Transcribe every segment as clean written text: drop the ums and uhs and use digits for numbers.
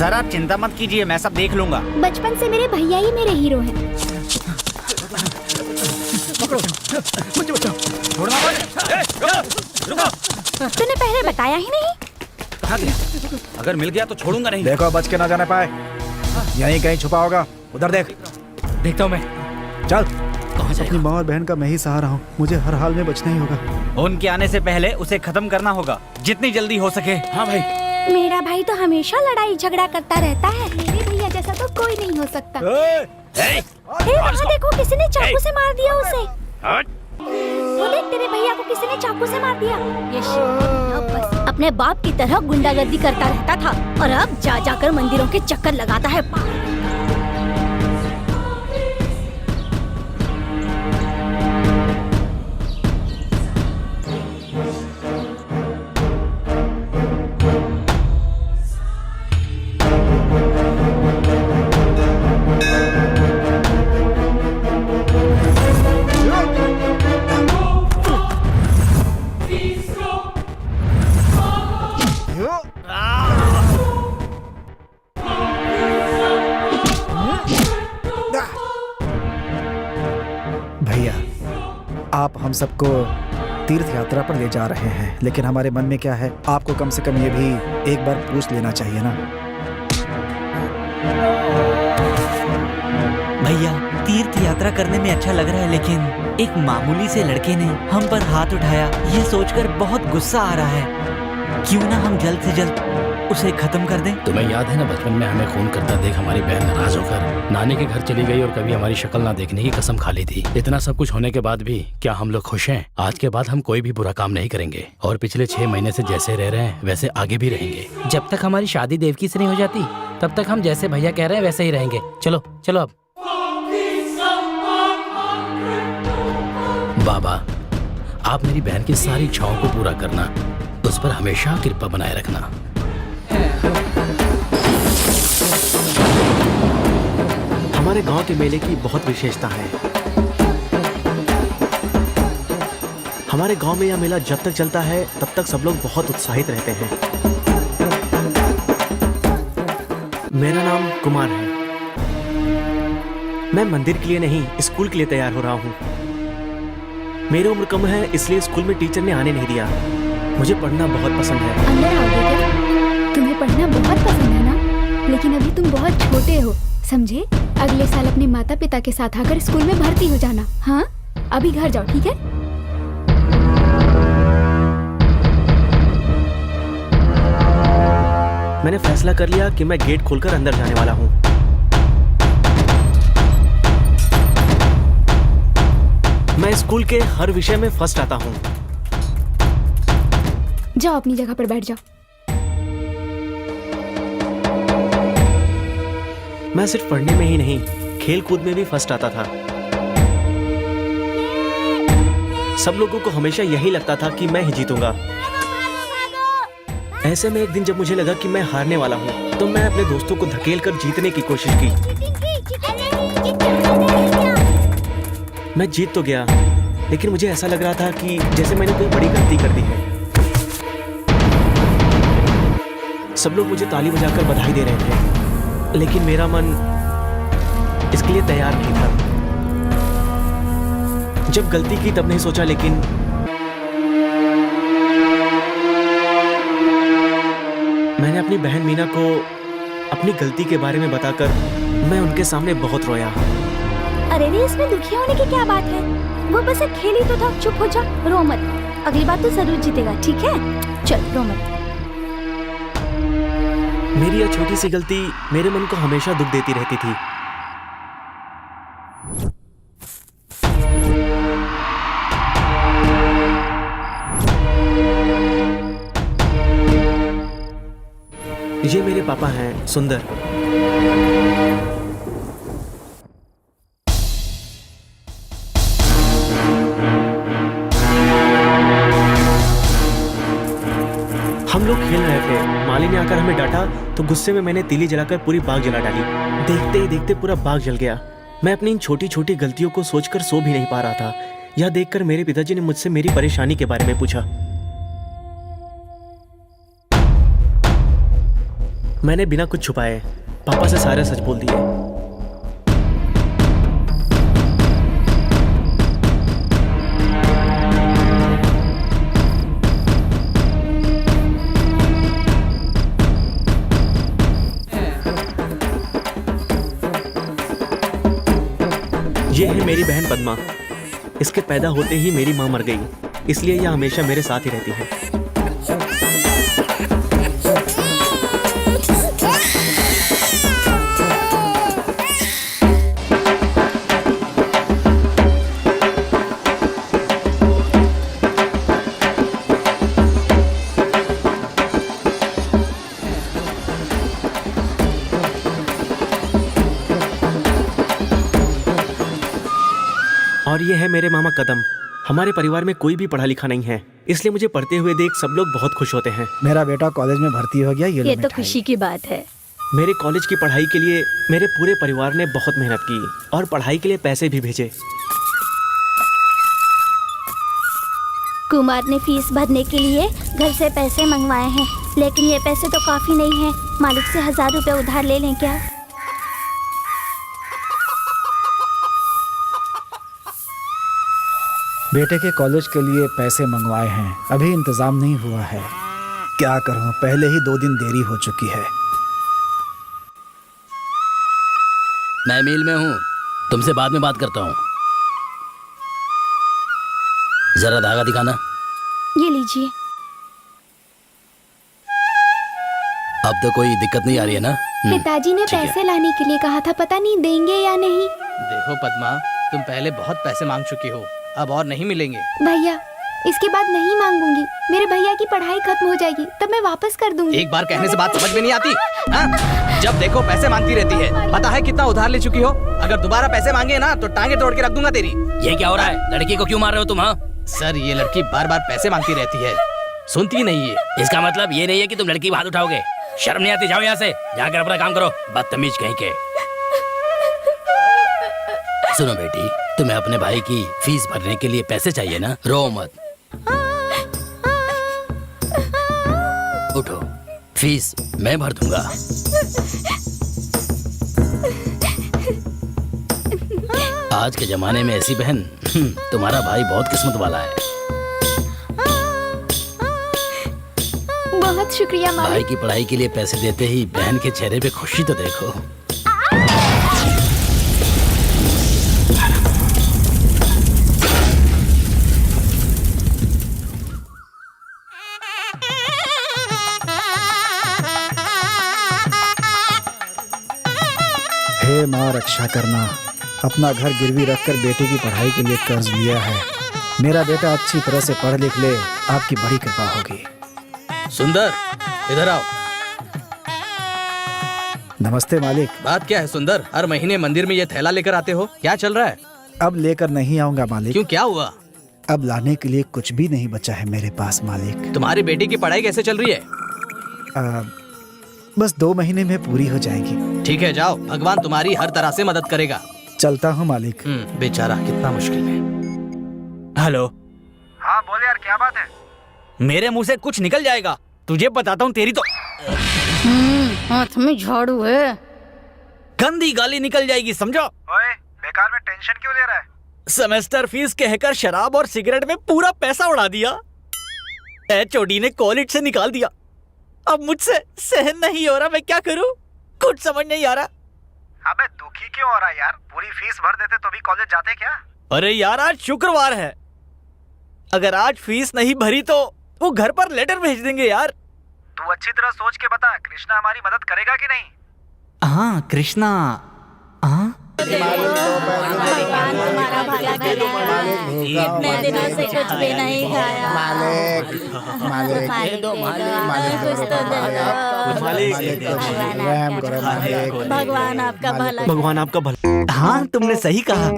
Sir आप चिंता मत कीजिए, मैं सब देख लूंगा। बचपन से मेरे भैया ही मेरे हीरो हैं। मुझे बचाओ। छोड़ना मत। रुको। तूने पहले बताया ही नहीं। कहाँ गया? अगर मिल गया तो छोड़ूंगा नहीं। देखो बच के ना जाने पाए, यहीं कहीं छुपा होगा। उधर देख। देखता हूँ मैं। चल। कहाँ जाएगा? अपनी माँ और बहन का मैं ही सहारा हूँ, मुझे हर हाल में बचना ही होगा। उनके आने से पहले उसे खत्म करना होगा, जितनी जल्दी हो सके। हाँ भाई। मेरा भाई तो हमेशा लड़ाई झगड़ा करता रहता है। मेरे भैया जैसा तो कोई नहीं हो सकता। वहाँ देखो, किसी ने चाकू से मार दिया उसे। वो देख, तेरे भैया को किसी ने चाकू से मार दिया। ये अब बस अपने बाप की तरह गुंडागर्दी करता रहता था और अब जा जाकर मंदिरों के चक्कर लगाता है। भैया, आप हम सबको तीर्थ यात्रा पर ले जा रहे हैं, लेकिन हमारे मन में क्या है, आपको कम से कम ये भी एक बार पूछ लेना चाहिए ना। भैया, तीर्थ यात्रा करने में अच्छा लग रहा है, लेकिन एक मामूली से लड़के ने हम पर हाथ उठाया, ये सोचकर बहुत गुस्सा आ रहा है। क्यों ना हम जल्द से जल्द उसे खत्म कर दें। तुम्हें याद है ना, बचपन में हमें खून करता देख हमारी बहन नाराज होकर नानी के घर चली गई और कभी हमारी शक्ल ना देखने की कसम खा ली थी। इतना सब कुछ होने के बाद भी क्या हम लोग खुश हैं? आज के बाद हम कोई भी बुरा काम नहीं करेंगे और पिछले 6 महीने से जैसे रह रहे हैं वैसे आगे भी रहेंगे। जब तक हमारी शादी देवकी से नहीं हो जाती तब तक हम जैसे भैया कह रहे हैं वैसे ही रहेंगे। चलो चलो अब। बाबा, आप मेरी बहन की सारी इच्छाओं को पूरा करना, उस पर हमेशा कृपा बनाए रखना। हमारे गांव के मेले की बहुत विशेषता है। हमारे गांव में यह मेला जब तक चलता है तब तक सब लोग बहुत उत्साहित रहते हैं। मेरा नाम कुमार है। मैं मंदिर के लिए नहीं, स्कूल के लिए तैयार हो रहा हूँ। मेरी उम्र कम है, इसलिए स्कूल में टीचर ने आने नहीं दिया। मुझे पढ़ना बहुत पसंद है। अंदर आओगे क्या? तुम्हें पढ़ना बहुत पसंद है ना? लेकिन अभी तुम बहुत छोटे हो, समझे? अगले साल अपने माता पिता के साथ आकर स्कूल में भर्ती हो जाना। हाँ, अभी घर जाओ, ठीक है? मैंने फैसला कर लिया कि मैं गेट खोलकर अंदर जाने वाला हूँ। मैं स्कूल के हर विषय में फर्स्ट आता हूँ। जाओ अपनी जगह पर बैठ जाओ। मैं सिर्फ पढ़ने में ही नहीं, खेल कूद में भी फर्स्ट आता था। सब लोगों को हमेशा यही लगता था कि मैं ही जीतूंगा। ऐसे में एक दिन जब मुझे लगा कि मैं हारने वाला हूँ, तो मैं अपने दोस्तों को धकेलकर जीतने की कोशिश की। मैं जीत तो गया, लेकिन मुझे ऐसा लग रहा था कि जैसे मैंने कोई बड़ी गलती कर दी है। सब लोग मुझे ताली बजाकर बधाई दे रहे थे, लेकिन मेरा मन इसके लिए तैयार नहीं था। जब गलती की तब नहीं सोचा, लेकिन मैंने अपनी बहन मीना को अपनी गलती के बारे में बताकर मैं उनके सामने बहुत रोया। अरे रे, इसमें दुखी होने की क्या बात है? वो बस एक खेल ही तो था। चुप हो जा, रो मत। अगली बार तो जरूर जीतेगा, ठीक है? चल रो मत। मेरी यह छोटी सी गलती मेरे मन को हमेशा दुख देती रहती थी। ये मेरे पापा हैं, सुंदर। हम लोग खेल रहे थे, माली ने आकर हमें डांटा तो गुस्से में मैंने तीली जलाकर पूरी बाग जला डाली। देखते ही देखते पूरा बाग जल गया। मैं अपनी इन छोटी छोटी गलतियों को सोचकर सो भी नहीं पा रहा था। यह देखकर मेरे पिताजी ने मुझसे मेरी परेशानी के बारे में पूछा। मैंने बिना कुछ छुपाए पापा से सारा सच बोल दिया। ये है मेरी बहन पद्मा। इसके पैदा होते ही मेरी माँ मर गई, इसलिए यह हमेशा मेरे साथ ही रहती है। और ये है मेरे मामा कदम। हमारे परिवार में कोई भी पढ़ा लिखा नहीं है, इसलिए मुझे पढ़ते हुए देख सब लोग बहुत खुश होते हैं। मेरा बेटा कॉलेज में भर्ती हो गया। ये लो ये तो मिठाई। खुशी की बात है। मेरे कॉलेज की पढ़ाई के लिए मेरे पूरे परिवार ने बहुत मेहनत की और पढ़ाई के लिए पैसे भी भेजे। कुमार ने फीस भरने के लिए घर से पैसे मंगवाए हैं, लेकिन ये पैसे तो काफी नहीं है। मालिक से 1000 रुपए उधार ले लें क्या? बेटे के कॉलेज के लिए पैसे मंगवाए हैं, अभी इंतजाम नहीं हुआ है। क्या करूं, पहले ही 2 दिन देरी हो चुकी है। मैं मील में हूँ, तुमसे बाद में बात करता हूँ। जरा धागा दिखाना। ये लीजिए। अब तो कोई दिक्कत नहीं आ रही है ना? पिताजी ने ठीक है। पैसे लाने के लिए कहा था, पता नहीं देंगे या नहीं। देखो पद्मा, तुम पहले बहुत पैसे मांग चुकी हो, अब और नहीं मिलेंगे। भैया, इसके बाद नहीं मांगूंगी। मेरे भैया की पढ़ाई खत्म हो जाएगी तब मैं वापस कर दूंगी। एक बार कहने से बात समझ में नहीं आती? हाँ? जब देखो पैसे मांगती रहती है। पता है कितना उधार ले चुकी हो? अगर दोबारा पैसे मांगे ना तो टांगे तोड़ के रख दूंगा तेरी। ये क्या हो रहा है? लड़की को क्यों मार रहे हो तुम? हाँ सर, ये लड़की बार बार पैसे मांगती रहती है, सुनती नहीं है। इसका मतलब ये नहीं है कि तुम लड़की को हाथ उठाओगे। शर्म नहीं आती? जाओ यहाँ से, जाकर अपना काम करो, बदतमीज कहीं के। सुनो बेटी, तुम्हें अपने भाई की फीस भरने के लिए पैसे चाहिए ना? रो मत, उठो, फीस मैं भर दूंगा। आज के जमाने में ऐसी बहन, तुम्हारा भाई बहुत किस्मत वाला है। बहुत शुक्रिया भाई मालिक। की पढ़ाई के लिए पैसे देते ही बहन के चेहरे पे खुशी तो देखो। हे माँ, रक्षा करना। अपना घर गिरवी रखकर बेटे की पढ़ाई के लिए कर्ज लिया है। मेरा बेटा अच्छी तरह से पढ़ लिख ले, आपकी बड़ी कृपा होगी। सुंदर, इधर आओ। नमस्ते मालिक। बात क्या है सुंदर? हर महीने मंदिर में ये थैला लेकर आते हो, क्या चल रहा है? अब लेकर नहीं आऊंगा मालिक। क्यों, क्या हुआ? अब लाने के लिए कुछ भी नहीं बचा है मेरे पास मालिक। तुम्हारी बेटी की पढ़ाई कैसे चल रही है? बस 2 महीने में पूरी हो जाएगी। ठीक है, जाओ, भगवान तुम्हारी हर तरह से मदद करेगा। चलता हूँ मालिक। बेचारा कितना मुश्किल है। हेलो। हाँ बोल यार, क्या बात है? मेरे मुंह से कुछ निकल जाएगा, तुझे बताता हूँ। तेरी तो हाथ में झाड़ू है। गंदी गाली निकल जाएगी, समझो। ओए, बेकार में टेंशन क्यों ले रहा है? सेमेस्टर फीस कहकर शराब और सिगरेट में पूरा पैसा उड़ा दिया। एचओडी ने कॉलेज से निकाल दिया। अब मुझसे सहन नहीं हो रहा, मैं क्या करूं? कुछ समझ नहीं आ रहा। अबे दुखी क्यों हो रहा है यार? पूरी फीस भर देते तो भी कॉलेज जाते क्या? अरे यार, आज शुक्रवार है, अगर आज फीस नहीं भरी तो वो घर पर लेटर भेज देंगे यार। तू अच्छी तरह सोच के बता, कृष्णा हमारी मदद करेगा कि नहीं? हाँ कृष्णा, हाँ भगवान तुम्हारा भला करे। इतने दिनों से कुछ भी नहीं खाया। मालिक कुछ तो दे दो। भगवान आपका भला। भगवान आपका भला। हाँ, तुमने सही कहा।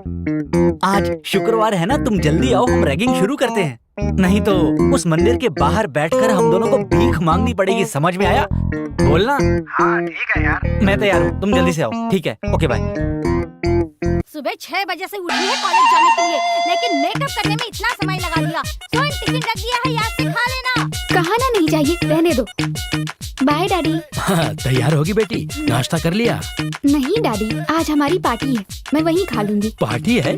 आज शुक्रवार है ना, तुम जल्दी आओ, हम रैगिंग शुरू करते हैं। नहीं तो उस मंदिर के बाहर बैठकर हम दोनों को भीख मांगनी पड़ेगी, समझ में आया? बोलना। हाँ ठीक है यार। मैं तैयार हूँ, तुम जल्दी से आओ। ठीक है, ओके बाय। सुबह 6 बजे से उठी है कॉलेज जाने के लिए, लेकिन मेकअप करने में इतना समय लगा दिया। टिफिन रख दिया है, याद से खा लेना। कहा ना नहीं चाहिए, रहने दो। Bye daddy. हाँ, तैयार होगी बेटी? नाश्ता कर लिया? नहीं डैडी, आज हमारी पार्टी है, मैं वहीं खा लूंगी। पार्टी है?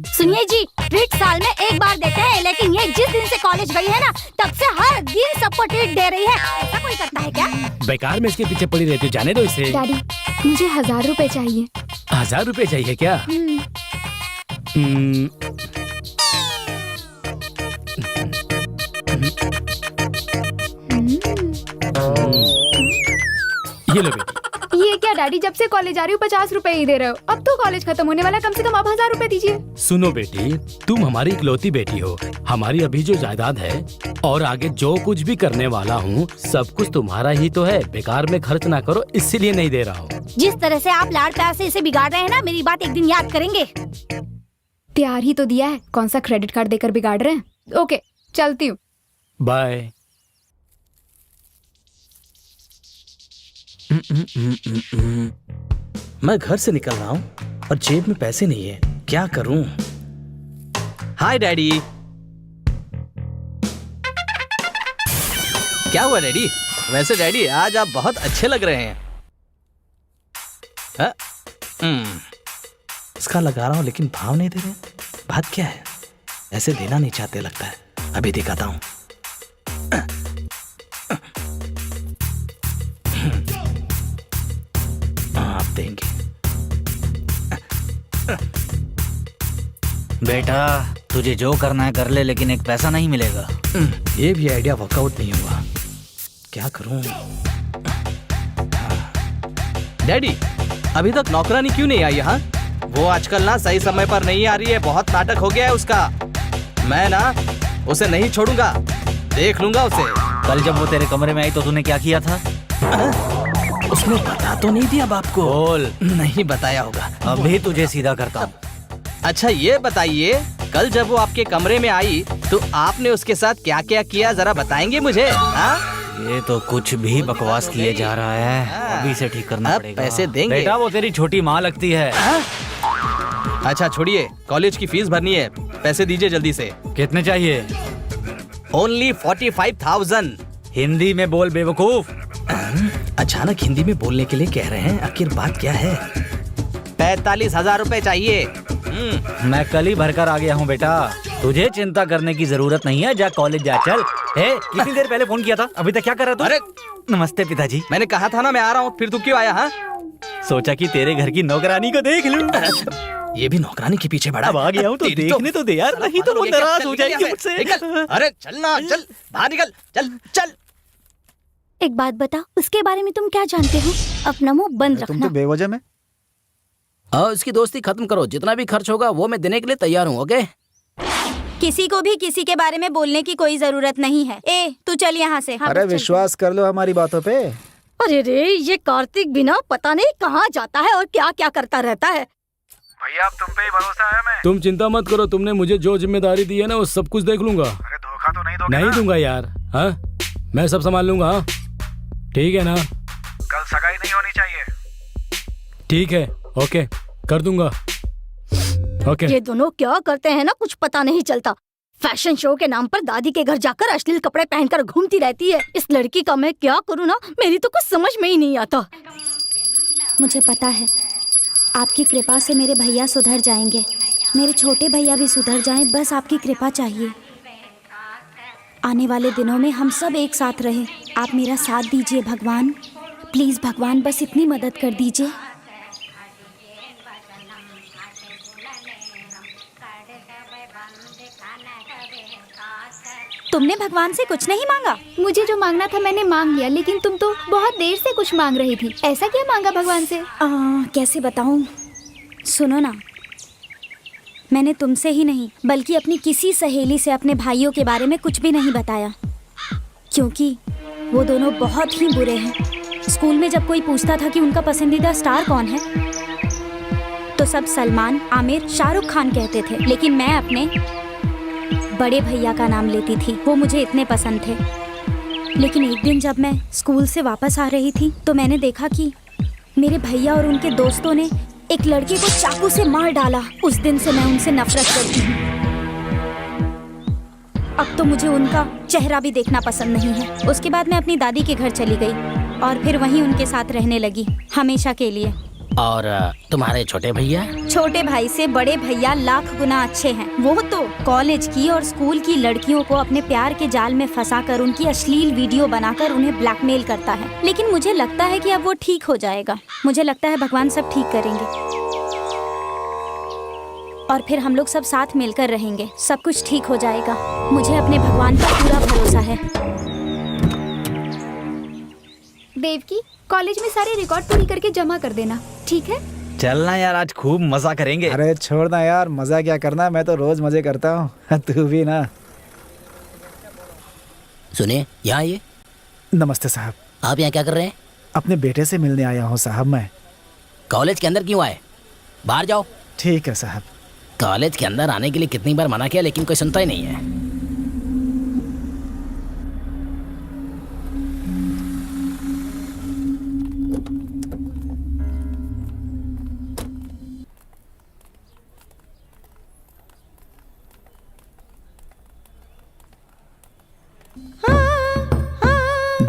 सुनिए जी, ट्रीट साल में एक बार देते हैं, लेकिन ये जिस दिन से कॉलेज गई है ना, तब से हर दिन सबको ट्रीट दे रही है। ऐसा कोई करता है क्या? बेकार में इसके पीछे पड़ी रहती है, जाने दो इसे। डैडी, मुझे 1000 रुपए चाहिए। 1000 रुपए चाहिए क्या? ये लो बेटी। ये क्या डैडी, जब से कॉलेज आ रही हूँ 50 रुपए ही दे रहे हो। अब तो कॉलेज खत्म होने वाला, कम से कम अब 1000 रुपए दीजिए। सुनो बेटी, तुम हमारी इकलौती बेटी हो। हमारी अभी जो जायदाद है और आगे जो कुछ भी करने वाला हूँ, सब कुछ तुम्हारा ही तो है। बेकार में खर्च ना करो, इसीलिए नहीं दे रहा हूँ। जिस तरह से आप लाड प्यार से इसे बिगाड़ रहे हैं ना, मेरी बात एक दिन याद करेंगे। तैयार ही तो दिया है, कौन सा क्रेडिट कार्ड देकर बिगाड़ रहे हैं। ओके, चलती हूँ। बाय। मैं घर से निकल रहा हूँ और जेब में पैसे नहीं है, क्या करूँ? हाय डैडी। क्या हुआ डैडी? वैसे डैडी आज आप बहुत अच्छे लग रहे हैं। इसका लगा रहा हूँ लेकिन भाव नहीं दे रहे। बात क्या है? ऐसे देना नहीं चाहते लगता है। अभी दिखाता हूँ। आप देंगे। बेटा, तुझे जो करना है कर ले, लेकिन एक पैसा नहीं मिलेगा। ये भी आइडिया वर्कआउट नहीं हुआ। क्या करूं? डैडी, अभी तक नौकरानी क्यों नहीं आई यहाँ? वो आजकल ना सही समय पर नहीं आ रही है, बहुत नाटक हो गया है उसका। मैं ना उसे नहीं छोड़ूंगा, देख लूंगा उसे। कल जब वो तेरे कमरे में आई तो तूने क्या किया था? उसने बता तो नहीं दिया बाप को? बोल। नहीं बताया होगा। अभी तुझे सीधा करता हूँ। अच्छा ये बताइए, कल जब वो आपके कमरे में आई तो आपने उसके साथ क्या क्या किया, जरा बताएंगे मुझे? ये तो कुछ भी बकवास किए जा रहा है, अभी से ठीक करना अब पड़ेगा। पैसे देंगे? बेटा, वो तेरी छोटी माँ लगती है। अच्छा छोड़िए, कॉलेज की फीस भरनी है, पैसे दीजिए जल्दी से। कितने चाहिए? ओनली 45,000। हिंदी में बोल बेवकूफ। अचानक हिंदी में बोलने के लिए कह रहे हैं, आखिर बात क्या है? 45,000 रुपए चाहिए। मैं कल ही भरकर आ गया हूँ बेटा, तुझे चिंता करने की जरूरत नहीं है। जा कॉलेज जा, चल। कितनी देर पहले फोन किया था, अभी तक क्या कर रहा तू? अरे नमस्ते पिताजी। मैंने कहा था ना मैं आ रहा हूँ, फिर तू क्यों आया? हाँ, सोचा कि तेरे घर की नौकरानी को देख लूं। ये भी नौकरानी के पीछे बड़ा। अब आ गया हूँ तो देखने तो दे यार, नहीं तो वो नाराज हो जाएगी मुझसे। अरे चल ना, चल बाहर निकल, चल चल। एक बात बता, उसके बारे में तुम क्या जानते हो? अपना मुंह बंद तुम रखना। तो बेवजह में। इसकी दोस्ती खत्म करो, जितना भी खर्च होगा वो मैं देने के लिए तैयार हूँ। ओके? किसी को भी किसी के बारे में बोलने की कोई जरूरत नहीं है। तू चल यहाँ से। हाँ, अरे चल। विश्वास कर लो हमारी बातों पे। अरे रे, ये कार्तिक बिना पता नहीं कहाँ जाता है और क्या क्या करता रहता है। भैया अब तुम पे ही भरोसा है। मैं तुम चिंता मत करो, तुमने मुझे जो जिम्मेदारी दी है ना, वो सब कुछ देख लूंगा। अरे धोखा तो नहीं दोगे नहीं ना? दूंगा यार। हाँ, मैं सब संभाल लूंगा। हाँ? ठीक है ना? कल सगाई नहीं होनी चाहिए। ठीक है, ओके, कर दूंगा। ओके। ये दोनों क्या करते हैं ना, कुछ पता नहीं चलता। फैशन शो के नाम पर दादी के घर जाकर अश्लील कपड़े पहनकर घूमती रहती है। इस लड़की का मैं क्या करूँ ना, मेरी तो कुछ समझ में ही नहीं आता। मुझे पता है आपकी कृपा से मेरे भैया सुधर जाएंगे, मेरे छोटे भैया भी सुधर जाएं, बस आपकी कृपा चाहिए। आने वाले दिनों में हम सब एक साथ रहें, आप मेरा साथ दीजिए भगवान, प्लीज़ भगवान, बस इतनी मदद कर दीजिए। तुमने भगवान से कुछ नहीं मांगा? मुझे जो मांगना था मैंने मांग लिया, लेकिन तुम तो बहुत देर से कुछ मांग रही थी। ऐसा क्या मांगा भगवान से? कैसे बताऊं? सुनो ना, मैंने तुमसे ही नहीं बल्कि अपनी किसी सहेली से अपने भाइयों के बारे में कुछ भी नहीं बताया, क्योंकि वो दोनों बहुत ही बुरे हैं। स्कूल में जब कोई पूछता था कि उनका पसंदीदा स्टार कौन है, तो सब सलमान, आमिर, शाहरुख खान कहते थे, लेकिन मैं अपने बड़े भैया का नाम लेती थी। वो मुझे इतने पसंद थे। लेकिन एक दिन जब मैं स्कूल से वापस आ रही थी तो मैंने देखा कि मेरे भैया और उनके दोस्तों ने एक लड़के को चाकू से मार डाला। उस दिन से मैं उनसे नफरत करती हूँ। अब तो मुझे उनका चेहरा भी देखना पसंद नहीं है। उसके बाद मैं अपनी दादी के घर चली गई और फिर वहीं उनके साथ रहने लगी हमेशा के लिए। और तुम्हारे छोटे भैया? छोटे भाई से बड़े भैया लाख गुना अच्छे हैं। वो तो कॉलेज की और स्कूल की लड़कियों को अपने प्यार के जाल में फंसाकर उनकी अश्लील वीडियो बनाकर उन्हें ब्लैकमेल करता है। लेकिन मुझे लगता है कि अब वो ठीक हो जाएगा। मुझे लगता है भगवान सब ठीक करेंगे और फिर हम लोग सब साथ मिलकर रहेंगे। सब कुछ ठीक हो जाएगा। मुझे अपने भगवान पर पूरा भरोसा है। देवकी, कॉलेज में सारे रिकॉर्ड पूरी करके जमा कर देना, ठीक है? चलना यार, आज खूब मजा करेंगे। अरे छोड़ना यार, मजा क्या करना, मैं तो रोज मजे करता हूँ। तू भी ना। सुनिए, यहाँ आइए। नमस्ते साहब। आप यहाँ क्या कर रहे हैं? अपने बेटे से मिलने आया हूँ साहब मैं। कॉलेज के अंदर क्यों आए? बाहर जाओ। ठीक है साहब। कॉलेज के अंदर आने के लिए कितनी बार मना किया लेकिन कोई सुनता ही नहीं है।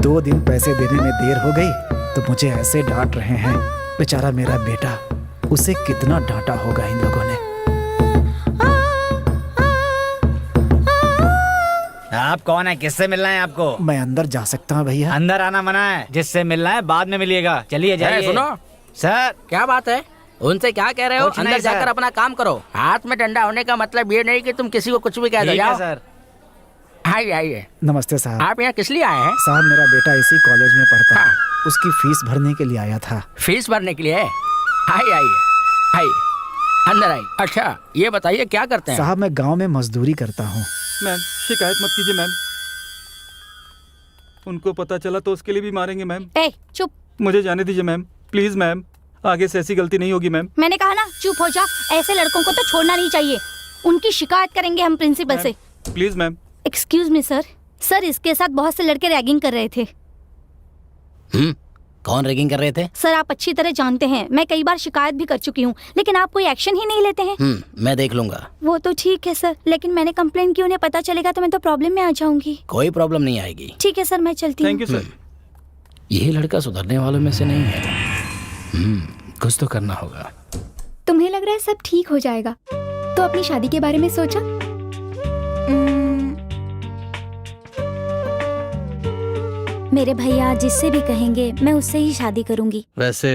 दो दिन पैसे देने में देर हो गई तो मुझे ऐसे डांट रहे हैं। बेचारा मेरा बेटा, उसे कितना डांटा होगा इन लोगों ने। आप कौन है? किससे मिलना है आपको? मैं अंदर जा सकता हूँ भैया? अंदर आना मना है। जिससे मिलना है बाद में मिलिएगा। चलिए जाइए। सुनो सर, क्या बात है? उनसे क्या कह रहे हो? कुछ नहीं, अंदर जाकर सर। अपना काम करो। हाथ में डंडा होने का मतलब ये नहीं कि तुम किसी को कुछ भी कह दो। ठीक है जाओ। सर। आइए आइए। नमस्ते साहब। आप यहाँ किस लिए आए हैं? साहब मेरा बेटा इसी कॉलेज में पढ़ता है। हाँ। उसकी फीस भरने के लिए आया था। फीस भरने के लिए? आइए आइए आइए, अंदर आइए। अच्छा ये बताइए क्या करते हैं? साहब मैं गांव में मजदूरी करता हूँ। मैम शिकायत मत कीजिए मैम, उनको पता चला तो उसके लिए भी मारेंगे मैम। ए, चुप। मुझे जाने दीजिए मैम, प्लीज मैम, आगे से ऐसी गलती नहीं होगी मैम। मैंने कहा ना, चुप हो जा। ऐसे लड़कों को तो छोड़ना नहीं चाहिए। उनकी शिकायत करेंगे हम प्रिंसिपल से। Please ma'am. Excuse me sir. Sir, इसके साथ बहुत से लड़के रैगिंग कर रहे थे। कौन रैगिंग कर रहे थे? सर, आप अच्छी तरह जानते हैं, मैं कई बार शिकायत भी कर चुकी हूँ, लेकिन आप कोई एक्शन ही नहीं लेते हैं। मैं देख लूंगा। वो तो ठीक है सर, लेकिन मैंने कंप्लेन की, उन्हें पता चलेगा तो मैं तो प्रॉब्लम में आ जाऊंगी। कोई प्रॉब्लम नहीं आएगी। ठीक है सर, मैं चलती हूँ। Thank you sir. ये लड़का सुधरने वालों में से नहीं है। कुछ तो करना होगा। तुम्हें लग रहा है सब ठीक हो जाएगा, तो अपनी शादी के बारे में सोचा? मेरे भैया जिससे भी कहेंगे मैं उससे ही शादी करूंगी। वैसे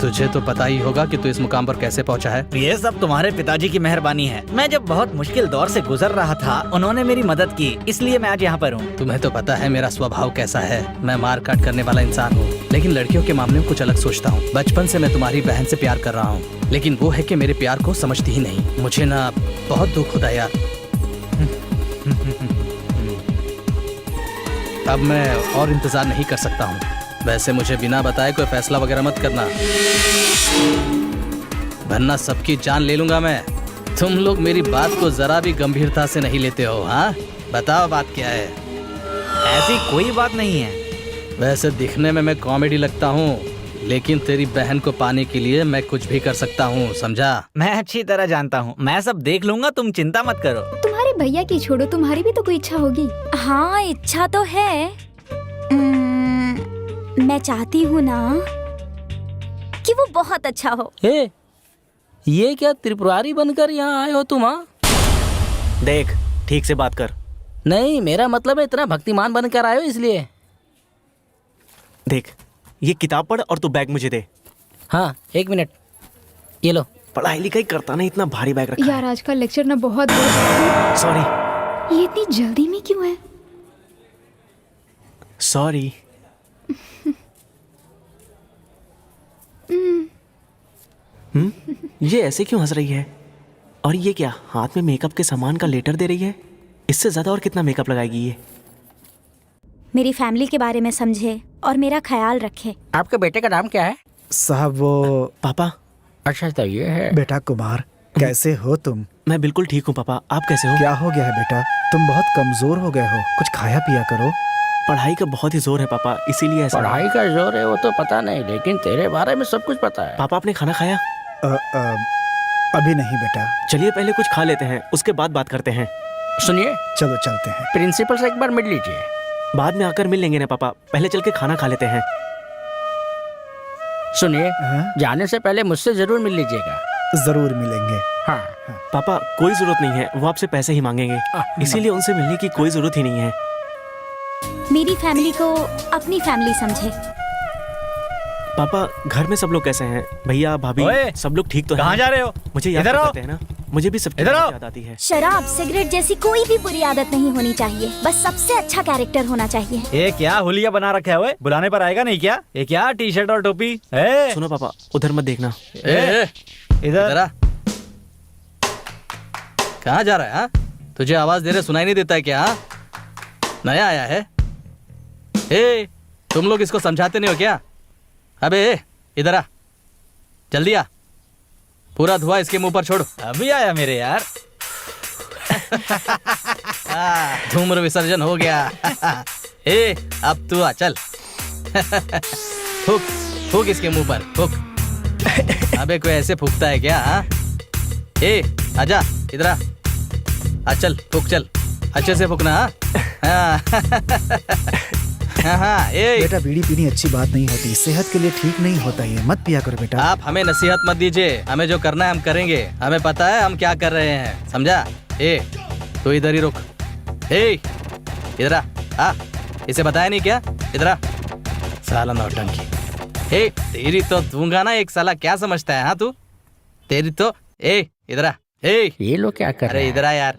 तुझे तो पता ही होगा कि तू इस मुकाम पर कैसे पहुंचा है। ये सब तुम्हारे पिताजी की मेहरबानी है। मैं जब बहुत मुश्किल दौर से गुजर रहा था, उन्होंने मेरी मदद की, इसलिए मैं आज यहाँ पर हूँ। तुम्हें तो पता है मेरा स्वभाव कैसा है। मैं मार काट करने वाला इंसान हूँ, लेकिन लड़कियों के मामले में कुछ अलग सोचता हूँ। बचपन से मैं तुम्हारी बहन से प्यार कर रहा हूँ, लेकिन वो है कि मेरे प्यार को समझती ही नहीं। मुझे ना बहुत दुख होता है यार। अब मैं और इंतजार नहीं कर सकता हूँ। वैसे मुझे बिना बताए कोई फैसला वगैरह मत करना, वरना सबकी जान ले लूंगा मैं। तुम लोग मेरी बात को जरा भी गंभीरता से नहीं लेते हो। हाँ बताओ बात क्या है? ऐसी कोई बात नहीं है। वैसे दिखने में मैं कॉमेडी लगता हूँ, लेकिन तेरी बहन को पाने के लिए मैं कुछ भी कर सकता हूँ, समझा? मैं अच्छी तरह जानता हूँ, मैं सब देख लूंगा, तुम चिंता मत करो। तुम्हारे भैया की छोड़ो, तुम्हारी भी तो कोई इच्छा होगी। हाँ, इच्छा तो है। मैं चाहती हूँ ना कि वो बहुत अच्छा हो। ये क्या त्रिपुरारी बनकर यहाँ आए हो तुम? हाँ देख, ठीक से बात कर। नहीं, मेरा मतलब है इतना भक्तिमान बनकर आए हो इसलिए। देख, ये किताब पढ़ और तू बैग मुझे दे। हाँ 1 मिनट, ये लो। पढ़ाई लिखाई करता नहीं, इतना भारी बैग रखा यार आज का लेक्चर ना बहुत बड़ा। सॉरी। ये इतनी जल्दी में क्यों है? सॉरी। ये ऐसे क्यों हंस रही है? और ये क्या, हाथ में मेकअप के सामान का लेटर दे रही है? इससे ज्यादा और कितना मेकअप लगाएगी ये? मेरी फैमिली के बारे में समझे और मेरा ख्याल रखे। आपके बेटे का नाम क्या है? साहब वो पापा। अच्छा तो ये है। बेटा कुमार, कैसे हो तुम? मैं बिल्कुल ठीक हूँ पापा, आप कैसे हो? क्या हो गया है बेटा? तुम बहुत कमजोर हो गए हो, कुछ खाया पिया करो। पढ़ाई का बहुत ही जोर है पापा, इसीलिए ऐसा। पढ़ाई का जोर है वो तो पता नहीं, लेकिन तेरे बारे में सब कुछ पता है। पापा आपने खाना खाया? अभी नहीं बेटा। चलिए पहले कुछ खा लेते हैं, उसके बाद बात करते हैं। सुनिए, चलो चलते हैं। प्रिंसिपल से एक बार मिल लीजिए। बाद में आकर मिल लेंगे ना पापा, पहले चल के खाना खा लेते हैं। सुनिए, हाँ? जाने से पहले मुझसे जरूर मिल लीजिएगा। जरूर मिलेंगे। हाँ। पापा कोई जरूरत नहीं है, वो आपसे पैसे ही मांगेंगे, इसीलिए उनसे मिलने की कोई जरूरत ही नहीं है। मेरी फैमिली को अपनी फैमिली समझे। पापा घर में सब लोग कैसे हैं? भैया भाभी ओए, सब लोग ठीक तो हैं? कहाँ जा रहे हो? मुझे याद इधर आओ। करते हैं ना, मुझे भी सबकी इधर आओ। याद आती है। शराब सिगरेट जैसी कोई भी बुरी आदत नहीं होनी चाहिए, बस सबसे अच्छा कैरेक्टर होना चाहिए। ये क्या हुलिया बना रखा है? ओए, बुलाने पर आएगा नहीं क्या? ये क्या टी शर्ट और टोपी? ए, सुनो पापा, उधर मत देखना। इधर जरा कहाँ जा रहा है? हाँ? तुझे आवाज दे रहे सुनाई नहीं देता है क्या? हाँ? नया आया है? ए, तुम लोग इसको समझाते नहीं हो क्या? अबे इधर आ, जल्दी आ, पूरा धुआं इसके मुंह पर छोड़। अभी आया मेरे यार। धूम्र विसर्जन हो गया। ए, अब तू आ, चल। फूक फूक इसके मुंह पर, फूक। अबे कोई ऐसे फूकता है क्या? हाँ? ए, आजा इधर आ, चल फूक, चल अच्छे से फूकना। हाँ? हाँ, ए, बेटा बीड़ी पीनी अच्छी बात नहीं होती, सेहत के लिए ठीक नहीं होता, ये मत पिया करो बेटा। आप हमें नसीहत मत दीजिए, हमें जो करना है हम करेंगे, हमें पता है हम क्या कर रहे हैं, समझा? ए, तू इधर ही रुक। ए, इधर आ, इसे बताया नहीं क्या? इधर आ, साला नौटंकी। ए, तेरी तो दूंगा ना एक साला, क्या समझता है? हाँ तू, तेरी तो। ए, इधर आ। ए, ये लोग क्या कर रहे अरे हैं? इधर आ यार।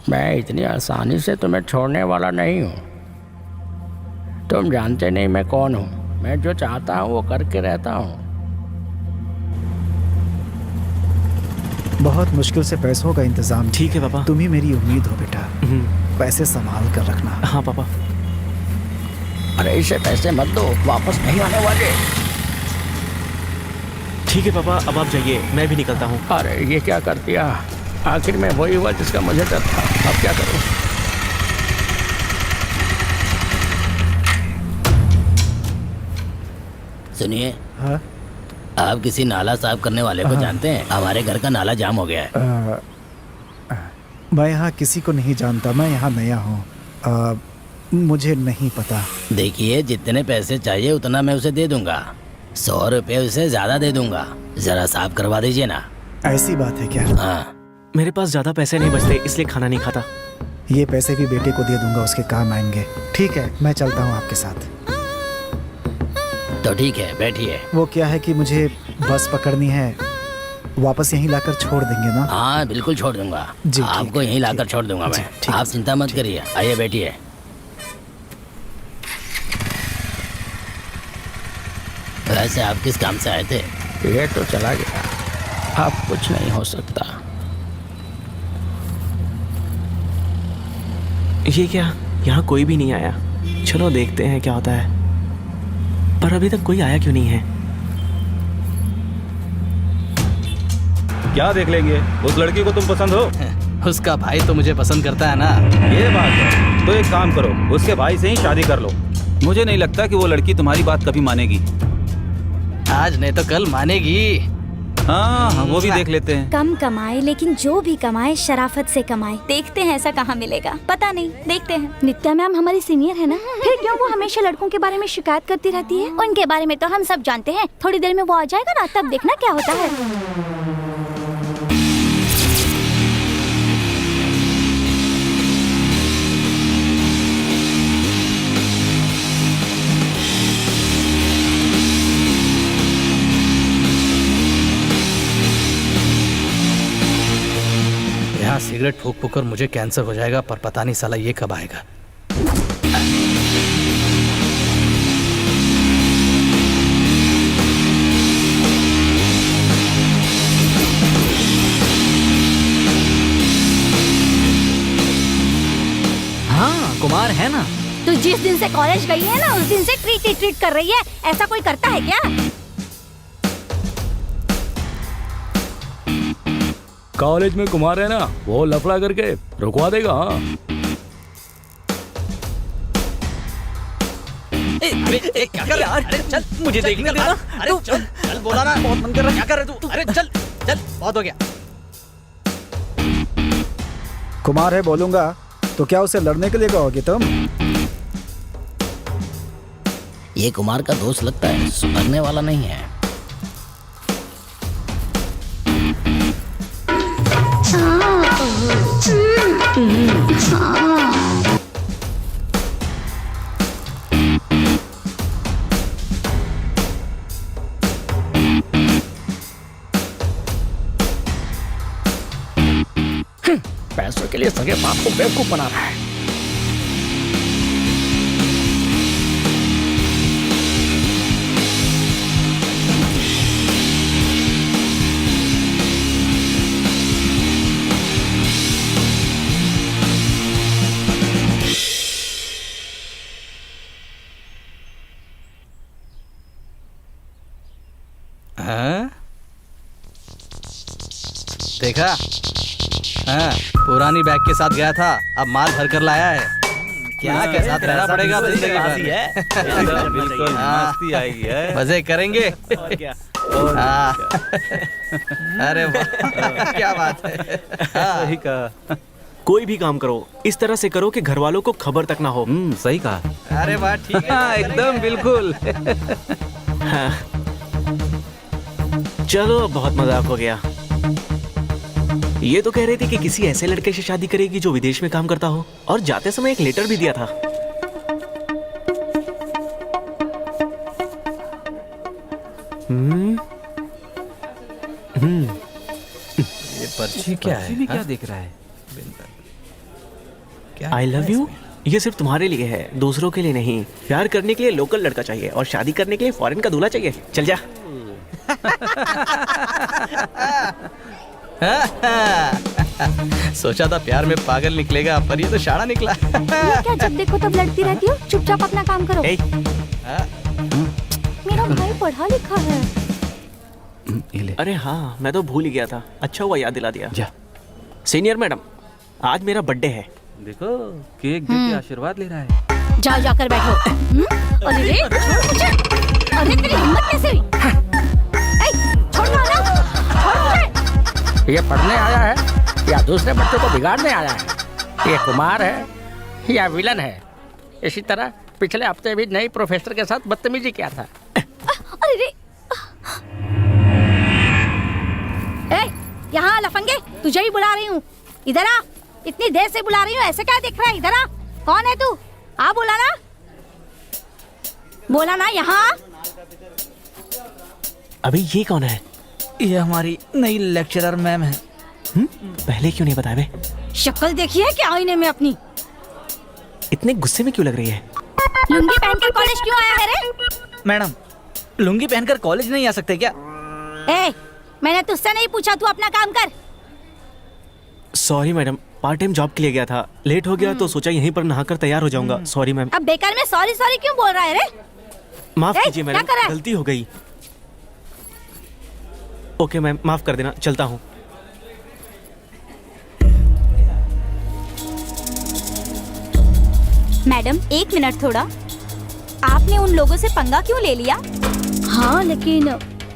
मैं इतनी आसानी से तुम्हें छोड़ने वाला नहीं हूँ। तुम जानते नहीं मैं कौन हूँ। मैं जो चाहता हूँ वो करके रहता हूँ। बहुत मुश्किल से पैसों का इंतजाम, ठीक है पापा। तुम ही मेरी उम्मीद हो बेटा, पैसे संभाल कर रखना। हाँ पापा। अरे इसे पैसे मत दो, वापस नहीं आने वाले। ठीक है पापा, अब आप जाइए, मैं भी निकलता हूँ। अरे ये क्या कर दिया? आखिर में वही हुआ जिसका मुझे डर था। अब क्या करूँ? सुनिए, हाँ? आप किसी नाला साफ करने वाले को जानते हैं? हमारे घर का नाला जाम हो गया है। मैं यहाँ किसी को नहीं जानता, मैं यहाँ नया हूँ, मुझे नहीं पता। देखिए, जितने पैसे चाहिए उतना मैं उसे दे दूंगा। 100 रुपए उसे ज्यादा दे दूंगा। जरा साफ करवा दीजिए ना। ऐसी बात है क्या? हाँ, मेरे पास ज्यादा पैसे नहीं बचते, इसलिए खाना नहीं खाता। ये पैसे भी बेटे को दे दूंगा, उसके काम आएंगे। ठीक है, मैं चलता हूँ आपके साथ। तो ठीक है, बैठिए। वो क्या है कि मुझे बस पकड़नी है, वापस यहीं लाकर छोड़ देंगे ना? हाँ बिल्कुल छोड़ दूंगा। जी, आपको यहीं लाकर छोड़ दूंगा मैं। ठीक आप चिंता मत करिए। आइए बैठिए। वैसे आप किस काम से आए थे? ये तो चला गया, अब कुछ नहीं हो सकता। ये क्या, यहाँ कोई भी नहीं आया? चलो देखते हैं क्या होता है। पर अभी तक कोई आया क्यों नहीं है? क्या देख लेंगे? उस लड़की को तुम पसंद हो? उसका भाई तो मुझे पसंद करता है ना। ये बात है, तो एक काम करो, उसके भाई से ही शादी कर लो। मुझे नहीं लगता कि वो लड़की तुम्हारी बात कभी मानेगी। आज नहीं तो कल मानेगी। हाँ, वो भी देख लेते हैं। कम कमाए लेकिन जो भी कमाए शराफत से कमाए। देखते हैं ऐसा कहाँ मिलेगा, पता नहीं, देखते हैं। नित्या मैम हमारी सीनियर है ना, फिर क्यों वो हमेशा लड़कों के बारे में शिकायत करती रहती है? उनके बारे में तो हम सब जानते हैं। थोड़ी देर में वो आ जाएगा ना, तब देखना क्या होता है। यहाँ सिगरेट फूक फूक कर मुझे कैंसर हो जाएगा, पर पता नहीं साला ये कब आएगा। हाँ, कुमार है ना। तू जिस दिन से कॉलेज गई है ना, उस दिन से ट्रीट कर रही है। ऐसा कोई करता है क्या? कॉलेज में कुमार है ना, वो लफड़ा करके रुकवा देगा। हाँ, क्या कर यार? अरे चल, मुझे देखने देना। अरे चल चल, बोला ना, बहुत मन कर रहा है। क्या कर रहे तू? अरे चल चल, बहुत हो गया। कुमार है बोलूंगा तो क्या उसे लड़ने के लिए कहोगे तुम? ये कुमार का दोस्त लगता है, सुधरने वाला नहीं है। पैसों के लिए सगे बाप को बेवकूफ बना रहा है। हाँ? देखा? हाँ, पुरानी बैग के साथ गया था, अब माल भर कर लाया है। क्या के साथ रहना पड़ेगा जिंदगी भर। बिल्कुल मस्ती आएगी है। मजे करेंगे। हाँ। अरे वाह, क्या बात है। सही कहा। कोई भी काम करो इस तरह से करो कि घर वालों को खबर तक ना हो। सही कहा। अरे वाह, ठीक है। हाँ, एकदम बिल्कुल। हाँ। चलो अब बहुत मजाक हो गया। ये तो कह रही थी कि किसी ऐसे लड़के से शादी करेगी जो विदेश में काम करता हो, और जाते समय एक लेटर भी दिया था। ये पर्ची क्या है? भी क्या दिख रहा है? आई लव यू ये सिर्फ तुम्हारे लिए है, दूसरों के लिए नहीं। प्यार करने के लिए लोकल लड़का चाहिए और शादी करने के लिए फॉरेन का दूल्हा चाहिए। चल जा। सोचा था प्यार में पागल निकलेगा, पर ये तो शाड़ा निकला। ये क्या जब देखो तब लड़ती रहती हो? चुपचाप अपना काम करो। ए, मेरा भाई पढ़ा लिखा है। अरे हाँ, मैं तो भूल ही गया था। अच्छा हुआ याद दिला दिया। जा। सीनियर मैडम, आज मेरा बर्थडे है। देखो केक दे के आशीर्वाद ले रहा है। जाओ जाकर बैठो। अरे रे, छोड़ मुझे। अरे तेरी हिम्मत कैसे हुई? ए, छोड़ दो ना, छोड़ मुझे। ये पढ़ने आया है या दूसरे बच्चों को बिगाड़ने आया है? ये कुमार है या विलन है? इसी तरह पिछले हफ्ते भी नई प्रोफेसर के साथ बदतमीजी किया था। अरे रे, यहाँ लफंगे, तुझे ही बुला रही हूँ। इधर आ। इतनी देर से बुला रही हूँ, ऐसे क्या देख रहा है? इधर आ। कौन है तू? आ, बोला ना, बोला ना, यहाँ। अभी ये कौन है? ये हमारी नई लेक्चरर मैम है। पहले क्यों नहीं बताया बे? शक्ल देखी है क्या आईने में अपनी? इतने गुस्से में क्यों लग रही है? लुंगी पहनकर कॉलेज क्यों आया है रे? मैडम, लुंगी पहनकर कॉलेज नहीं आ सकते क्या? ए, मैंने तुझसे नहीं पूछा, तू अपना काम कर। Sorry madam, part time job के लिए गया था, लेट हो गया तो सोचा यहीं पर नहाकर तैयार हो जाऊंगा। Sorry ma'am. अब बेकार में सॉरी सॉरी क्यों बोल रहा है रे? माफ ए, कीजिए मैडम, क्या कर रहा है? गलती हो गई। ओके मैम, माफ कर देना, चलता हूँ। मैडम एक मिनट थोड़ा, आपने उन लोगों से पंगा क्यों ले लिया? हाँ, लेकिन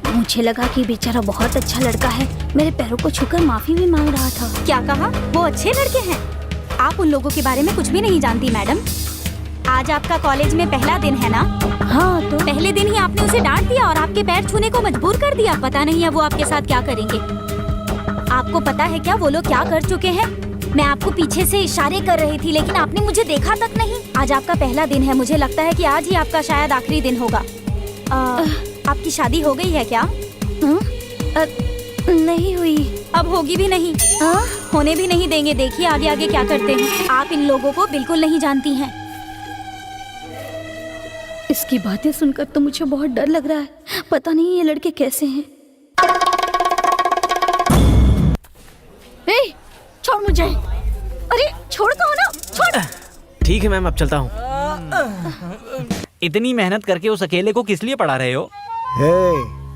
मुझे लगा कि बेचारा बहुत अच्छा लड़का है, मेरे पैरों को छूकर माफी भी मांग रहा था। क्या कहा? वो अच्छे लड़के हैं? आप उन लोगों के बारे में कुछ भी नहीं जानती मैडम। आज आपका कॉलेज में पहला दिन है ना? हाँ, तो पहले दिन ही आपने उसे डांट दिया और आपके पैर छूने को मजबूर कर दिया। पता नहीं अब वो आपके साथ क्या करेंगे। आपको पता है क्या वो लोग क्या कर चुके हैं? मैं आपको पीछे से इशारे कर रही थी लेकिन आपने मुझे देखा तक नहीं। आज आपका पहला दिन है, मुझे लगता है कि आज ही आपका शायद आखिरी दिन होगा। आपकी शादी हो गई है क्या? नहीं हुई। अब होगी भी नहीं। होने भी नहीं देंगे। देखिए आगे आगे क्या करते हैं। आप इन लोगों को बिल्कुल नहीं जानती हैं। इसकी बातें सुनकर तो मुझे बहुत डर लग रहा है। पता नहीं ये लड़के कैसे हैं। ए, छोड़ मुझे। अरे छोड़ दो ना, छोड़। ठीक है मैम, अब चलता हूँ। इतनी मेहनत करके उस अकेले को किस लिए पढ़ा रहे हो? हे,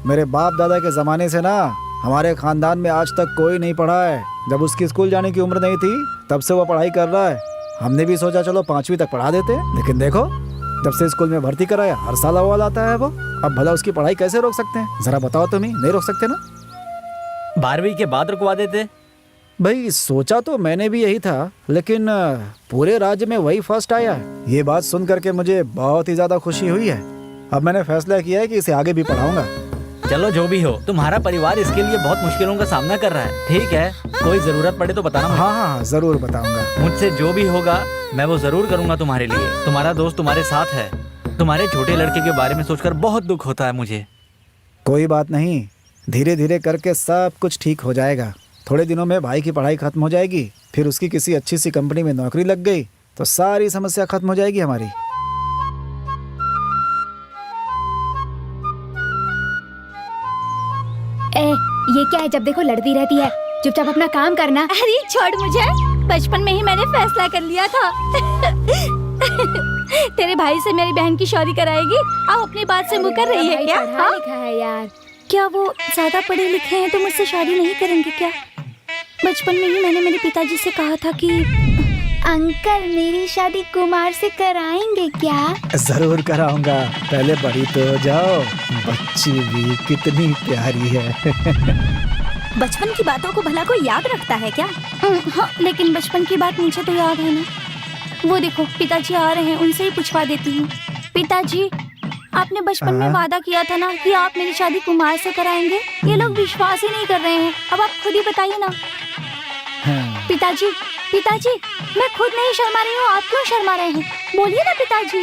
मेरे बाप दादा के जमाने से ना हमारे खानदान में आज तक कोई नहीं पढ़ा है। जब उसकी स्कूल जाने की उम्र नहीं थी तब से वो पढ़ाई कर रहा है। हमने भी सोचा चलो 5वीं तक पढ़ा देते, लेकिन देखो जब से स्कूल में भर्ती कराया हर साल अव्वल आता है वो। अब भला उसकी पढ़ाई कैसे रोक सकते हैं? जरा बताओ तुम ही, नहीं रोक सकते ना? 12वीं के बाद रुकवा देते। भाई सोचा तो मैंने भी यही था, लेकिन पूरे राज्य में वही फर्स्ट आया है। ये बात सुन करके मुझे बहुत ही ज्यादा खुशी हुई है। अब मैंने फैसला किया है कि इसे आगे भी पढ़ाऊंगा। चलो जो भी हो, तुम्हारा परिवार इसके लिए बहुत मुश्किलों का सामना कर रहा है। ठीक है, कोई जरूरत पड़े तो बताना मुझे। हाँ हाँ जरूर बताऊंगा। मुझसे जो भी होगा मैं वो जरूर करूंगा तुम्हारे लिए। तुम्हारा दोस्त तुम्हारे साथ है। तुम्हारे छोटे लड़के के बारे में सोचकर बहुत दुख होता है मुझे। कोई बात नहीं, धीरे धीरे करके सब कुछ ठीक हो जाएगा। थोड़े दिनों में भाई की पढ़ाई खत्म हो जाएगी, फिर उसकी किसी अच्छी सी कंपनी में नौकरी लग गई तो सारी समस्या खत्म हो जाएगी हमारी। ये क्या है, जब देखो लड़ती रहती है। चुपचाप अपना काम करना। अरे छोड़ मुझे, बचपन में ही मैंने फैसला कर लिया था। तेरे भाई से मेरी बहन की शादी कराएगी। अब अपनी बात से मुकर रही है क्या? पढ़ा लिखा है यार। क्या वो ज्यादा पढ़े लिखे हैं तो मुझसे शादी नहीं करेंगे क्या? बचपन में ही मैंने मेरे पिताजी से कहा था कि अंकल मेरी शादी कुमार से कराएंगे क्या? जरूर कराऊंगा, पहले बड़ी तो हो जाओ। बच्ची भी कितनी प्यारी है। बचपन की बातों को भला कोई याद रखता है क्या? हाँ, लेकिन बचपन की बात मुझे तो याद है ना। वो देखो पिताजी आ रहे हैं, उनसे ही पूछवा देती हूँ। पिताजी, आपने बचपन में वादा किया था ना कि आप मेरी शादी कुमार से कराएंगे। ये लोग विश्वास ही नहीं कर रहे हैं। अब आप खुद ही बताइए ना। पिताजी, पिताजी, मैं खुद नहीं शर्मा रही हूँ, आप क्यों शर्मा रहे हैं? बोलिए ना पिताजी।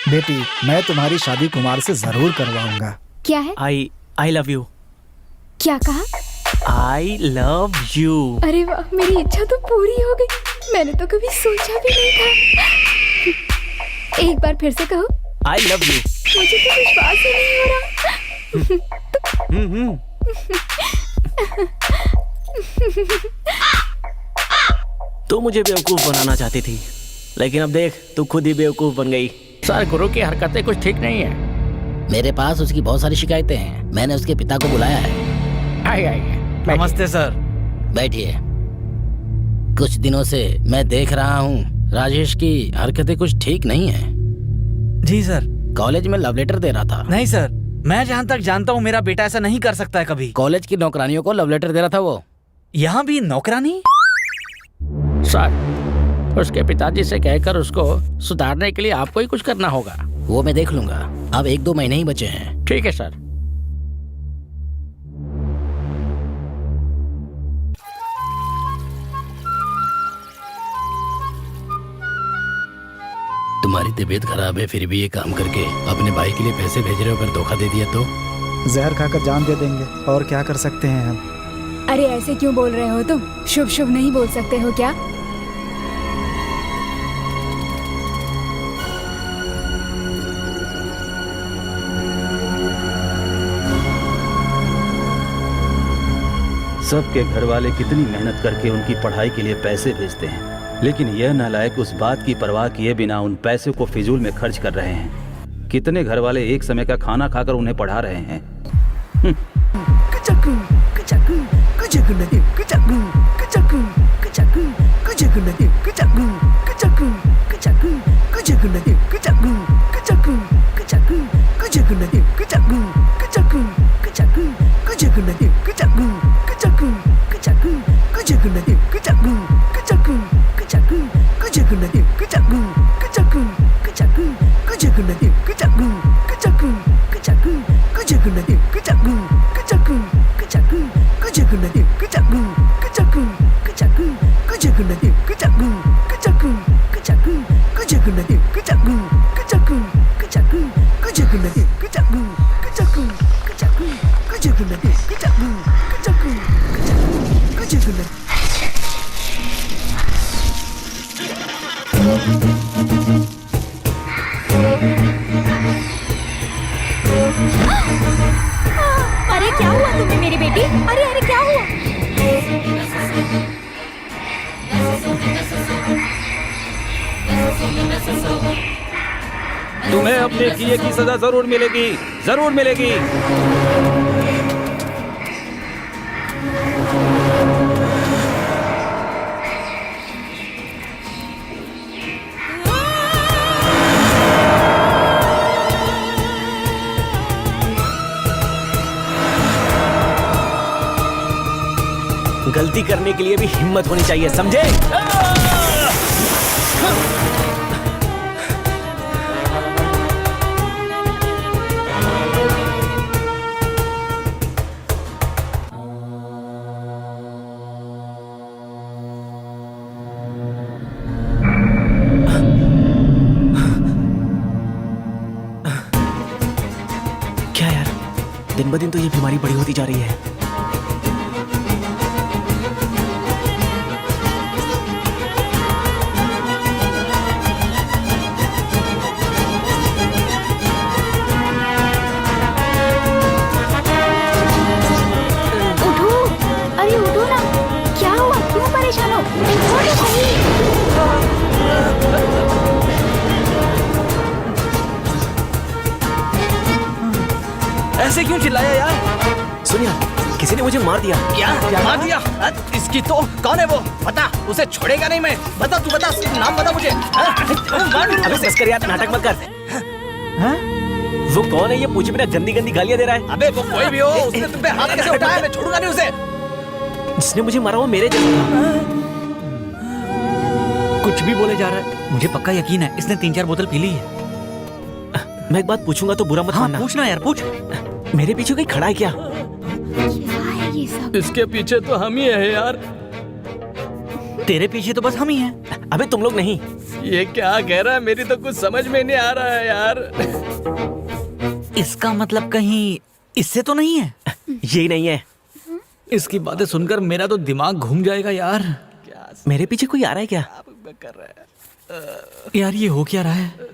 बेटी, मैं तुम्हारी शादी कुमार से जरूर करवाऊंगा। क्या है? I love you. क्या कहा? I love you. अरे वाह, मेरी इच्छा तो पूरी हो गई। मैंने तो कभी सोचा भी नहीं था। एक बार फिर से कहो। I love you. मुझे तो विश्वास ही नहीं हो रहा। तू मुझे बेवकूफ बनाना चाहती थी, लेकिन अब देख तू खुद ही बेवकूफ बन गई। सर, गुरु की हरकतें कुछ ठीक नहीं है। मेरे पास उसकी बहुत सारी शिकायतें हैं। मैंने उसके पिता को बुलाया है। आइए। नमस्ते सर। बैठिए। कुछ दिनों से मैं देख रहा हूँ राजेश की हरकतें कुछ ठीक नहीं है। जी सर। कॉलेज में लव लेटर दे रहा था। नहीं सर, मैं जहाँ तक जानता हूँ मेरा बेटा ऐसा नहीं कर सकता है कभी। कॉलेज की नौकरानियों को लव लेटर दे रहा था वो। यहाँ भी नौकरानी? सर, उसके पिताजी से कहकर उसको सुधारने के लिए आपको ही कुछ करना होगा। वो मैं देख लूंगा। अब 1-2 महीने ही बचे हैं। ठीक है सर। तुम्हारी तबीयत खराब है, फिर भी ये काम करके अपने भाई के लिए पैसे भेज रहे हो। अगर धोखा दे दिया तो जहर खाकर जान दे देंगे, और क्या कर सकते हैं हम। अरे ऐसे क्यों बोल रहे हो तुम? शुभ शुभ नहीं बोल सकते हो क्या? सबके घर वाले कितनी मेहनत करके उनकी पढ़ाई के लिए पैसे भेजते हैं, लेकिन यह नालायक उस बात की परवाह किए बिना उन पैसे को फिजूल में खर्च कर रहे हैं। कितने घर वाले एक समय का खाना खाकर उन्हें पढ़ा रहे हैं। अरे क्या हुआ तुम्हें मेरी बेटी? अरे अरे क्या हुआ? तुम्हें अपने किए की सजा जरूर मिलेगी, जरूर मिलेगी। गलती करने के लिए भी हिम्मत होनी चाहिए, समझे? क्या यार, दिन ब दिन तो ये बीमारी बड़ी होती जा रही है। उठो, अरे उठो ना, क्या हुआ, क्यों परेशान हो? उठो तो सही। ऐसे क्यों चिल्लाया यार? सुनिए, किसी ने मुझे मार दिया। क्या मार दिया? इसकी तो कौन है वो? बता, उसे छोड़ेगा नहीं मैं। बता, तू बता, नाम बता मुझे। अबे बस कर यार, नाटक मत कर। वो कौन है ये पूछे बिना गंदी गंदी गालियां दे रहा है? अबे वो कोई भी हो, उसने तुम पे हाथ कैसे उठाया? मैं छोड़ूंगा नहीं उसे। जिसने मुझे मारा वो मेरे जैसा था। कुछ भी बोले जा रहा है। मुझे पक्का यकीन है इसने 3-4 बोतल पी ली है। मैं एक बात पूछूंगा तो बुरा मत हाँ मानना। पूछना यार, पूछ। मेरे पीछे कोई खड़ा है क्या? क्या है ये सब? इसके पीछे तो हम ही है यार। तेरे पीछे तो बस हम ही हैं। अबे तुम लोग नहीं। ये क्या कह रहा है? मेरी तो कुछ समझ में नहीं आ रहा है यार। इसका मतलब कहीं इससे तो नहीं है? यही नहीं है। इसकी बातें सुनकर मेरा तो दिमाग घूम जाएगा यार। मेरे पीछे कोई आ रहा है क्या? कर रहा है यार ये हो क्या रहा है?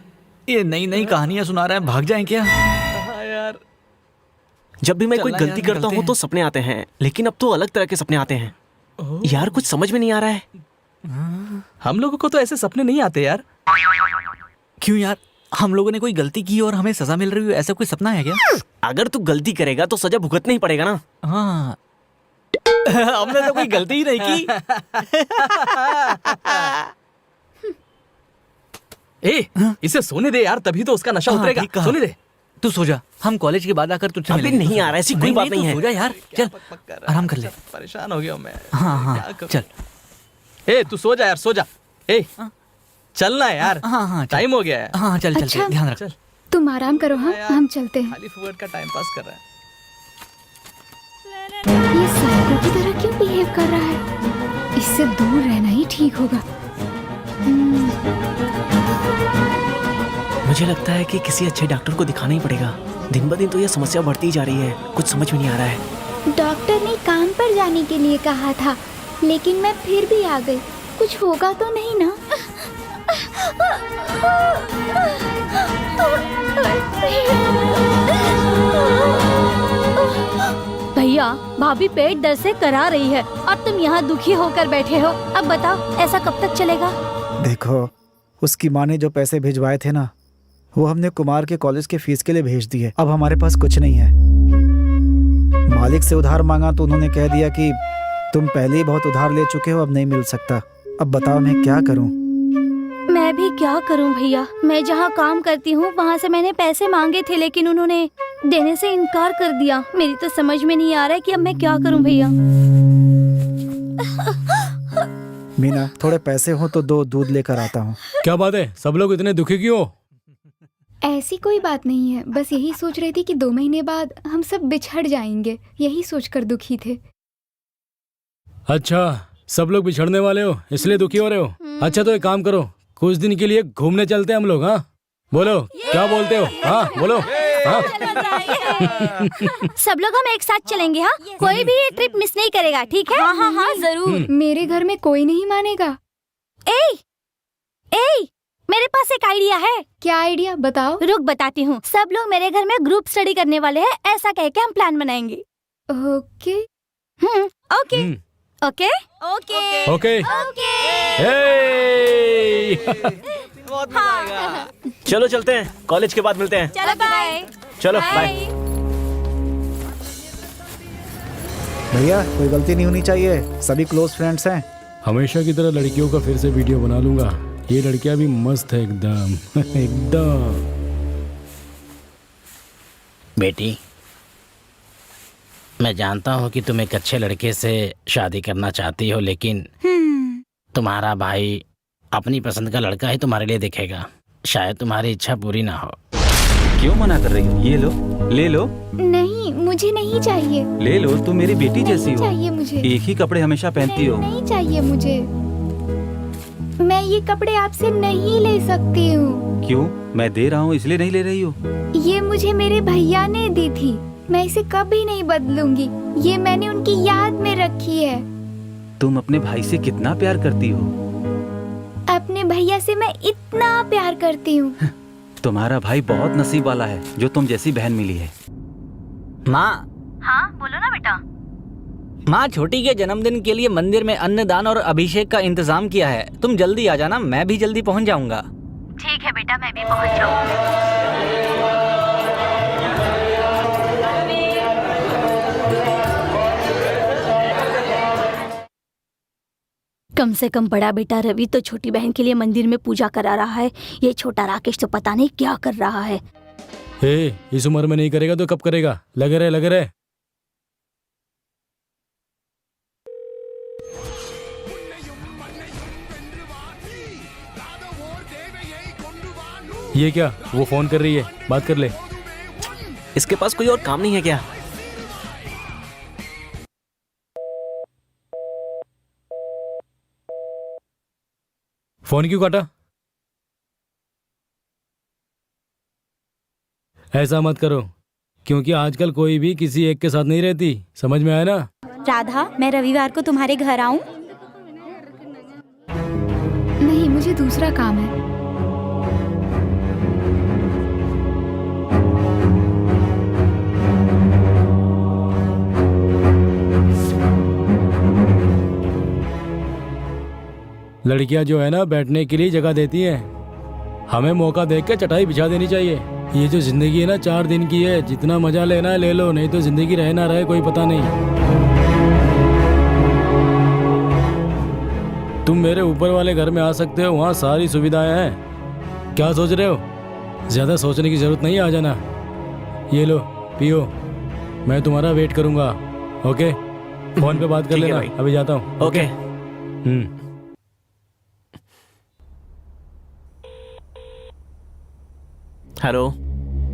ये नई नई कहानियां सुना रहा है, भाग जाएं क्या? हाँ यार। जब भी मैं कोई चलना गलती यार, करता निकलते हूँ तो हैं। सपने आते हैं, लेकिन अब तो अलग तरह के सपने आते हैं। यार कुछ समझ में नहीं आ रहा है। हम लोगों को तो ऐसे सपने नहीं आते यार। क्यों यार, हम लोगों ने कोई गलती की और हमें सजा मिल रही हो, ऐसा कोई सपना है क्या? अगर तू गलती करेगा तो सजा भुगतना ही पड़ेगा ना। हाँ हमने तो कोई गलती ही नहीं की। इसे सोने दे यार, तभी तो उसका नशा हाँ, उतरेगा। ठीक कहा। सोने दे। तू सो जा, हम कॉलेज के बाद आकर तुझसे अबे मिलेंगे। नहीं आ रहा, ऐसी कोई बात नहीं तू है। सो जा यार, चल आराम कर ले। परेशान हो गया हूं मैं। हाँ हाँ क्या करूं? चल। ए तू सो जा यार, सो जा। ए चलना है यार, हाँ हाँ चल। टाइम हो गया है। हाँ चल चल अच्छा। चल, ध्यान रख। चल तुम आराम करो, हाँ यार। हम चलते हैं। खाली फुकट का टाइम पास कर रहा है। ये साइको की तरह क्यों बिहेव कर रहा है? इससे दूर रहना ही ठीक होगा। मुझे लगता है कि किसी अच्छे डॉक्टर को दिखाना ही पड़ेगा। दिन ब दिन तो ये समस्या बढ़ती जा रही है, कुछ समझ में नहीं आ रहा है। डॉक्टर ने काम पर जाने के लिए कहा था, लेकिन मैं फिर भी आ गई। कुछ होगा तो नहीं ना? भैया, भाभी पेट दर्द से करा रही है और तुम यहाँ दुखी होकर बैठे हो। अब बताओ ऐसा कब तक चलेगा? देखो, उसकी माँ ने जो पैसे भिजवाए थे ना, वो हमने कुमार के कॉलेज के फीस के लिए भेज दिए। अब हमारे पास कुछ नहीं है। मालिक से उधार मांगा तो उन्होंने कह दिया कि तुम पहले ही बहुत उधार ले चुके हो, अब नहीं मिल सकता। अब बताओ मैं क्या करूं? मैं भी क्या करूं भैया। मैं जहाँ काम करती हूँ वहाँ से मैंने पैसे मांगे थे, लेकिन उन्होंने देने से इनकार कर दिया। मेरी तो समझ में नहीं आ रहा है कि अब मैं क्या करूं भैया। मीना, थोड़े पैसे हो तो दो, दूध लेकर आता हूँ। क्या बात है, सब लोग इतने दुखी क्यों हो? ऐसी कोई बात नहीं है, बस यही सोच रही थी कि 2 महीने बाद हम सब बिछड़ जाएंगे, यही सोचकर दुखी थे। अच्छा, सब लोग बिछड़ने वाले हो इसलिए दुखी हो रहे हो? अच्छा तो एक काम करो, कुछ दिन के लिए घूमने चलते हैं हम लोग। हाँ बोलो, क्या बोलते हो? हाँ बोलो। हाँ सब लोग हम एक साथ चलेंगे। हाँ, कोई भी ये ट्रिप मिस नहीं करेगा, ठीक है? हाँ हाँ हाँ जरूर। मेरे घर में कोई नहीं मानेगा। ए, मेरे पास एक आइडिया है। क्या आइडिया, बताओ। रुक बताती हूँ। सब लोग मेरे घर में ग्रुप स्टडी करने वाले हैं, ऐसा कह के हम प्लान बनाएंगे। Okay. Okay okay okay okay. चलो चलते हैं, कॉलेज के बाद मिलते हैं। चलो बाय। चलो बाय। भैया, कोई गलती नहीं होनी चाहिए, सभी क्लोज फ्रेंड्स हैं। हमेशा की तरह लड़कियों का फिर से वीडियो बना लूंगा। ये लड़कियां भी मस्त है एकदम। एकदम। बेटी, मैं जानता हूँ कि तुम एक अच्छे लड़के से शादी करना चाहती हो, लेकिन तुम्हारा भाई अपनी पसंद का लड़का ही तुम्हारे लिए देखेगा। शायद तुम्हारी इच्छा पूरी ना हो। क्यों मना कर रही हो? ये लो, ले लो। नहीं, मुझे नहीं चाहिए। ले लो, तुम मेरी बेटी जैसी नहीं हो। चाहिए मुझे। एक ही कपड़े हमेशा पहनती हो। नहीं चाहिए मुझे। मैं ये कपड़े आपसे नहीं ले सकती हूँ। क्यों? मैं दे रहा हूँ इसलिए नहीं ले रही हो? ये मुझे मेरे भैया ने दी थी, मैं इसे कभी नहीं बदलूंगी। ये मैंने उनकी याद में रखी है। तुम अपने भाई से कितना प्यार करती हो? अपने भैया से मैं इतना प्यार करती हूँ। तुम्हारा भाई बहुत नसीब वाला है जो तुम जैसी बहन मिली है। माँ। हाँ बोलो ना बेटा। माँ, छोटी के जन्मदिन के लिए मंदिर में अन्नदान और अभिषेक का इंतजाम किया है। तुम जल्दी आ जाना, मैं भी जल्दी पहुँच जाऊंगा। ठीक है बेटा, मैं भी पहुँच जाऊंगी। कम से कम बड़ा बेटा रवि तो छोटी बहन के लिए मंदिर में पूजा करा रहा है। ये छोटा राकेश तो पता नहीं क्या कर रहा है। इस उम्र में नहीं करेगा तो कब करेगा? लगे रहे। ये क्या? वो फोन कर रही है, बात कर ले। इसके पास कोई और काम नहीं है क्या? फोन क्यों काटा? ऐसा मत करो, क्योंकि आजकल कोई भी किसी एक के साथ नहीं रहती। समझ में आया ना? राधा, मैं रविवार को तुम्हारे घर आऊं? नहीं, मुझे दूसरा काम है। लड़कियां जो है ना, बैठने के लिए जगह देती हैं। हमें मौका देख के चटाई बिछा देनी चाहिए। ये जो जिंदगी है ना, 4 दिन की है। जितना मजा लेना है ले लो, नहीं तो जिंदगी रहे ना रहे कोई पता नहीं। तुम मेरे ऊपर वाले घर में आ सकते हो, वहाँ सारी सुविधाएं हैं। क्या सोच रहे हो? ज्यादा सोचने की जरूरत नहीं, आ जाना। ये लो, पियो, मैं तुम्हारा वेट करूंगा। ओके, फोन पे बात कर लेना। अभी जाता हूँ। ओके। हेलो।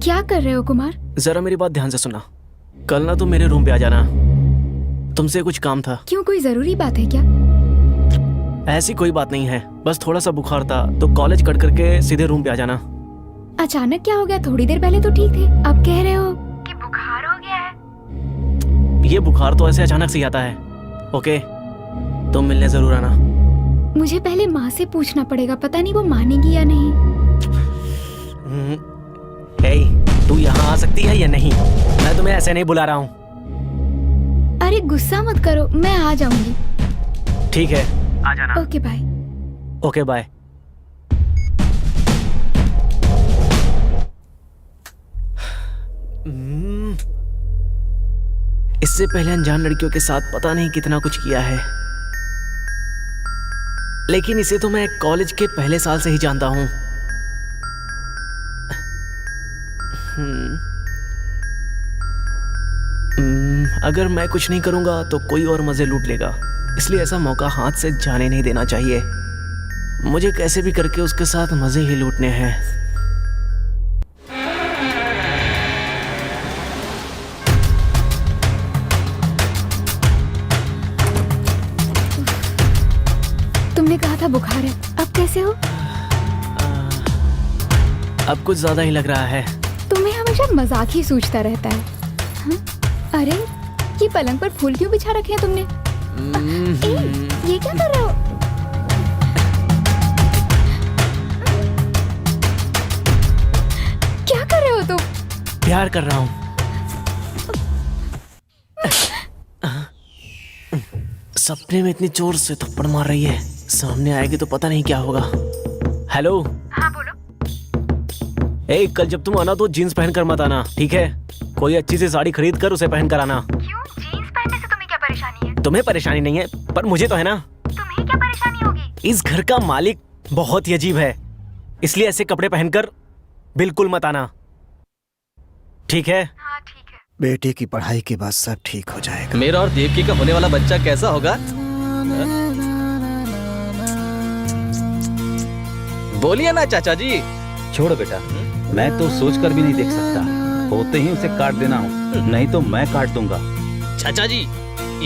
क्या कर रहे हो कुमार? जरा मेरी बात ध्यान से सुनना। कल ना तुम मेरे रूम पे आ जाना, तुमसे कुछ काम था। क्यों, कोई जरूरी बात है क्या? ऐसी कोई बात नहीं है, बस थोड़ा सा बुखार था तो कॉलेज कट करके सीधे रूम पे आ जाना। अचानक क्या हो गया? थोड़ी देर पहले तो ठीक थे, अब कह रहे हो कि बुखार हो गया है। ये बुखार तो ऐसे अचानक से ही आता है। ओके, तुम मिलने जरूर आना। मुझे पहले माँ से पूछना पड़ेगा, पता नहीं वो मानेगी या नहीं। तू यहाँ आ सकती है या नहीं? मैं तुम्हें ऐसे नहीं बुला रहा हूँ। अरे गुस्सा मत करो, मैं आ जाऊंगी। ठीक है, आ जाना। Okay bye. Okay bye. इससे पहले अनजान लड़कियों के साथ पता नहीं कितना कुछ किया है, लेकिन इसे तो मैं कॉलेज के पहले साल से ही जानता हूँ। अगर मैं कुछ नहीं करूंगा तो कोई और मजे लूट लेगा, इसलिए ऐसा मौका हाथ से जाने नहीं देना चाहिए। मुझे कैसे भी करके उसके साथ मजे ही लूटने हैं। तुमने कहा था बुखार है, अब कैसे हो? अब कुछ ज्यादा ही लग रहा है। तुम्हें हमेशा मजाक ही सूझता रहता है। हाँ? अरे ये पलंग पर फूल क्यों बिछा रखे हैं तुमने? ये क्या कर रहे हो? क्या कर रहे हो तुम? प्यार कर रहा हूँ। सपने में इतनी जोर से थप्पड़ मार रही है, सामने आएगी तो पता नहीं क्या होगा। हेलो। हाँ बोलो। कल जब तुम आना तो जीन्स पहन कर मत आना, ठीक है? कोई अच्छी सी साड़ी खरीद कर उसे पहन कर आना। क्यों, जीन्स पहनने से तुम्हें क्या परेशानी है? तुम्हें परेशानी नहीं है, पर मुझे तो है ना। तुम्हें क्या परेशानी होगी? इस घर का मालिक बहुत ही अजीब है, इसलिए ऐसे कपड़े पहनकर बिल्कुल मत आना, ठीक है? हाँ ठीक है। बेटे की पढ़ाई के बाद सब ठीक हो जाएगा। मेरा और देवकी का होने वाला बच्चा कैसा होगा? बोलिए ना चाचा जी। छोड़ो बेटा, मैं तो सोचकर भी नहीं देख सकता। होते ही उसे काट देना हो, नहीं तो मैं काट दूंगा। चाचा जी,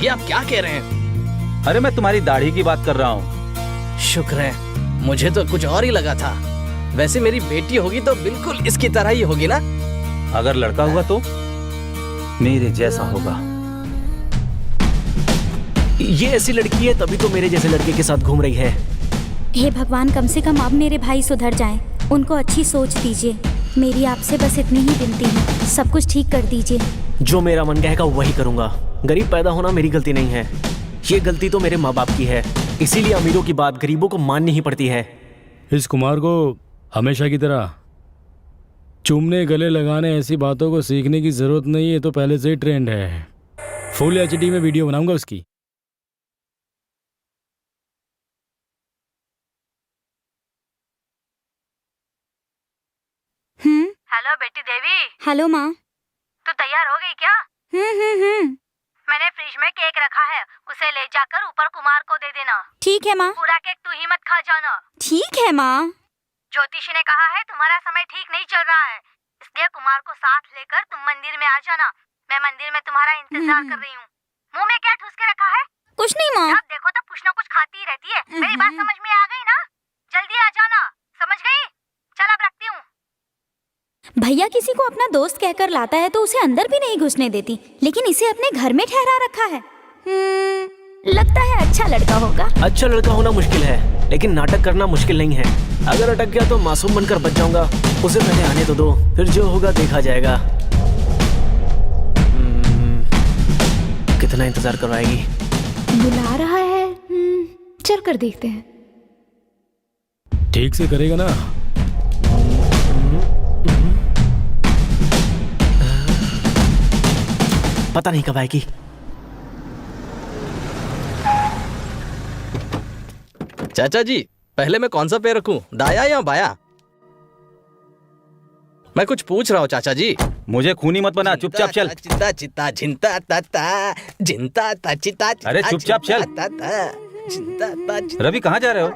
ये आप क्या कह रहे हैं? अरे मैं तुम्हारी दाढ़ी की बात कर रहा हूँ। शुक्र है, मुझे तो कुछ और ही लगा था। वैसे मेरी बेटी होगी तो बिल्कुल इसकी तरह ही होगी ना? अगर लड़का हुआ तो मेरे जैसा होगा। ये ऐसी लड़की है तभी तो मेरे जैसे लड़के के साथ घूम रही है। हे भगवान, कम से कम अब मेरे भाई सुधर जाएं। उनको अच्छी सोच दीजिए। मेरी आपसे बस इतनी ही विनती है, सब कुछ ठीक कर दीजिए। जो मेरा मन कहेगा वही करूंगा। गरीब पैदा होना मेरी गलती नहीं है, ये गलती तो मेरे माँ बाप की है। इसीलिए अमीरों की बात गरीबों को माननी ही पड़ती है। इस कुमार को हमेशा की तरह चूमने गले लगाने ऐसी बातों को सीखने की जरूरत नहीं है, तो पहले से ही ट्रेंड है। फुल एचडी में वीडियो बनाऊंगा उसकी। हेलो बेटी देवी, हेलो माँ। तू तैयार हो गई क्या? मैंने फ्रिज में केक रखा है, उसे ले जाकर ऊपर कुमार को दे देना। ठीक है माँ। पूरा केक तू ही मत खा जाना। ठीक है माँ। ज्योतिषी ने कहा है तुम्हारा समय ठीक नहीं चल रहा है, इसलिए कुमार को साथ लेकर तुम मंदिर में आ जाना। मैं मंदिर में तुम्हारा इंतजार कर रही हूँ। मुंह में क्या ठूस के रखा है? कुछ नहीं माँ। जब देखो तो कुछ ना कुछ खाती ही रहती है। मेरी बात समझ में आ गई ना? जल्दी आ जाना, समझ गई? चल अब रखती हूँ। भैया किसी को अपना दोस्त कहकर लाता है तो उसे अंदर भी नहीं घुसने देती, लेकिन इसे अपने घर में ठहरा रखा है। लगता है अच्छा लड़का होगा। अच्छा लड़का होना मुश्किल है, लेकिन नाटक करना मुश्किल नहीं है। अगर अटक गया तो मासूम बनकर बच जाऊंगा। उसे पहले आने तो दो, फिर जो होगा देखा जाएगा। कितना इंतजार करवाएगी? बुला रहा है, चल कर देखते हैं। ठीक से करेगा ना? पता नहीं कब आएगी। चाचा जी, पहले मैं कौन सा पैर रखूं, दाया या बाया? मैं कुछ पूछ रहा हूँ चाचा जी। मुझे खूनी मत बना, चुपचाप चल। चिंता चिंता झिंता ता झिंता ता चिता। अरे चुपचाप चल। रवि कहाँ जा रहे हो?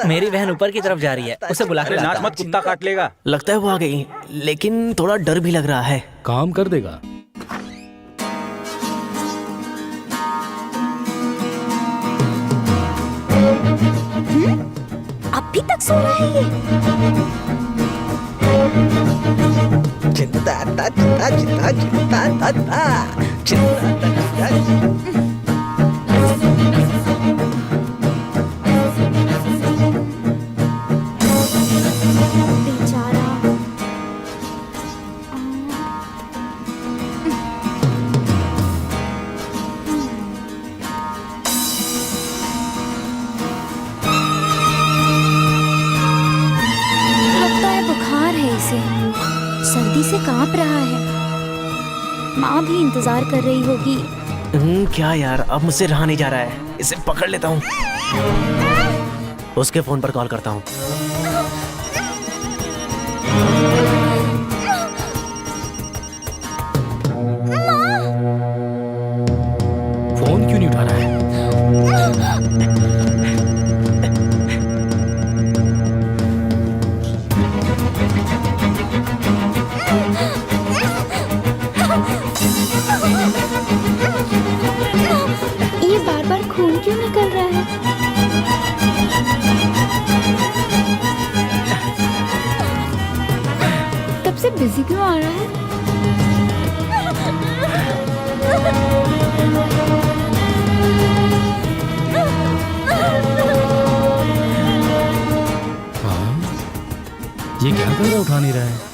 मेरी बहन ऊपर की तरफ जा रही है, उसे बुला के अरे लाता नाच हूँ। मत, कुत्ता काट लेगा। लगता है वो आ गई, लेकिन थोड़ा डर भी लग रहा है। काम कर देगा। अभी तक सो रहा है ये। चिंता ता चिंता चिंता चिंता ता ता चिंता ता चिंता। बेचारा। लगता है बुखार है इसे, सर्दी से कांप रहा है। माँ भी इंतजार कर रही होगी। क्या यार, अब मुझसे रहा नहीं जा रहा है। इसे पकड़ लेता हूँ, उसके फोन पर कॉल करता हूँ। फोन क्यों नहीं उठा रहा है? ये बार बार खून क्यों निकल रहा है? तब से बिजी क्यों आ रहा है? ये क्या कर रहा है, उठा नहीं रहा है?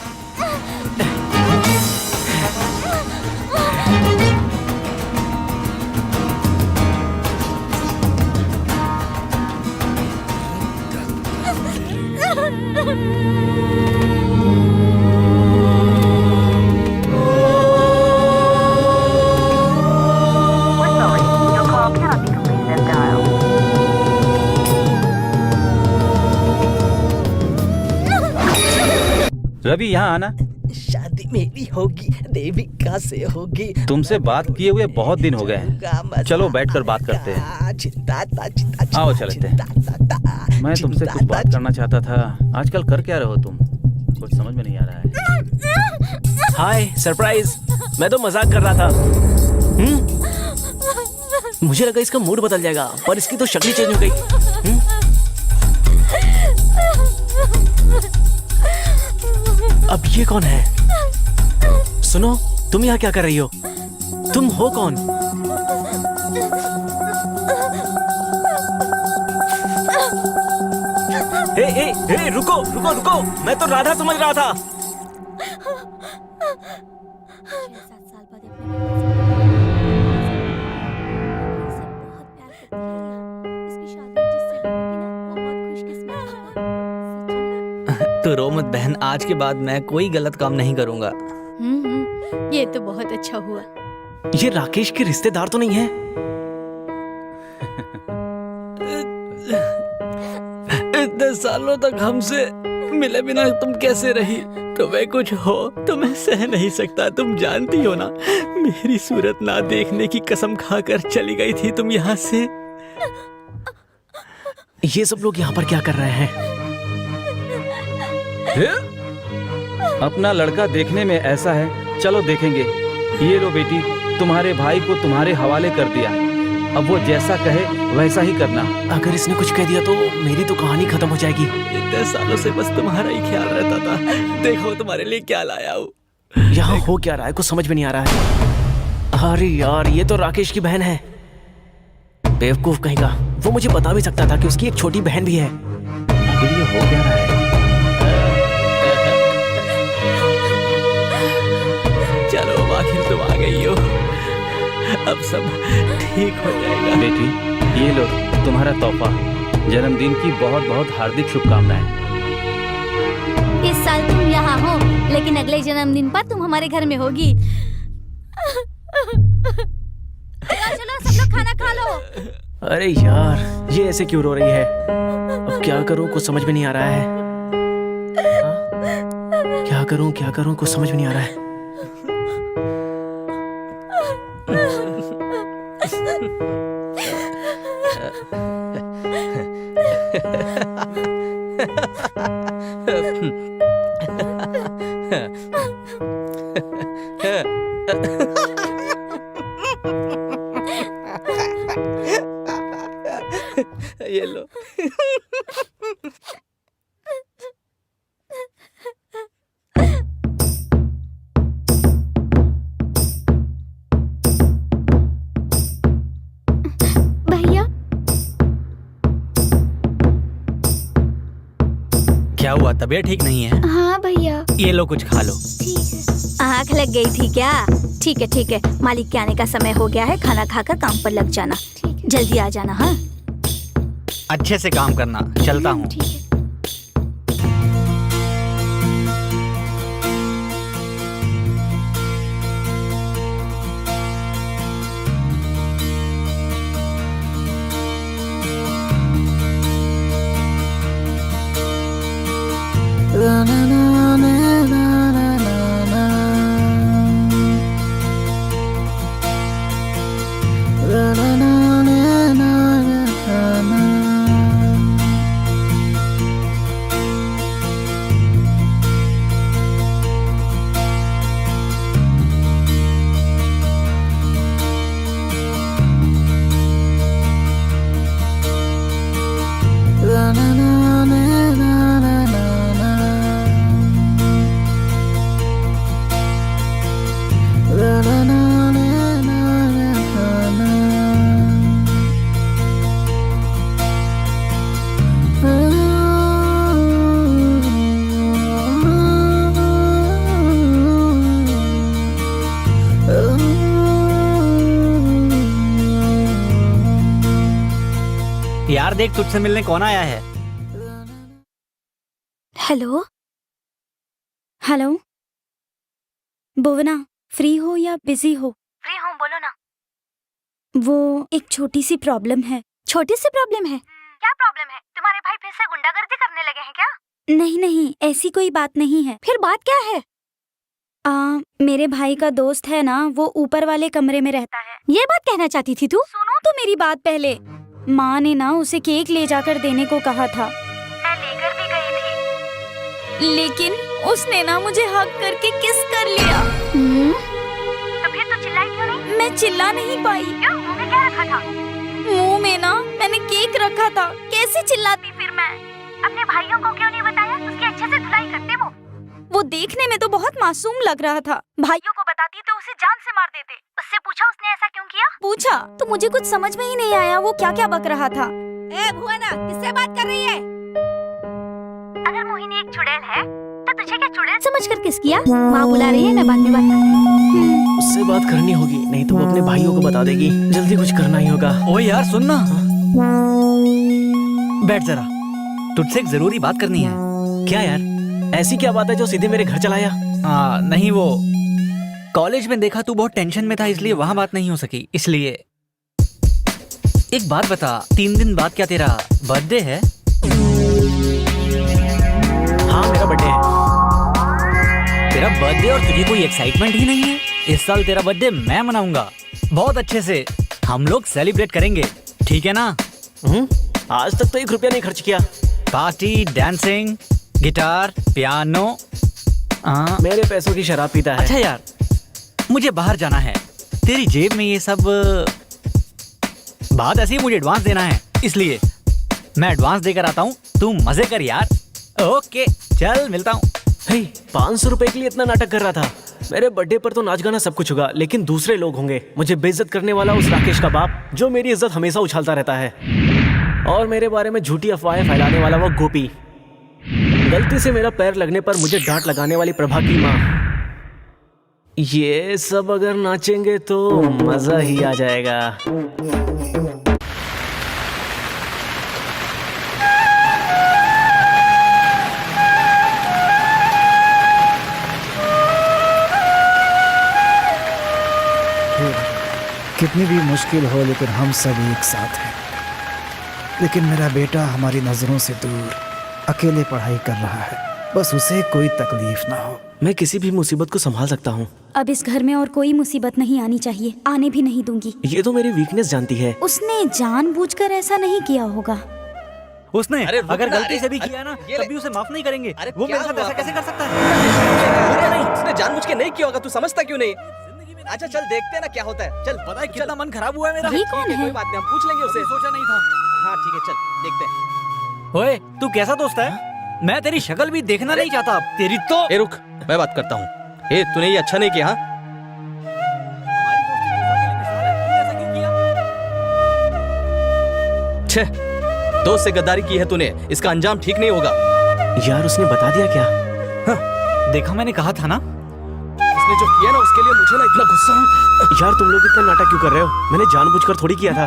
One moment, your call cannot be completed as dialed. Ravi यहाँ आना। शादी मेरी होगी, देविका से होगी। तुमसे बात किए हुए बहुत दिन हो गए हैं। चलो बैठकर बात करते हैं। आओ चलते हैं। मैं तुमसे कुछ बात करना चाहता था। आजकल कर क्या रहे हो तुम? कुछ समझ में नहीं आ रहा है। हाय, सरप्राइज। मैं तो मजाक कर रहा था। मुझे लगा इसका मूड बदल जाएगा, पर इसकी तो शक्ल चेंज हो गई। अब ये कौन है? सुनो, तुम यहाँ क्या कर रही हो? तुम हो कौन? ए, रुको रुको रुको, मैं तो राधा समझ रहा था। तो रो मत बहन, आज के बाद मैं कोई गलत काम नहीं करूंगा। ये तो बहुत अच्छा हुआ। ये राकेश के रिश्तेदार तो नहीं है? इतने सालों तक हमसे मिले बिना तुम कैसे रही? तुम्हें कुछ हो तो मैं सह नहीं सकता। तुम जानती हो ना, मेरी सूरत ना देखने की कसम खाकर चली गई थी तुम यहाँ से। ये सब लोग यहाँ पर क्या कर रहे हैं? अपना लड़का देखने में ऐसा है, चलो देखेंगे। ये लो बेटी, तुम्हारे भाई को तुम्हारे हवाले कर दिया। अब वो जैसा कहे वैसा ही करना। अगर इसने कुछ कह दिया तो मेरी तो कहानी खत्म हो जाएगी। इतने सालों से बस तुम्हारा ही ख्याल रहता था। देखो तुम्हारे लिए क्या लाया हूँ। यहाँ हो क्या रहा है, कुछ समझ में नहीं आ रहा है। अरे यार, ये तो राकेश की बहन है। बेवकूफ कहेगा। वो मुझे बता भी सकता था कि उसकी एक छोटी बहन भी है। आखिर ये हो क्या रहा है? चलो आखिर तुम आ गई हो, अब सब ठीक हो जाएगा। बेटी, ये लो तुम्हारा तोहफा। जन्मदिन की बहुत बहुत हार्दिक शुभकामनाएं। इस साल तुम यहाँ हो, लेकिन अगले जन्मदिन पर तुम हमारे घर में होगी। चलो सब लोग खाना खा लो। अरे यार, ये ऐसे क्यों रो रही है? अब क्या करूं, कुछ समझ में नहीं आ रहा है। क्या करूं, कुछ समझ में नहीं आ रहा है। ये लो। भैया, क्या हुआ, तबीयत ठीक नहीं है? हाँ भैया। ये लो कुछ खा लो। ठीक है। आँख लग गई थी क्या? ठीक है, मालिक के आने का समय हो गया है। खाना खाकर काम पर लग जाना। जल्दी आ जाना। हाँ, अच्छे से काम करना। चलता हूँ। ठीक है। यार देख, तुझसे मिलने कौन आया है? हेलो हेलो, भुवना, फ्री हो या बिजी हो? फ्री हूँ, बोलो ना। वो एक छोटी सी प्रॉब्लम है। छोटी सी प्रॉब्लम है? क्या प्रॉब्लम है? तुम्हारे भाई फिर से गुंडागर्दी करने लगे हैं क्या? नहीं नहीं, ऐसी कोई बात नहीं है। फिर बात क्या है? मेरे भाई का दोस्त है ना, वो ऊपर वाले कमरे में रहता है। ये बात कहना चाहती थी तू? सुनो तो मेरी बात पहले। माँ ने ना उसे केक ले जाकर देने को कहा था, मैं लेकर भी गई थी। लेकिन उसने ना मुझे हक करके किस कर लिया। तो फिर तू चिल्लाई क्यों नहीं? मैं चिल्ला नहीं पाई। क्यों? मुंह में क्या रखा था? मुंह में ना मैंने केक रखा था, कैसे चिल्लाती फिर मैं? अपने भाइयों को क्यों नहीं बताया? उसकी अच्छे से धुलाई करते वो देखने में तो बहुत मासूम लग रहा था। भाइयों को बताती तो उसे जान से मार देते। उससे पूछा उसने ऐसा क्यों किया? पूछा तो मुझे कुछ समझ में ही नहीं आया वो क्या क्या बक रहा था। ए भुवना, किससे बात कर रही है? अगर मोहिनी एक चुड़ैल है तो तुझे क्या चुड़ैल समझ कर किस किया? माँ बुला रही है, मैं बाद में बात करती हूँ। उससे बात करनी होगी, नहीं तो वो अपने भाइयों को बता देगी। जल्दी कुछ करना ही होगा। ओ यार सुन ना, बैठ जरा, तुझसे एक जरूरी बात करनी है। क्या यार, ऐसी क्या बात है जो सीधे मेरे घर चलाया? नहीं, वो कॉलेज में देखा तू बहुत टेंशन में था, इसलिए वहां बात नहीं हो सकी। इसलिए एक बात बता, 3 दिन बाद क्या तेरा बर्थडे है? हाँ मेरा बर्थडे है। तेरा बर्थडे और तुझे कोई एक्साइटमेंट ही नहीं है? इस साल तेरा बर्थडे मैं मनाऊंगा बहुत अच्छे से। हम लोग सेलिब्रेट करेंगे, ठीक है ना? आज तक तो 1 रुपया नहीं खर्च किया। Party, dancing, guitar, piano. मेरे पैसों की शराब पीता है। अच्छा यार, मुझे बाहर जाना है, तेरी जेब में ये सब बात ऐसी, मुझे एडवांस देना है, इसलिए मैं एडवांस देकर आता हूँ। तू मजे कर यार। ओके चल, मिलता हूँ। 500 रुपए के लिए इतना नाटक कर रहा था। मेरे बर्थडे पर तो नाच गाना सब कुछ होगा, लेकिन दूसरे लोग होंगे। मुझे बेइज्जत करने वाला उस राकेश का बाप, जो मेरी इज्जत हमेशा उछालता रहता है, और मेरे बारे में झूठी अफवाहें फैलाने वाला वो गोपी। गलती से मेरा पैर लगने पर मुझे डांट लगाने वाली प्रभा की माँ। ये सब अगर नाचेंगे तो मजा ही आ जाएगा। कितनी भी मुश्किल हो, लेकिन हम सब एक साथ हैं। लेकिन मेरा बेटा हमारी नजरों से दूर अकेले पढ़ाई कर रहा है, बस उसे कोई तकलीफ ना हो। मैं किसी भी मुसीबत को संभाल सकता हूँ। अब इस घर में और कोई मुसीबत नहीं आनी चाहिए, आने भी नहीं दूंगी। ये तो मेरी वीकनेस जानती है। उसने जानबूझकर ऐसा नहीं किया होगा। उसने अगर गलती से भी किया ना, तभी उसे माफ नहीं करेंगे। वो मेरे साथ ऐसा कैसे कर सकता है? उसने जानबूझ के नहीं किया होगा, तू समझता क्यों नहीं? अच्छा चल देखते हैं ना क्या होता है। चल, पता है कितना मन खराब हुआ है मेरा। ये कौन है? कोई बात नहीं, हम पूछ लेंगे उसे। सोचा नहीं था। हाँ ठीक है, चल देखते हैं। ओए, तू कैसा दोस्त है? मैं तेरी शक्ल भी देखना नहीं चाहता तेरी तो। ए रुक, मैं बात करता हूँ। ए तूने ये अच्छा नहीं किया। हाँ छे, दोस्त से गद्दारी की है तूने, इसका अंजाम ठीक नहीं होगा। यार उसने बता दिया क्या? हाँ, देखा मैंने कहा था ना। उसने जो किया ना उसके लिए मुझे ना इतना गुस्सा। यार तुम लोग इतना नाटक क्यों कर रहे हो? मैंने जानबूझकर थोड़ी किया था।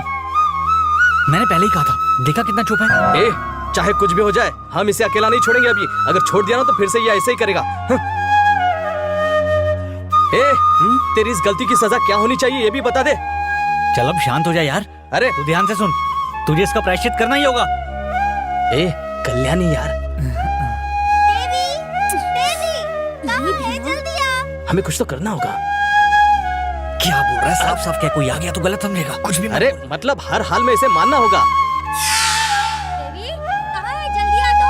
मैंने पहले ही कहा था, देखा कितना चुप है। ए, चाहे कुछ भी हो जाए, हम इसे अकेला नहीं छोड़ेंगे अभी। अगर छोड़ दिया ना तो फिर से ये ऐसे ही करेगा। तेरी इस गलती की सजा क्या होनी चाहिए ये भी बता दे। चल अब शांत हो जा यार। अरे तू ध्यान से सुन, तुझे इसका प्रायश्चित करना ही होगा। ए कल्याणी यार, हमें कुछ तो करना होगा। क्या बोल रहा है? साफ साफ क्या, कोई आ गया तो गलत समझेगा। कुछ भी अरे मतलब हर हाल में इसे मानना होगा।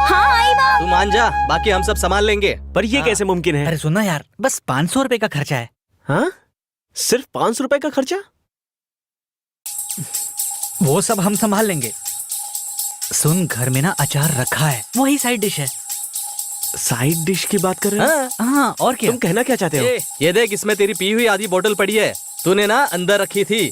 हाँ आई बात। तू मान जा, बाकी हम सब संभाल लेंगे। पर ये कैसे मुमकिन है? अरे सुनना यार, बस 500 रुपए का खर्चा है। हाँ, सिर्फ 500 रुपए का खर्चा? वो सब हम संभाल लेंगे। सुन, घर में ना अचार रखा है, वही साइड डिश है। साइड डिश की बात कर रहे हो? हाँ, और क्या? तुम कहना क्या चाहते हो? ये देख, इसमें तेरी पी हुई आधी बोतल पड़ी है, तूने ना अंदर रखी थी।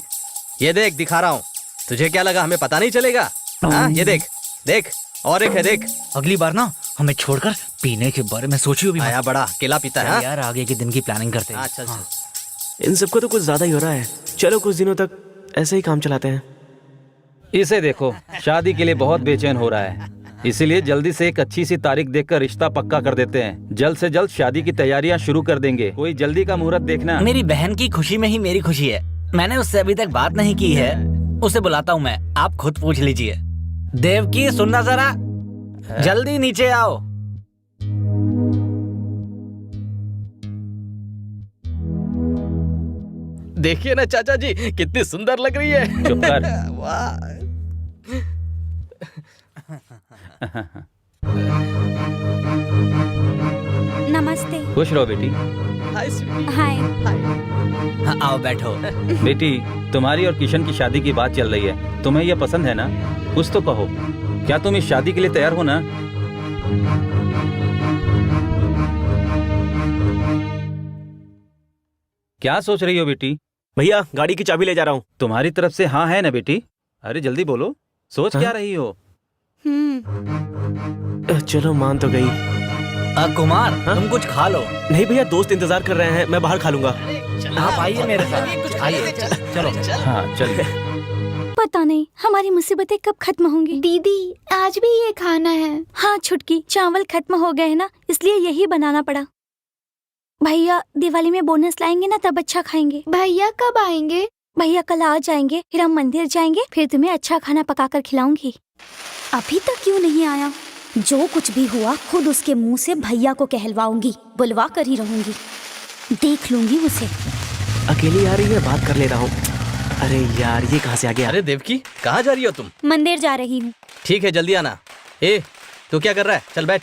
ये देख, दिखा रहा हूँ। तुझे क्या लगा हमें पता नहीं चलेगा? हाँ ये देख, देख और एक है, देख। अगली बार ना हमें छोड़कर पीने के बारे में सोचियो भी मत। आया बड़ा अकेला पीता है। यार आगे के दिन की प्लानिंग करते हैं। चल चल। इन सबको तो कुछ ज्यादा ही हो रहा है। चलो कुछ दिनों तक ऐसे ही काम चलाते हैं। इसे देखो, शादी के लिए बहुत बेचैन हो रहा है, इसीलिए जल्दी से एक अच्छी सी तारीख देखकर रिश्ता पक्का कर देते हैं। जल्द से जल्द शादी की तैयारियां शुरू कर देंगे। कोई जल्दी का मुहूर्त देखना। मेरी बहन की खुशी में ही मेरी खुशी है। मैंने उससे अभी तक बात नहीं की है, उसे बुलाता हूँ मैं, आप खुद पूछ लीजिए। देवकी सुनना जरा, जल्दी नीचे आओ। देखिए ना चाचा जी, कितनी सुंदर लग रही है। चुप कर। वाह। नमस्ते। खुश रहो बेटी। हाय स्वीटी। हाय। हाँ, आओ बैठो। बेटी, तुम्हारी और किशन की शादी की बात चल रही है, तुम्हें यह पसंद है ना? कुछ तो कहो, क्या तुम इस शादी के लिए तैयार हो ना? क्या सोच रही हो बेटी? भैया गाड़ी की चाबी ले जा रहा हूँ। तुम्हारी तरफ से हाँ है ना बेटी? अरे जल्दी बोलो, सोच क्या रही हो? चलो मान तो गई। कुमार, तुम कुछ खा लो। नहीं भैया, दोस्त इंतजार कर रहे हैं, मैं बाहर खा लूंगा। आप आइए मेरे साथ, कुछ खाइए। चलो। हाँ चल। पता नहीं हमारी मुसीबतें कब खत्म होंगी। दीदी आज भी ये खाना है। हाँ छुटकी, चावल खत्म हो गए हैं ना, इसलिए यही बनाना पड़ा। भैया दिवाली में बोनस लाएंगे ना, तब अच्छा खाएंगे। भैया कब आएंगे? भैया कल आ जाएंगे, फिर हम मंदिर जाएंगे, फिर तुम्हें अच्छा खाना पका कर खिलाऊंगी। अभी तक क्यों नहीं आया? जो कुछ भी हुआ खुद उसके मुंह से भैया को कहलवाऊंगी, बुलवा कर ही रहूंगी, देख लूंगी उसे। अकेली आ रही है, बात कर ले रहा हूँ। अरे यार ये कहाँ से आ गया? अरे देवकी, कहाँ जा रही हो तुम? मंदिर जा रही हूँ। ठीक है, जल्दी आना। ए, तू क्या कर रहा है? चल बैठ।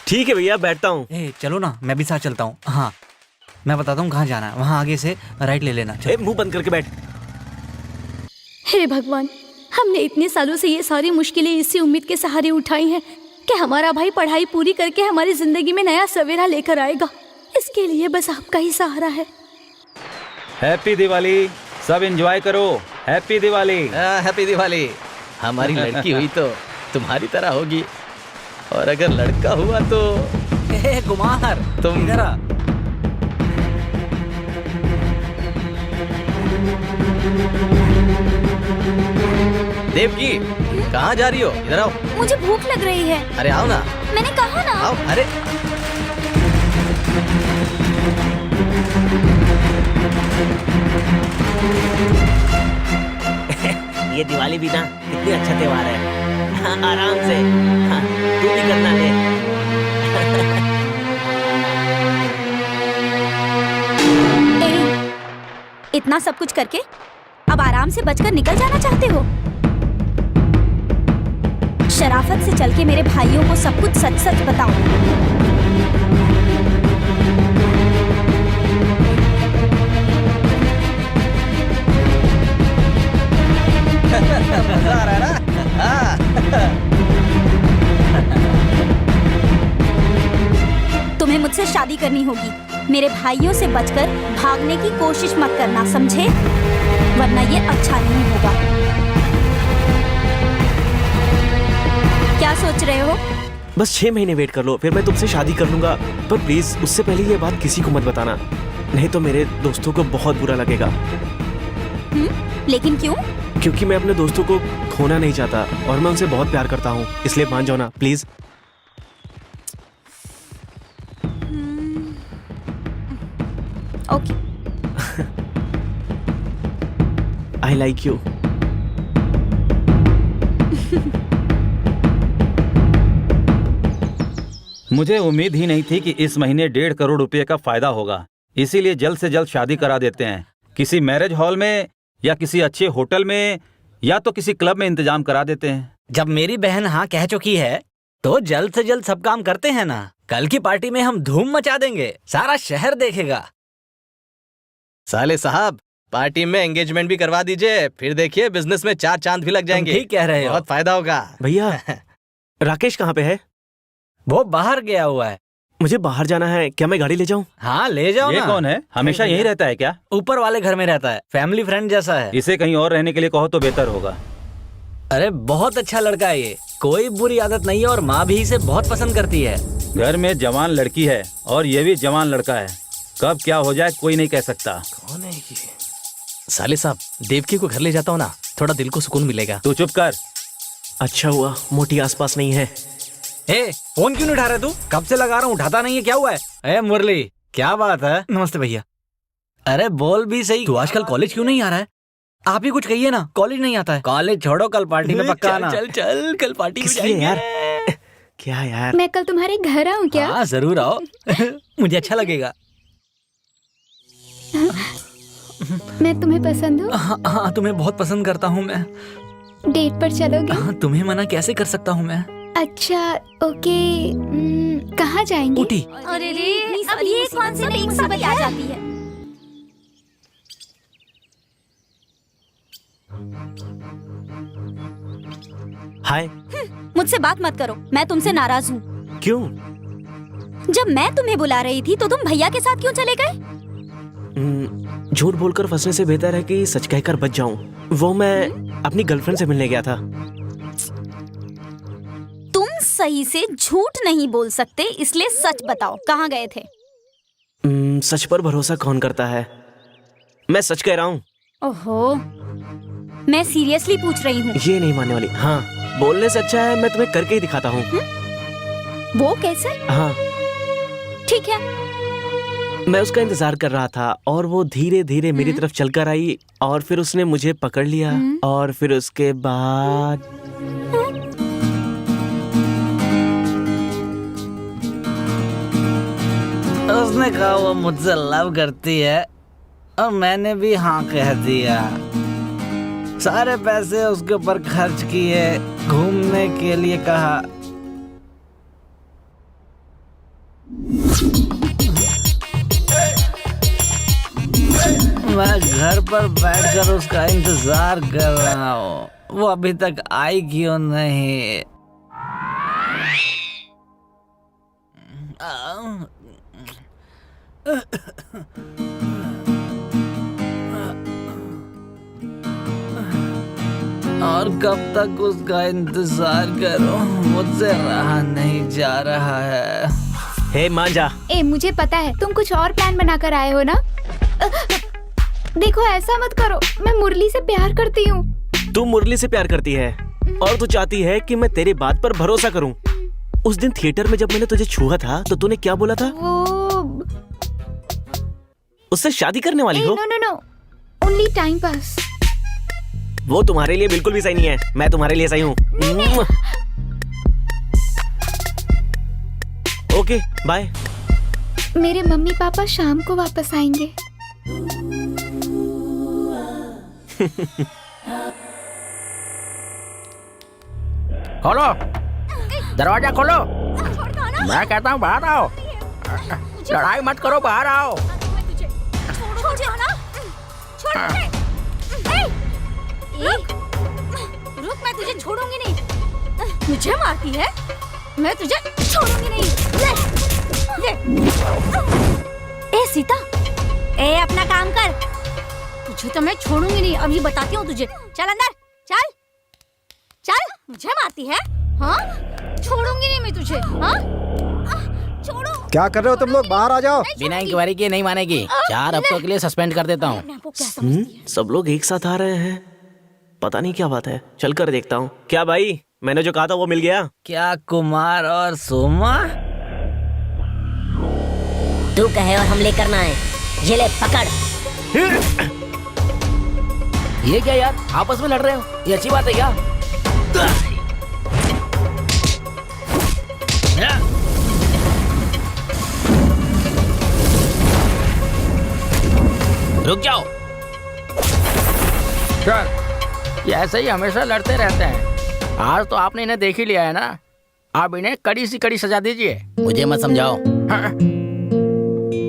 ठीक है भैया, बैठता हूँ। चलो ना, मैं भी साथ चलता हूँ। हाँ, मैं बताता हूँ कहाँ जाना है, वहाँ आगे से राइट ले लेना। मुंह बंद करके बैठ। हे भगवान, हमने इतने सालों से ये सारी मुश्किलें इसी उम्मीद के सहारे उठाई हैं कि हमारा भाई पढ़ाई पूरी करके हमारी जिंदगी में नया सवेरा लेकर आएगा। इसके लिए बस आपका ही सहारा है। हैप्पी दिवाली, सब एंजॉय करो। हैप्पी दिवाली। हैप्पी दिवाली। हमारी लड़की हुई तो तुम्हारी तरह होगी, और अगर लड़का हुआ तो कुमार तुम इधर आ। देवकी, कहाँ जा रही हो? इधर आओ। मुझे भूख लग रही है। अरे आओ ना। मैंने कहा ना। आओ। अरे ये दिवाली भी ना कितनी अच्छा त्योहार है। हाँ, आराम से। हाँ, तू भी करना है। इतना सब कुछ करके अब आराम से बचकर निकल जाना चाहते हो? शराफत से चल के मेरे भाइयों को सब कुछ सच सच बताओ। मजा आ रहा है ना? हाँ। तुम्हें मुझसे शादी करनी होगी। मेरे भाइयों से बचकर भागने की कोशिश मत करना, समझे? वरना ये अच्छा नहीं होगा। क्या सोच रहे हो? बस 6 महीने वेट कर लो, फिर मैं तुमसे शादी कर लूंगा। पर प्लीज उससे पहले ये बात किसी को मत बताना, नहीं तो मेरे दोस्तों को बहुत बुरा लगेगा। लेकिन क्यों? क्योंकि मैं अपने दोस्तों को खोना नहीं चाहता और मैं उनसे बहुत प्यार करता हूँ, इसलिए मान जाओ ना please. Okay. I like you. मुझे उम्मीद ही नहीं थी कि इस महीने 1.5 करोड़ रुपए का फायदा होगा, इसीलिए जल्द से जल्द शादी करा देते हैं। किसी मैरिज हॉल में या किसी अच्छे होटल में या तो किसी क्लब में इंतजाम करा देते हैं। जब मेरी बहन हाँ कह चुकी है तो जल्द से जल्द सब काम करते हैं ना। कल की पार्टी में हम धूम मचा देंगे, सारा शहर देखेगा। साले साहब, पार्टी में एंगेजमेंट भी करवा दीजिए, फिर देखिए बिजनेस में 4 चांद भी लग जाएंगे। ठीक कह रहे हो, बहुत फायदा होगा। भैया राकेश कहाँ पे है? वो बाहर गया हुआ है। मुझे बाहर जाना है, क्या मैं गाड़ी ले जाऊं? हाँ ले जाओ ये ना। कौन है? हमेशा यहीं रहता है क्या? ऊपर वाले घर में रहता है, फैमिली फ्रेंड जैसा है। इसे कहीं और रहने के लिए कहो तो बेहतर होगा। अरे बहुत अच्छा लड़का है ये, कोई बुरी आदत नहीं है और माँ भी इसे बहुत पसंद करती है। घर में जवान लड़की है और ये भी जवान लड़का है, कब क्या हो जाए कोई नहीं कह सकता। कौन है ये? साले साहब, देवकी को घर ले जाता हूँ ना, थोड़ा दिल को सुकून मिलेगा। तू चुप कर। अच्छा हुआ मोटी आसपास नहीं है। ए, फोन क्यों नहीं उठा रहा तू? कब से लगा रहा हूँ, उठाता नहीं है, क्या हुआ है? ए मुरली, क्या बात है? नमस्ते भैया। अरे बोल भी सही, तू आजकल कॉलेज क्यों नहीं आ रहा है? आप ही कुछ कहिए ना। कॉलेज नहीं आता है? कॉलेज छोड़ो, कल पार्टी में पक्का आना। चल चल, कल पार्टी में जाएंगे यार। क्या यार? मैं कल तुम्हारे घर आऊँ क्या? हाँ जरूर आओ। मुझे अच्छा लगेगा। मैं तुम्हें पसंद हूँ? हाँ हाँ, तुम्हें बहुत पसंद करता हूँ मैं। डेट पर चलोगे? हाँ, तुम्हें मना कैसे कर सकता हूँ मैं। अच्छा ओके, कहाँ जाएंगे? ऊटी। अरे रे, अब ये कौन सी नई मुसीबत आ जाती है? हाय। मुझसे बात मत करो, मैं तुमसे नाराज हूँ। क्यों? जब मैं तुम्हें बुला रही थी तो तुम भैया के साथ क्यों चले गए? झूठ बोलकर फंसने से बेहतर है कि सच कहकर बच जाऊं। वो मैं अपनी गर्लफ्रेंड से मिलने गया था। तुम सही से झूठ नहीं बोल सकते, इसलिए सच बताओ, कहाँ गए थे? सच पर भरोसा कौन करता है? मैं सच कह रहा हूँ। ओहो, मैं सीरियसली पूछ रही हूँ। ये नहीं मानने वाली। हाँ, बोलने से अच्छा है मैं तुम्हें करके ही दिखाता हूँ। वो कैसे? हाँ ठीक है। मैं उसका इंतजार कर रहा था और वो धीरे धीरे मेरी तरफ चलकर आई और फिर उसने मुझे पकड़ लिया और फिर उसके बाद उसने कहा वो मुझसे लव करती है और मैंने भी हाँ कह दिया। सारे पैसे उसके ऊपर खर्च किए, घूमने के लिए कहा। मैं घर पर बैठकर उसका इंतजार कर रहा हूँ, वो अभी तक आई क्यों नहीं। और कब तक उसका इंतजार करूं, मुझसे रहा नहीं जा रहा है। हे मांझा। ए, मुझे पता है तुम कुछ और प्लान बनाकर आए हो ना। देखो ऐसा मत करो, मैं मुरली से प्यार करती हूँ। तू मुरली से प्यार करती है और तू चाहती है कि मैं तेरी बात पर भरोसा करूं। उस दिन थिएटर में जब मैंने तुझे छुआ था तो तूने क्या बोला था? वो उससे शादी करने वाली हो? No no no, only time pass. वो तुम्हारे लिए बिल्कुल भी सही नहीं है, मैं तुम्हारे लिए सही हूँ। Okay bye. मेरे मम्मी पापा शाम को वापस आएंगे। खोलो, दरवाजा खोलो। मैं कहता हूँ बाहर आओ, लड़ाई मत करो, बाहर आओ। रुक, मैं तुझे छोड़ूंगी नहीं। मुझे मारती है, मैं तुझे छोड़ूंगी नहीं। ले, ले। ए सीता, ए अपना काम कर। तुझे तो मैं छोड़ूंगी नहीं, अभी बताती हूँ तुझे। चल अंदर, चल चल। मुझे मारती है? हाँ, छोड़ूंगी नहीं मैं तुझे। हाँ, छोड़ो। क्या कर रहे हो तुम लोग? बाहर आ जाओ। बिना इंक्वायरी के नहीं मानेगी, 4 हफ्तों के लिए सस्पेंड कर देता हूँ। सब लोग एक साथ आ रहे हैं, पता नहीं क्या बात है। चल कर देखता हूँ। क्या भाई, मैंने जो कहा था वो मिल गया? क्या कुमार और सोमा? तू कहे और हम लेकर ना आए। ये ले पकड़। ये क्या यार, आपस में लड़ रहे हो? ये अच्छी बात है क्या? रुक जाओ। चल, ये ऐसे ही हमेशा लड़ते रहते हैं। आज तो आपने इन्हें देख ही लिया है ना, आप इन्हें कड़ी सी कड़ी सजा दीजिए। मुझे मत समझाओ। हाँ।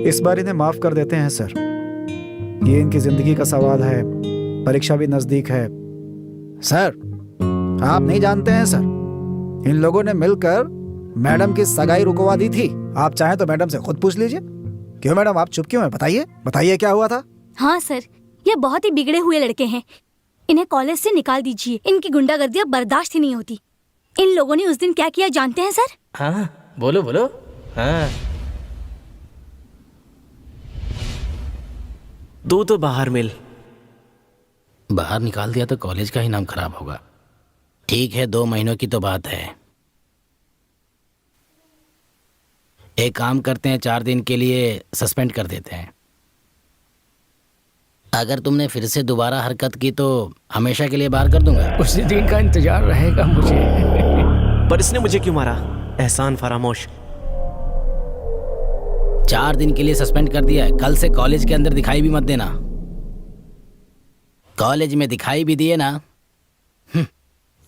इस बार इन्हें माफ कर देते हैं सर, ये इनकी जिंदगी का सवाल है, परीक्षा भी नजदीक है। सर आप नहीं जानते हैं सर, इन लोगों ने मिलकर मैडम की सगाई रुकवा दी थी। आप चाहें तो मैडम से खुद पूछ लीजिए। क्यों मैडम, आप चुप क्यों हैं? बताइए बताइए क्या हुआ था? हाँ सर, ये बहुत ही बिगड़े हुए लड़के हैं, इन्हें कॉलेज से निकाल दीजिए। इनकी गुंडागर्दी अब बर्दाश्त ही नहीं होती। इन लोगों ने उस दिन क्या किया जानते हैं सर? हाँ बोलो बोलो। हाँ, तू तो बाहर मिल। बाहर निकाल दिया तो कॉलेज का ही नाम खराब होगा। ठीक है, 2 महीनों की तो बात है। एक काम करते हैं, 4 दिन के लिए सस्पेंड कर देते हैं। अगर तुमने फिर से दोबारा हरकत की तो हमेशा के लिए बाहर कर दूंगा। उसी दिन का इंतजार रहेगा मुझे। पर इसने मुझे क्यों मारा? एहसान फरामोश। 4 दिन के लिए सस्पेंड कर दिया है, कल से कॉलेज के अंदर दिखाई भी मत देना। कॉलेज में दिखाई भी दिए ना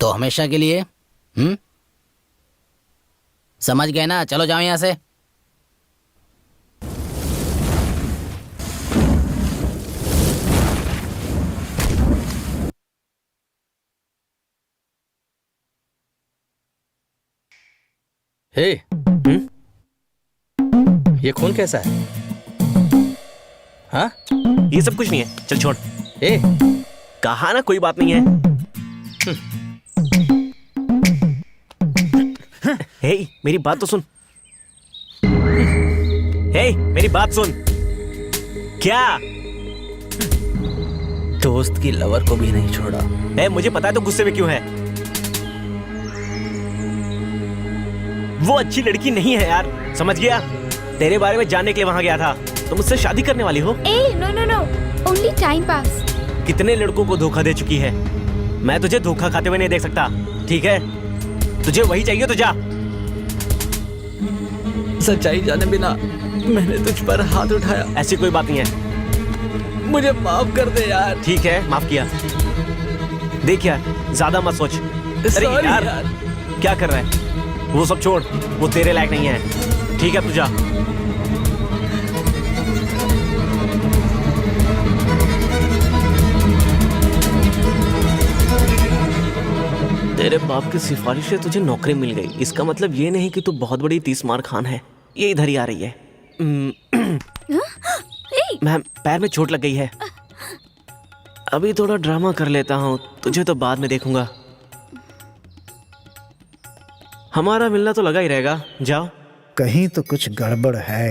तो हमेशा के लिए समझ गए ना? चलो जाओ यहाँ से। हे, ये खून कैसा है? हाँ? ये सब कुछ नहीं है, चल छोड़। ए, कहा ना कोई बात नहीं है। हे, मेरी बात तो सुन। हे, मेरी बात सुन। क्या? दोस्त की लवर को भी नहीं छोड़ा। हे, मुझे पता है तो गुस्से में क्यों है। वो अच्छी लड़की नहीं है यार, समझ गया? तेरे बारे में जानने के लिए वहां गया था। तुम मुझसे शादी करने वाली हो? ए, no no no, only time pass. कितने लड़कों को धोखा दे चुकी है, मैं तुझे धोखा खाते हुए नहीं देख सकता, ठीक है? तुझे वही चाहिए तो जा। सच्चाई जाने बिना मैंने तुझ पर हाथ उठाया। ऐसी कोई बात नहीं है। मुझे माफ कर दे यार। ठीक है, माफ किया। देख यार, ज्यादा मत सोच। अरे यार, क्या कर रहा है? वो सब छोड़, वो तेरे लायक नहीं है, ठीक है? तू जा। तेरे बाप की सिफारिश से तुझे नौकरी मिल गई, इसका मतलब ये नहीं कि तू बहुत बड़ी 30 मार खान है। ये इधर ही आ रही है। मैम, पैर में चोट लग गई है। अभी थोड़ा ड्रामा कर लेता हूँ, तुझे तो बाद में देखूंगा। हमारा मिलना तो लगा ही रहेगा, जाओ। कहीं तो कुछ गड़बड़ है।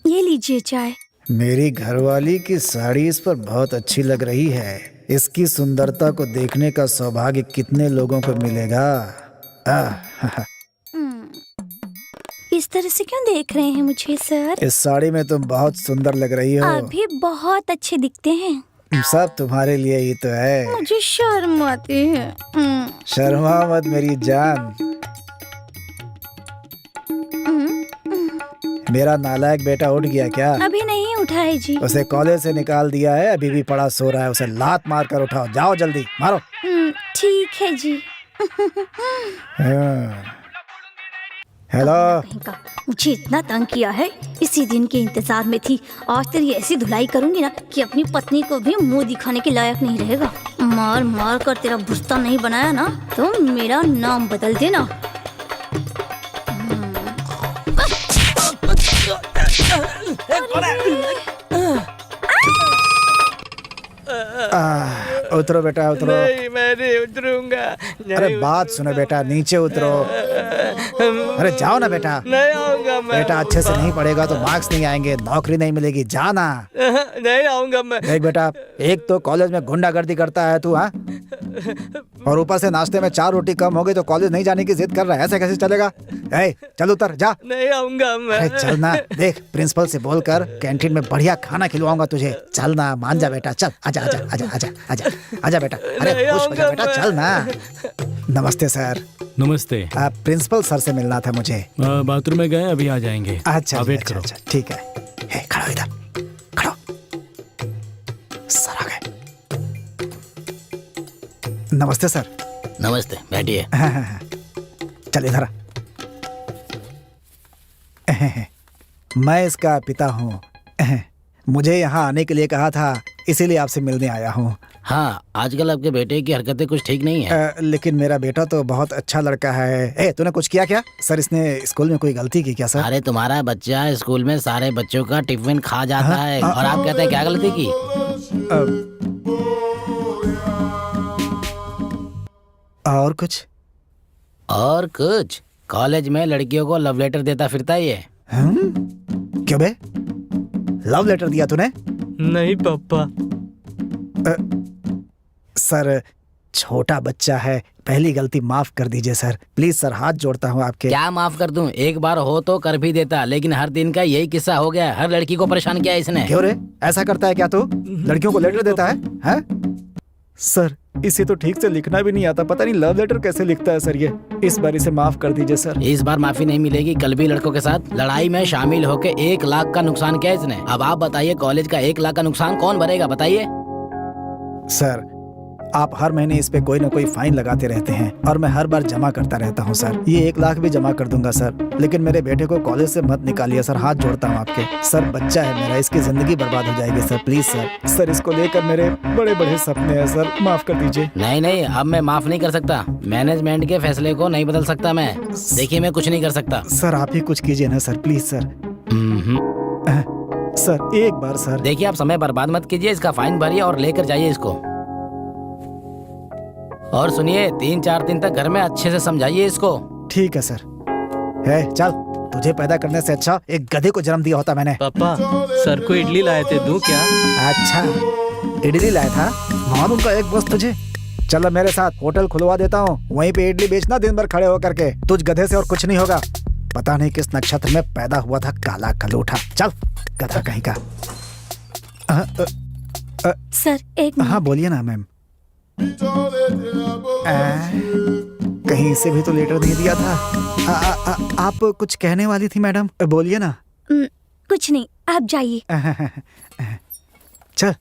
ये लीजिए चाय। मेरी घरवाली की साड़ी इस पर बहुत अच्छी लग रही है। इसकी सुंदरता को देखने का सौभाग्य कितने लोगों को मिलेगा। इस तरह से क्यों देख रहे हैं मुझे सर? इस साड़ी में तुम बहुत सुंदर लग रही हो। अभी बहुत अच्छे दिखते हैं। सब तुम्हारे लिए ही तो है। मुझे शर्म आती है। शर्मा मत मेरी जान। मेरा नालायक बेटा उठ गया क्या? अभी नहीं उठा है जी। उसे कॉलेज से निकाल दिया है, अभी भी पड़ा सो रहा है। उसे लात मार कर उठाओ, जाओ जल्दी मारो। ठीक है जी। हेलो। मुझे इतना तंग किया है, इसी दिन के इंतजार में थी। आज तेरी ऐसी धुलाई करूंगी ना कि अपनी पत्नी को भी मुंह दिखाने के लायक नहीं रहेगा। मार मार कर तेरा भुस्ता नहीं बनाया ना तो मेरा नाम बदल देना। उतरो बेटा, उतरो। नहीं, मैं नहीं उतरूंगा। अरे बात सुनो बेटा, नीचे उतरो। अरे जाओ ना बेटा। नहीं आऊंगा मैं। बेटा अच्छे से नहीं पढ़ेगा तो मार्क्स नहीं आएंगे, नौकरी नहीं मिलेगी, जाना। नहीं आऊंगा मैं। देख बेटा, एक तो कॉलेज में गुंडागर्दी करता है तू, हाँ? और ऊपर से नाश्ते में 4 रोटी कम हो गई तो कॉलेज नहीं जाने की जिद कर रहा है। ऐसे कैसे चलेगा? चल उतर, जा। नहीं आऊंगा मैं। अरे चल ना, देख प्रिंसिपल से बोलकर कैंटीन में बढ़िया खाना खिलवाऊंगा तुझे। चल ना, मान जा बेटा, चल। आजा आजा आजा आजा आजा आजा बेटा। अरे खुश हो जा बेटा, चल ना। नमस्ते सर। नमस्ते। प्रिंसिपल सर से मिलना था मुझे। बाथरूम में गए, अभी आ जाएंगे। अच्छा वेट अच्छा, करो। अच्छा, ठीक है। खड़ा इधर, खड़ा। सर आ गए। नमस्ते सर। नमस्ते, बैठिए। चल इधर आ। मैं इसका पिता हूँ। मुझे यहाँ आने के लिए कहा था, इसीलिए आपसे मिलने आया हूँ। हाँ, आजकल आपके बेटे की हरकतें कुछ ठीक नहीं है। लेकिन मेरा बेटा तो बहुत अच्छा लड़का है। तूने कुछ किया क्या? सर इसने स्कूल में कोई गलती की क्या सर? अरे तुम्हारा बच्चा स्कूल में सारे बच्चों का टिफिन खा जाता है और आप कहते हैं क्या गलती की? और कुछ? और कुछ? कॉलेज में लड़कियों को लव लेटर देता फिरता है ये। क्यों बे? लव लेटर दिया तूने? नहीं पापा। सर छोटा बच्चा है, पहली गलती माफ कर दीजिए सर, प्लीज सर, हाथ जोड़ता हूँ आपके। क्या माफ कर दूं? एक बार हो तो कर भी देता, लेकिन हर दिन का यही किस्सा हो गया। हर लड़की को परेशान किया इसने। क्यों रे, ऐसा करता है क्या तू? लड़कियों को लेटर देता है? सर इसे तो ठीक से लिखना भी नहीं आता, पता नहीं लव लेटर कैसे लिखता है सर ये। इस बार इसे माफ कर दीजिए सर। इस बार माफी नहीं मिलेगी। कल भी लड़कों के साथ लड़ाई में शामिल होके 1 लाख का नुकसान किया इसने। अब आप बताइए, कॉलेज का 1 लाख का नुकसान कौन भरेगा बताइए? सर आप हर महीने इस पे कोई ना कोई फाइन लगाते रहते हैं और मैं हर बार जमा करता रहता हूँ सर। ये 1 लाख भी जमा कर दूंगा सर, लेकिन मेरे बेटे को कॉलेज से मत निकालिए सर, हाथ जोड़ता हूँ आपके। सर बच्चा है मेरा, इसकी जिंदगी बर्बाद हो जाएगी सर, प्लीज सर। सर इसको लेकर मेरे बड़े बड़े सपने हैं सर, माफ कर दीजिए। नहीं नहीं, अब मैं माफ नहीं कर सकता। मैनेजमेंट के फैसले को नहीं बदल सकता मैं। देखिए मैं कुछ नहीं कर सकता। सर आप ही कुछ कीजिए ना सर, प्लीज सर। सर एक बार सर। देखिए आप समय बर्बाद मत कीजिए, इसका फाइन भरिए और लेकर जाइए इसको। और सुनिए, 3-4 दिन तक घर में अच्छे से समझाइए इसको। ठीक है सर। है चल, तुझे पैदा करने से अच्छा एक गधे को जन्म दिया होता मैंने। पापा सर को इडली लाए थे, दूं क्या? अच्छा इडली लाया था, मालूम का एक बस तुझे। चलो मेरे साथ, होटल खुलवा देता हूँ, वहीं पे इडली बेचना दिन भर खड़े होकर के। तुझ गधे से और कुछ नहीं होगा। पता नहीं किस नक्षत्र में पैदा हुआ था काला कलूठा। चल गधा कहीं का। सर एक हाँ बोलिए ना मैम। कहीं से भी तो लेटर नहीं दिया था। आप कुछ कहने वाली थी मैडम, बोलिए ना। कुछ नहीं, आप जाइए। चल,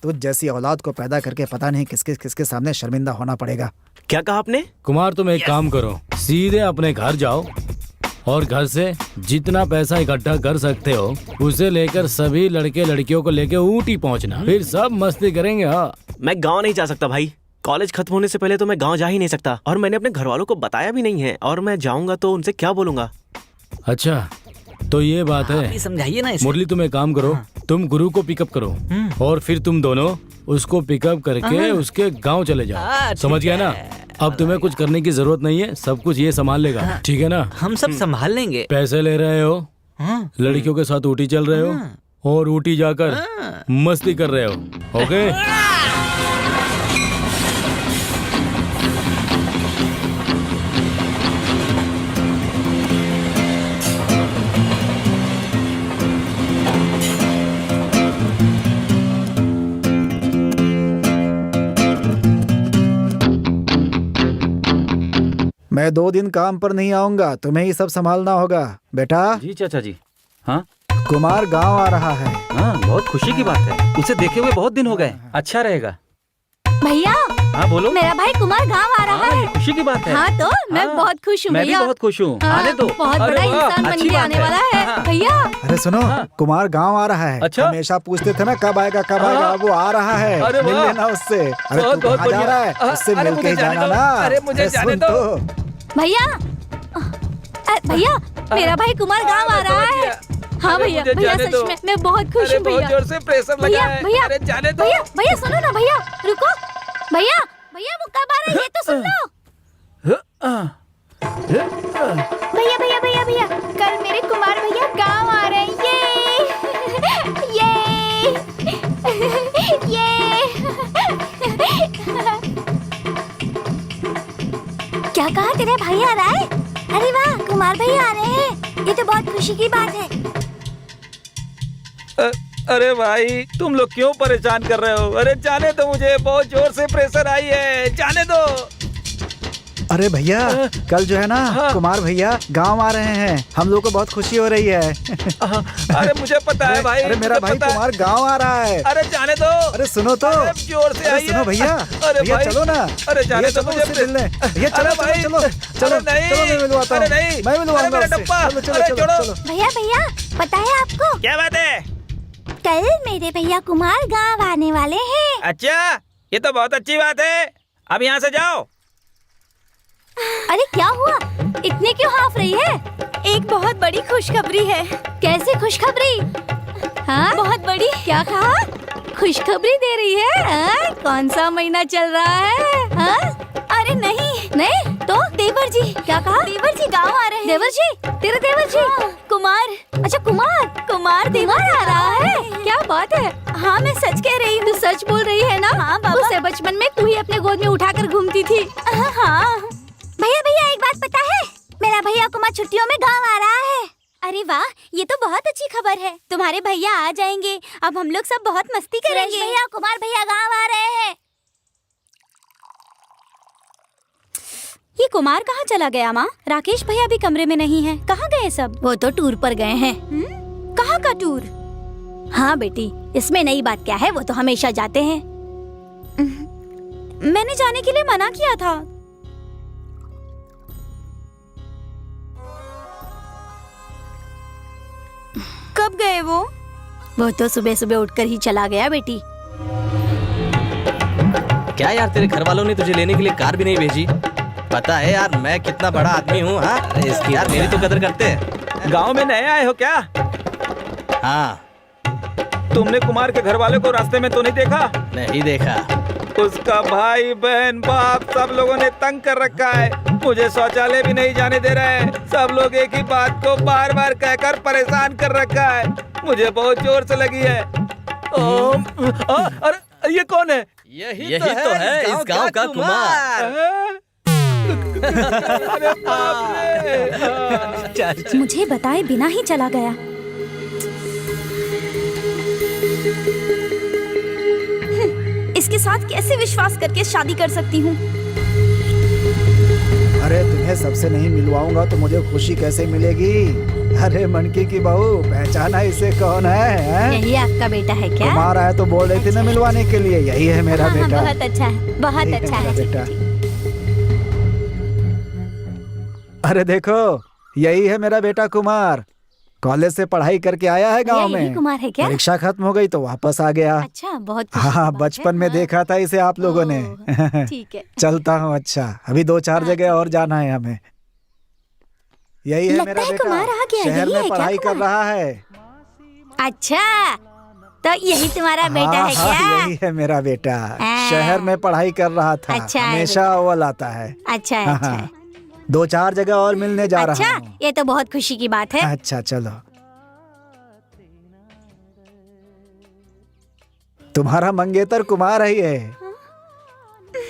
तो जैसी औलाद को पैदा करके पता नहीं किसके किसके सामने शर्मिंदा होना पड़ेगा। क्या कहा आपने? कुमार तुम एक काम करो, सीधे अपने घर जाओ और घर से जितना पैसा इकट्ठा कर सकते हो उसे लेकर सभी लड़के लड़कियों को लेके ऊटी पहुंचना, फिर सब मस्ती करेंगे। हाँ मैं गांव नहीं जा सकता भाई, कॉलेज खत्म होने से पहले तो मैं गांव जा ही नहीं सकता, और मैंने अपने घर वालों को बताया भी नहीं है, और मैं जाऊंगा तो उनसे क्या बोलूंगा? अच्छा तो ये बात है। समझाइए ना इसे। मुरली तुम एक काम करो, तुम गुरु को पिकअप करो और फिर तुम दोनों उसको पिकअप करके उसके गांव चले जाओ। समझ गया ना? अब तुम्हें कुछ करने की जरूरत नहीं है, सब कुछ ये संभाल लेगा। ठीक है ना? हम सब संभाल लेंगे। पैसे ले रहे हो, लड़कियों के साथ ऊटी चल रहे हो और ऊटी जाकर मस्ती कर रहे हो। ओके? मैं 2 दिन काम पर नहीं आऊंगा, तुम्हें ही सब संभालना होगा बेटा। जी चाचा जी। हाँ कुमार गांव आ रहा है। हाँ बहुत खुशी की बात है, उसे देखे हुए बहुत दिन हो गए। अच्छा रहेगा। भैया हाँ बोलो। मेरा भाई कुमार गांव आ रहा है। खुशी की बात है। हाँ तो मैं बहुत खुश हूँ मैं भी भैया। बहुत खुश हूँ। हाँ, आने दो। बहुत अरे बड़ा वाह, इंसान बन अच्छी के बात आने वाला है हाँ। भैया। अरे सुनो, कुमार गांव आ रहा है। अच्छा? हमेशा पूछते थे ना कब आएगा कब आएगा, वो आ रहा है। अरे मिल वाह। लेना उससे। अरे बहुत तू बहुत कहाँ जा बढ़िया। रहा है? उससे अरे मिल के मुझे जाने जाना दो। ना। अरे मुझे जाने सुन दो। तो। भैया भैया मेरा भाई कुमार गांव आ रहा है। हाँ भैया भैया सच में मैं बहुत खुश हूँ भैया। जोर से प्रेशर लगा भैया है। भैया अरे जाने दो। भैया भैया सुनो ना भैया, रुको भैया भैया वो कब आ रहा है ये तो सुन लो। भैया भैया भैया भैया कल मेरे कुमार भैया गांव आ रहे हैं। ये क्या कहा तेरा भाई आ रहा है? अरे वाह कुमार भैया आ रहे हैं, ये तो बहुत खुशी की बात है। अरे भाई तुम लोग क्यों परेशान कर रहे हो? अरे जाने दो मुझे, बहुत जोर से प्रेशर आई है, जाने दो। अरे भैया कल जो है ना कुमार भैया गांव आ रहे हैं, हम लोग को बहुत खुशी हो रही है। अरे मुझे पता है भाई। अरे मेरा भाई कुमार गांव आ रहा है। अरे जाने दो। अरे सुनो तो। जोर से आई है। सुनो भैया। अरे भैया भाई चलो ना। अरे जाने दो मुझे मिलने। भैया चलो चलो चलो चलो मैं मिलवाता हूँ। मैं मिलवाऊंगा उससे। चलो चलो चलो। भैया भैया पता है आपको क्या बात है? कल मेरे भैया कुमार गांव आने वाले हैं। अच्छा ये तो बहुत अच्छी बात है, अब यहाँ से जाओ। अरे क्या हुआ, इतने क्यों हाफ रही है? एक बहुत बड़ी खुशखबरी है। कैसे खुशखबरी? हाँ बहुत बड़ी। क्या कहा? खुशखबरी दे रही है? हाँ? कौन सा महीना चल रहा है? हाँ? अरे नहीं नहीं तो देवर जी। क्या कहा? देवर जी गांव आ रहे हैं। देवर जी? तेरे देवर जी? हाँ। कुमार। अच्छा कुमार देवर आ रहा है? क्या बात है? हाँ मैं सच कह रही हूँ। तू सच बोल रही है ना? हाँ बाबा। उसे बचपन में तू ही अपने गोद में उठाकर घूमती थी। हाँ भैया भैया एक बात पता है, मेरा भैया कुमार छुट्टियों में गांव आ रहा है। अरे वाह ये तो बहुत अच्छी खबर है। तुम्हारे भैया आ जाएंगे, अब हम लोग सब बहुत मस्ती करेंगे। भैया कुमार भैया गांव आ रहे हैं। ये कुमार कहाँ चला गया माँ? राकेश भैया भी कमरे में नहीं है, कहाँ गए सब? वो तो टूर पर गए हैं। कहाँ का टूर? हाँ बेटी, इसमें नई बात क्या है, वो तो हमेशा जाते हैं। मैंने जाने के लिए मना किया था। कब गए वो? वो तो सुबह सुबह उठकर ही चला गया बेटी। क्या यार, तेरे घर वालों ने तुझे लेने के लिए कार भी नहीं भेजी? पता है यार मैं कितना बड़ा आदमी हूँ। हाँ इसकी यार मेरी तो कदर करते हैं। गांव में नए आए हो क्या? हाँ। तुमने कुमार के घर वाले को रास्ते में तो नहीं देखा? नहीं देखा। उसका भाई बहन बाप सब लोगों ने तंग कर रखा है। मुझे शौचालय भी नहीं जाने दे रहे हैं। सब लोग एक ही बात को बार बार कहकर परेशान कर रखा है। मुझे बहुत जोर से लगी है। अरे ये कौन है? यही तो है इस गांव का कुमार। मुझे बताए बिना ही चला गया। इसके साथ कैसे विश्वास करके शादी कर सकती हूँ? अरे तुम्हें सबसे नहीं मिलवाऊंगा तो मुझे खुशी कैसे मिलेगी? अरे मनकी की बहू, पहचाना इसे कौन है? यही आपका बेटा है क्या? कुमार आया तो बोल रही थी ना मिलवाने के लिए। यही है मेरा बेटा। बहुत अच्छा है, बहुत अच्छा है बेटा। अरे देखो, यही है मेरा बेटा कुमार। कॉलेज से पढ़ाई करके आया है गांव में। कुमार है क्या? परीक्षा खत्म हो गई तो वापस आ गया। अच्छा, बहुत हाँ, बचपन में देखा था इसे आप लोगों ने। ठीक है। चलता हूँ। अच्छा, अभी 2-4 जगह और जाना है हमें। यही है मेरा बेटा। कुमार आ गया। शहर में पढ़ाई कर रहा है। अच्छा, तो यही तुम्हारा बेटा है क्या? यही है मेरा बेटा। शहर में पढ़ाई कर रहा था। अच्छा, हमेशा अव्वल आता है। अच्छा है, अच्छा है। 2-4 जगह और मिलने जा रहा हूँ। ये तो बहुत खुशी की बात है। अच्छा चलो। तुम्हारा मंगेतर कुमार है ये।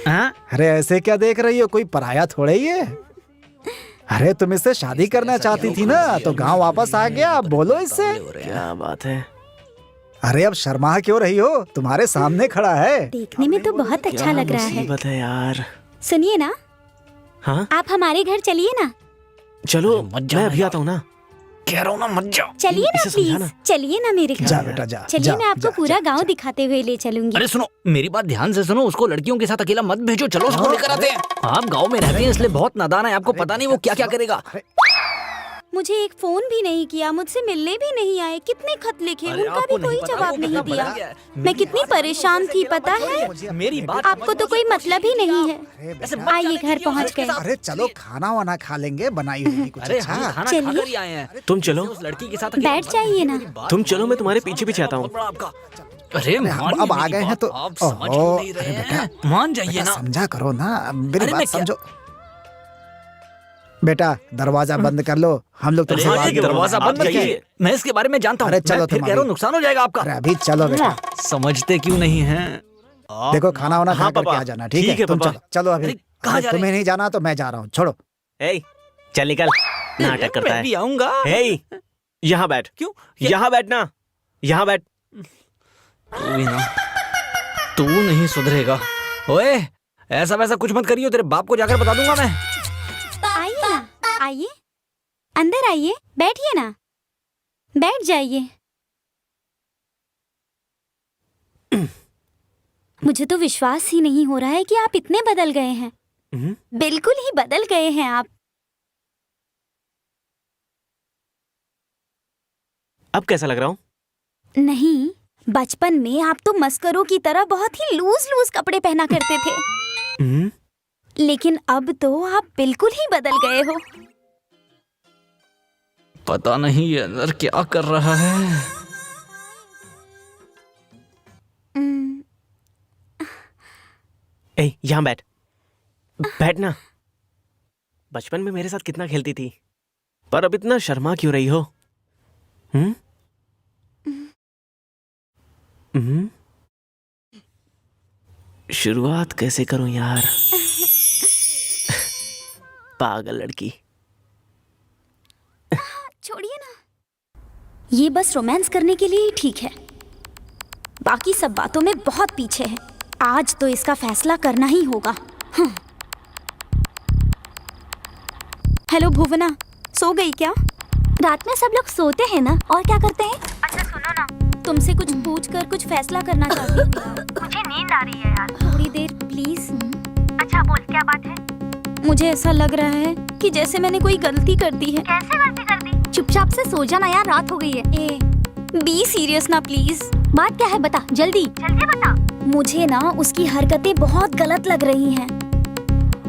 अरे ऐसे क्या देख रही हो? कोई पराया थोड़े ही है। अरे तुम इससे शादी करना चाहती थी ना, तो गांव वापस आ गया। अब बोलो इससे। क्या बात है? अरे अब शर्मा क्यों रही हो? तुम्हारे सामने खड़ा है। देखने में तो बहुत अच्छा लग रहा है। मुसीबत है यार। सुनिए ना। हाँ? आप हमारे घर चलिए ना। चलो, मैं अभी आता हूँ ना। कह रहा हूँ ना, मत जाओ। चलिए ना प्लीज, चलिए ना मेरे घर। जा बेटा जा। चलिए, मैं आपको पूरा गांव दिखाते हुए ले चलूंगी। अरे सुनो, मेरी बात ध्यान से सुनो। उसको लड़कियों के साथ अकेला मत भेजो। चलो उसको लेकर आते हैं। आप गांव में रहते हैं इसलिए बहुत नादान है। आपको पता नहीं वो क्या क्या करेगा। मुझे एक फोन भी नहीं किया, मुझसे मिलने भी नहीं आए। कितने खत लिखे, उनका भी कोई जवाब नहीं दिया। मैं कितनी परेशान थी पता है? मेरी बात आपको तो कोई मतलब ही नहीं है। आइए, घर पहुंच गए। अरे चलो, खाना वाना खा लेंगे, बनाई हुई कुछ। अरे हम खाना खाकर ही आए हैं। तुम चलो, उस लड़की के साथ बैठ जाइए ना। तुम चलो, मैं तुम्हारे पीछे पीछे आता हूँ। अरे अब आ गए हैं तो आप समझ नहीं रहे हैं। मान जाइए ना। समझा करो ना, मेरी बात समझो। बेटा दरवाजा बंद कर लो। हम लोग तुमसे बात दरवाजा बंद करिए। मैं इसके बारे में जानता हूँ। अरे चलो, फिर कह रहा हूँ नुकसान हो जाएगा आपका। अरे अभी चलो बेटा। समझते क्यों नहीं हैं? देखो खाना वाना खा करके आ जाना। ठीक है तुम चलो। चलो अभी। तुम्हें नहीं जाना तो मैं जा रहा हूँ। छोड़ो। चल निकल, नाटक करता है। भी आऊंगा। यहाँ बैठ। क्यों? यहाँ बैठना, यहाँ बैठ। तू नहीं सुधरेगा। ओए, ऐसा वैसा कुछ मत करियो, तेरे बाप को जाकर बता दूंगा मैं। आइए ना, आइए अंदर आइए, बैठिए ना, बैठ जाइए। मुझे तो विश्वास ही नहीं हो रहा है कि आप इतने बदल गए हैं। बिल्कुल ही बदल गए हैं आप। अब कैसा लग रहा हूँ? नहीं, बचपन में आप तो मस्करों की तरह बहुत ही लूज लूज कपड़े पहना करते थे। लेकिन अब तो आप बिल्कुल ही बदल गए हो। पता नहीं ये अंदर क्या कर रहा है। यहाँ बैठ, बैठना। बचपन में मेरे साथ कितना खेलती थी, पर अब इतना शर्मा क्यों रही हो? शुरुआत कैसे करूं यार? पागल लड़की। छोड़िए ना, ये बस रोमांस करने के लिए ही ठीक है। बाकी सब बातों में बहुत पीछे है। आज तो इसका फैसला करना ही होगा। हेलो भुवना, सो गई क्या? रात में सब लोग सोते हैं ना, और क्या करते हैं? अच्छा सुनो ना, तुमसे कुछ पूछ कर कुछ फैसला करना चाहती हूँ। मुझे नींद आ रही है यार। थोड़ी देर प्लीज। अच्छा बोल, क्या बात है? मुझे ऐसा लग रहा है कि जैसे मैंने कोई गलती कर दी है। कैसे गलती कर दी? चुपचाप से सो जाना यार, रात हो गई है। ए, बी सीरियस ना प्लीज। बात क्या है बता, जल्दी। जल्दी बता। मुझे ना उसकी हरकतें बहुत गलत लग रही हैं।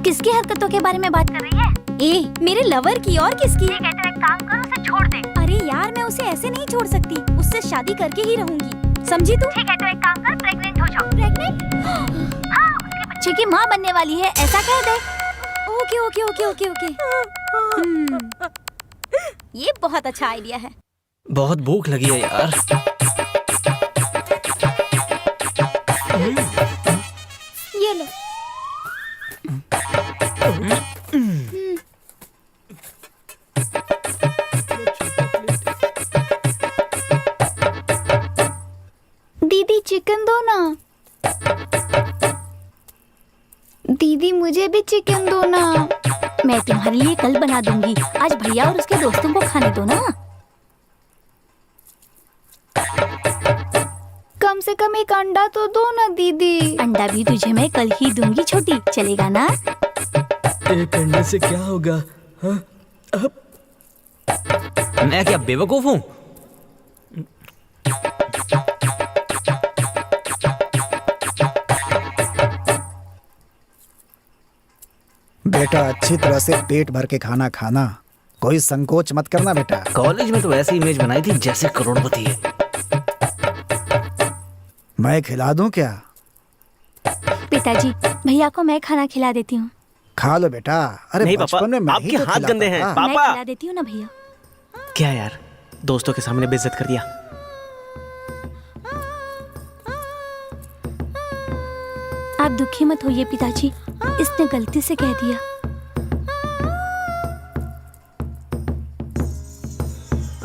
किसकी हरकतों के बारे में बात कर रही है? ए, मेरे लवर की और किसकी? ठीक है तो एक काम कर, उसे छोड़ दे। अरे यार, मैं उसे ऐसे नहीं छोड़ सकती, उससे शादी करके ही रहूंगी, समझी तू? ठीक है तो एक काम कर, प्रेग्नेंट हो जाओ। प्रेग्नेंट? हाँ, उसके बच्चे की माँ बनने वाली है, ऐसा कह दे। Okay okay okay okay okay. ये बहुत अच्छा आइडिया है। बहुत भूख लगी है यार। ये लो। दीदी चिकन दो ना। दीदी मुझे भी चिकन दो ना। मैं तुम्हारे लिए कल बना दूंगी, आज भैया और उसके दोस्तों को खाने दो ना। कम से कम एक अंडा तो दो ना दीदी। अंडा भी तुझे मैं कल ही दूंगी छोटी, चलेगा ना? एक अंडे से क्या होगा? हाँ? मैं क्या बेवकूफ हूँ? बेटा अच्छी तरह से पेट भर के खाना खाना, कोई संकोच मत करना बेटा। कॉलेज में तो ऐसी इमेज बनाई थी जैसे करोड़पति है। मैं खिला दूं क्या? पिताजी, भैया को मैं खाना खिला देती हूँ। खा लो बेटा। अरे नहीं पापा, बचपन में मैं ही आपके तो हाथ खिलाता गंदे हैं। था। मैं पापा खिला देती हूँ ना भैया। क्या यार, दोस्तों के सामने बेइज्जत कर दिया। आप दुखी मत होइए पिताजी, इसने गलती से कह दिया।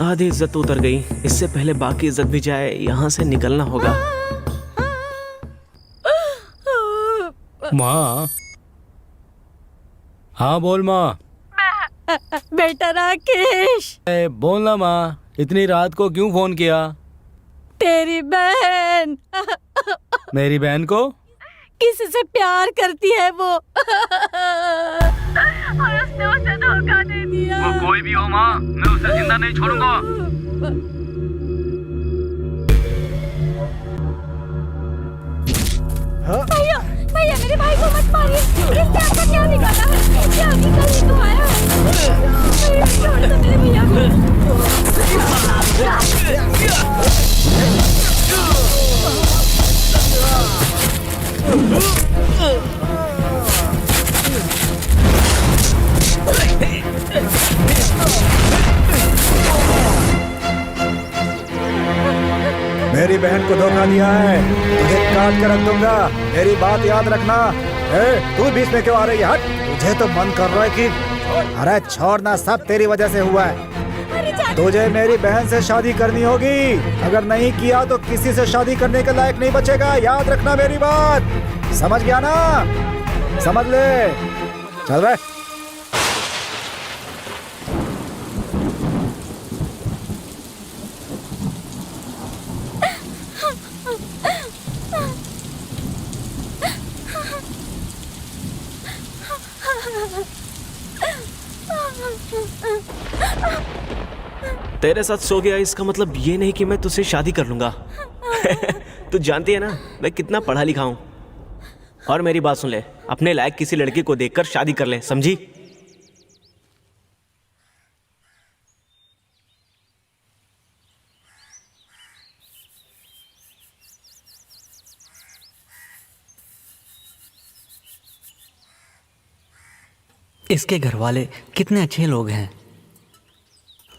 आधी इज्जत तो उतर गई, इससे पहले बाकी इज्जत भी जाए, यहाँ से निकलना होगा। माँ। हाँ बोल माँ। बेटा राकेश, बोल ना माँ, इतनी रात को क्यों फोन किया? तेरी बहन मेरी बहन को? किसी से प्यार करती है वो और उसने उसे धोखा दे दिया। वो कोई भी हो माँ, मैं उसे जिंदा नहीं छोड़ूंगा। भैया, भैया मेरे भाई को मत मारिए। इससे आपका क्या निकाला है? क्या निकल ही तो आया है। भैया छोड़ दो मेरे भैया मेरी बहन को धोखा दिया है, तुझे काट कर रख दूंगा। मेरी बात याद रखना। तू बीच में क्यों आ रही है? हट। तुझे तो मन कर रहा है कि अरे छोड़ना, सब तेरी वजह से हुआ है। तुझे मेरी बहन से शादी करनी होगी, अगर नहीं किया तो किसी से शादी करने के लायक नहीं बचेगा। याद रखना मेरी बात, समझ गया ना? समझ ले। चल रहा। तेरे साथ सो गया इसका मतलब ये नहीं कि मैं तुझसे शादी कर लूंगा। तू जानती है ना मैं कितना पढ़ा लिखा हूं। और मेरी बात सुन ले, अपने लायक किसी लड़की को देखकर शादी कर ले, समझी? इसके घर वाले कितने अच्छे लोग हैं,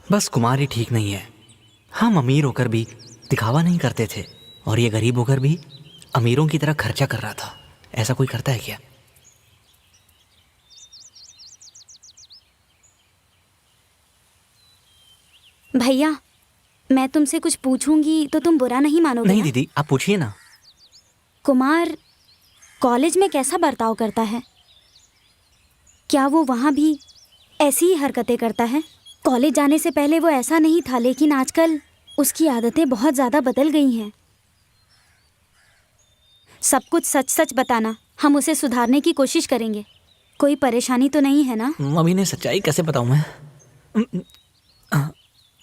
बस कुमार ही ठीक नहीं है। हम अमीर होकर भी दिखावा नहीं करते थे, और ये गरीब होकर भी अमीरों की तरह खर्चा कर रहा था। ऐसा कोई करता है क्या? भैया, मैं तुमसे कुछ पूछूंगी तो तुम बुरा नहीं मानोगे? नहीं ना? दीदी, आप पूछिए ना। कुमार कॉलेज में कैसा बर्ताव करता है? क्या वो वहाँ भी ऐसी ही हरकतें करता है। कॉलेज जाने से पहले वो ऐसा नहीं था, लेकिन आजकल उसकी आदतें बहुत ज़्यादा बदल गई हैं। सब कुछ सच सच बताना, हम उसे सुधारने की कोशिश करेंगे। कोई परेशानी तो नहीं है ना? मम्मी ने सच्चाई कैसे बताऊं मैं?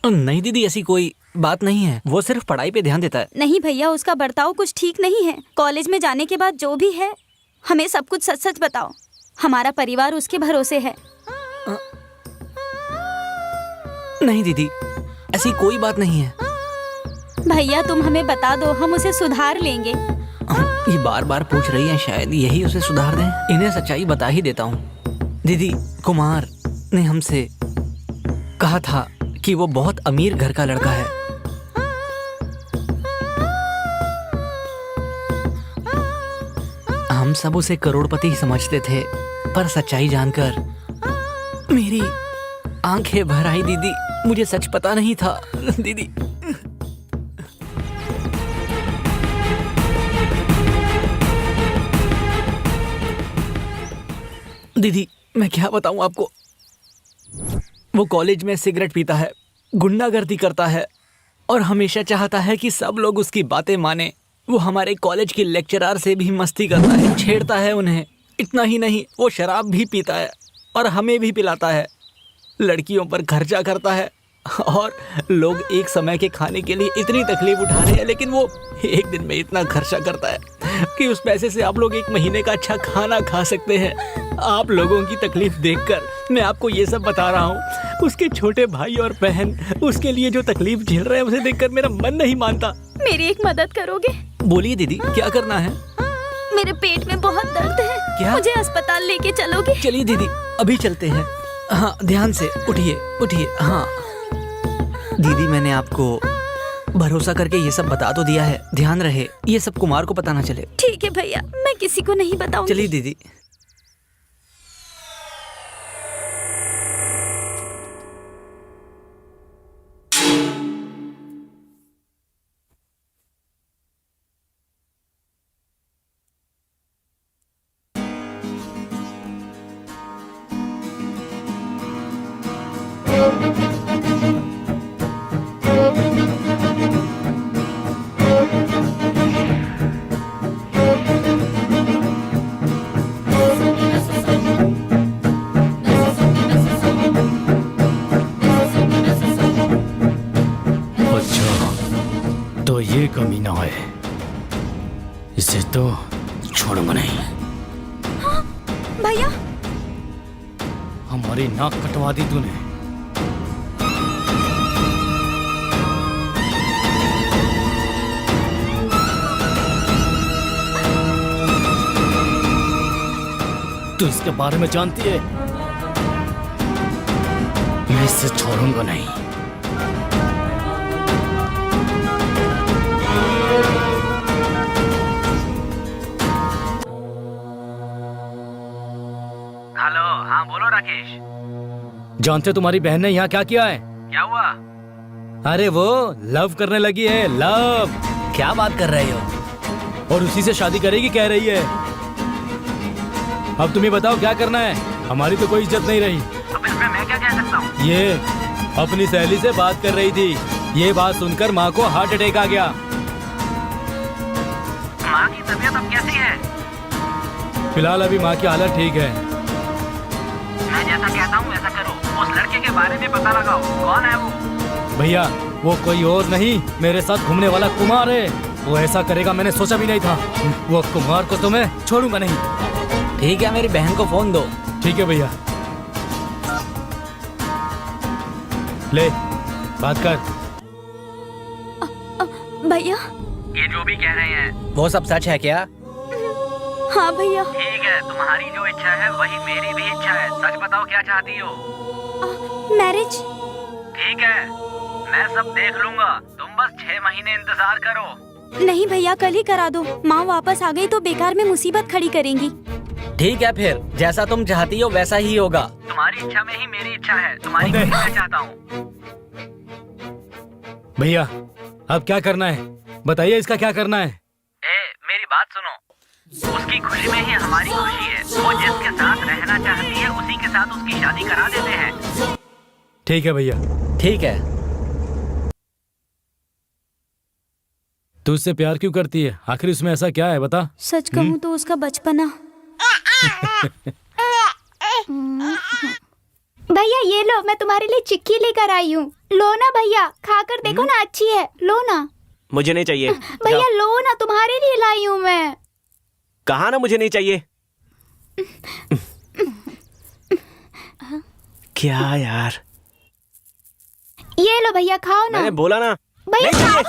नहीं दीदी, ऐसी कोई बात नहीं है। वो सिर्फ पढ़ाई पे ध्यान देता है। नहीं भैया, उसका बर्ताव कुछ ठीक नहीं है। कॉलेज में जाने के बाद जो भी है, हमें सब कुछ सच सच बताओ। हमारा परिवार उसके भरोसे है। नहीं दीदी, ऐसी कोई बात नहीं है। भैया तुम हमें बता दो, हम उसे सुधार लेंगे। ये बार बार पूछ रही हैं, शायद यही उसे सुधार दें। इन्हें सच्चाई बता ही देता हूँ। दीदी, कुमार ने हमसे कहा था कि वो बहुत अमीर घर का लड़का है। हम सब उसे करोड़पति ही समझते थे, पर सच्चाई जानकर मेरी आंखें भर आई दीदी। मुझे सच पता नहीं था दीदी। दीदी मैं क्या बताऊं आपको, वो कॉलेज में सिगरेट पीता है, गुंडागर्दी करता है और हमेशा चाहता है कि सब लोग उसकी बातें माने। वो हमारे कॉलेज के लेक्चरर से भी मस्ती करता है, छेड़ता है उन्हें। इतना ही नहीं, वो शराब भी पीता है और हमें भी पिलाता है। लड़कियों पर खर्चा करता है और लोग एक समय के खाने के लिए इतनी तकलीफ उठा रहे हैं, लेकिन वो एक दिन में इतना खर्चा करता है कि उस पैसे से आप लोग एक महीने का अच्छा खाना खा सकते हैं। आप लोगों की तकलीफ देखकर मैं आपको ये सब बता रहा हूँ। उसके छोटे भाई और बहन उसके लिए जो तकलीफ झेल रहे हैं, उसे देखकर मेरा मन नहीं मानता। मेरी एक मदद करोगे? बोलिए दीदी, क्या करना है? मेरे पेट में बहुत दर्द है। क्या? मुझे अस्पताल लेके चलोगे? चलिए दीदी, अभी चलते हैं। हाँ, ध्यान से उठिए उठिए। हाँ दीदी, मैंने आपको भरोसा करके ये सब बता तो दिया है। ध्यान रहे ये सब कुमार को पता ना चले। ठीक है भैया, मैं किसी को नहीं बताऊंगी। चलिए दीदी। कमीना है, इसे तो छोड़ूंगा नहीं। हाँ, भैया हमारी नाक कटवा दी तूने। तू इसके बारे में जानती है? मैं इसे छोड़ूंगा नहीं। हेलो, हाँ बोलो राकेश। जानते तुम्हारी बहन ने यहाँ क्या किया है? क्या हुआ? अरे वो लव करने लगी है। लव? क्या बात कर रहे हो? और उसी से शादी करेगी कह रही है। अब तुम्हें बताओ क्या करना है? हमारी तो कोई इज्जत नहीं रही। अब इसमें मैं क्या कह सकता हूँ? ये अपनी सहेली से बात कर रही थी। ये बात सुनकर माँ को हार्ट अटैक आ गया। माँ की तबीयत अब कैसी है? फिलहाल अभी माँ की हालत ठीक है। मैं जैसा कहता हूँ वैसा करो। उस लड़के के बारे में पता लगाओ, कौन है वो? भैया वो कोई और नहीं, मेरे साथ घूमने वाला कुमार है। वो ऐसा करेगा मैंने सोचा भी नहीं था। वो कुमार को तो मैं छोड़ूंगा नहीं। ठीक है, मेरी बहन को फोन दो। ठीक है भैया, ले बात कर। भैया ये जो भी कह रहे हैं वो सब सच है क्या? हाँ भैया। ठीक है, तुम्हारी जो इच्छा है वही मेरी भी इच्छा है। सच बताओ क्या चाहती हो? मैरिज। ठीक है, मैं सब देख लूंगा। तुम बस 6 महीने इंतजार करो। नहीं भैया, कल ही करा दो। माँ वापस आ गई तो बेकार में मुसीबत खड़ी करेंगी। ठीक है, फिर जैसा तुम चाहती हो वैसा ही होगा। तुम्हारी इच्छा में ही मेरी इच्छा है। तुम्हारी खुशी मैं चाहता हूँ। भैया अब क्या करना है बताइए, इसका क्या करना है? ए, मेरी बात सुनो। उसकी खुशी में ही हमारी खुशी है। वो जिसके साथ रहना चाहती है उसी के साथ उसकी शादी करा देते हैं। ठीक है भैया। ठीक है। तू उससे प्यार क्यों करती है? आखिर उसमें ऐसा क्या है बता। सच कहूँ तो उसका बचपना। भैया ये लो, मैं तुम्हारे लिए चिक्की लेकर आई हूँ। लो ना भैया, खाकर देखो ना, अच्छी है, लो ना। मुझे नहीं चाहिए। भैया लो ना, तुम्हारे लिए लाई हूँ मैं। कहा ना मुझे नहीं चाहिए। क्या यार, ये लो भैया, खाओ ना। मैंने बोला ना भैया नहीं खाओ।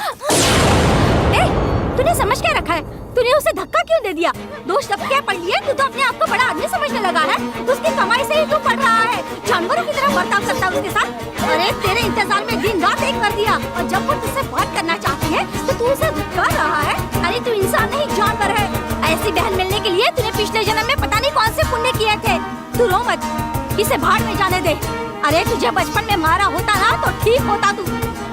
तूने समझ क्या रखा है? तूने उसे धक्का क्यों दे दिया? दोष सब क्या पड़ लिए? तू तो अपने आप को बड़ा आदमी समझने लगा है। उसकी कमाई से ही तू पढ़ रहा है। जानवरों की तरह बर्ताव करता है उसके साथ। अरे तेरे इंतजार में दिन रात एक कर दिया, और जब वो तुझसे बात करना चाहती है तो तू उसे धिक्कार रहा है। अरे तू इंसान नहीं, जानवर है। ऐसी बहन मिलने के लिए तूने पिछले जन्म में पता नहीं कौन से पुण्य किए थे। तू रो मत, इसे भाड़ में जाने दे। अरे तुझे बचपन में मारा होता ना तो ठीक होता। तू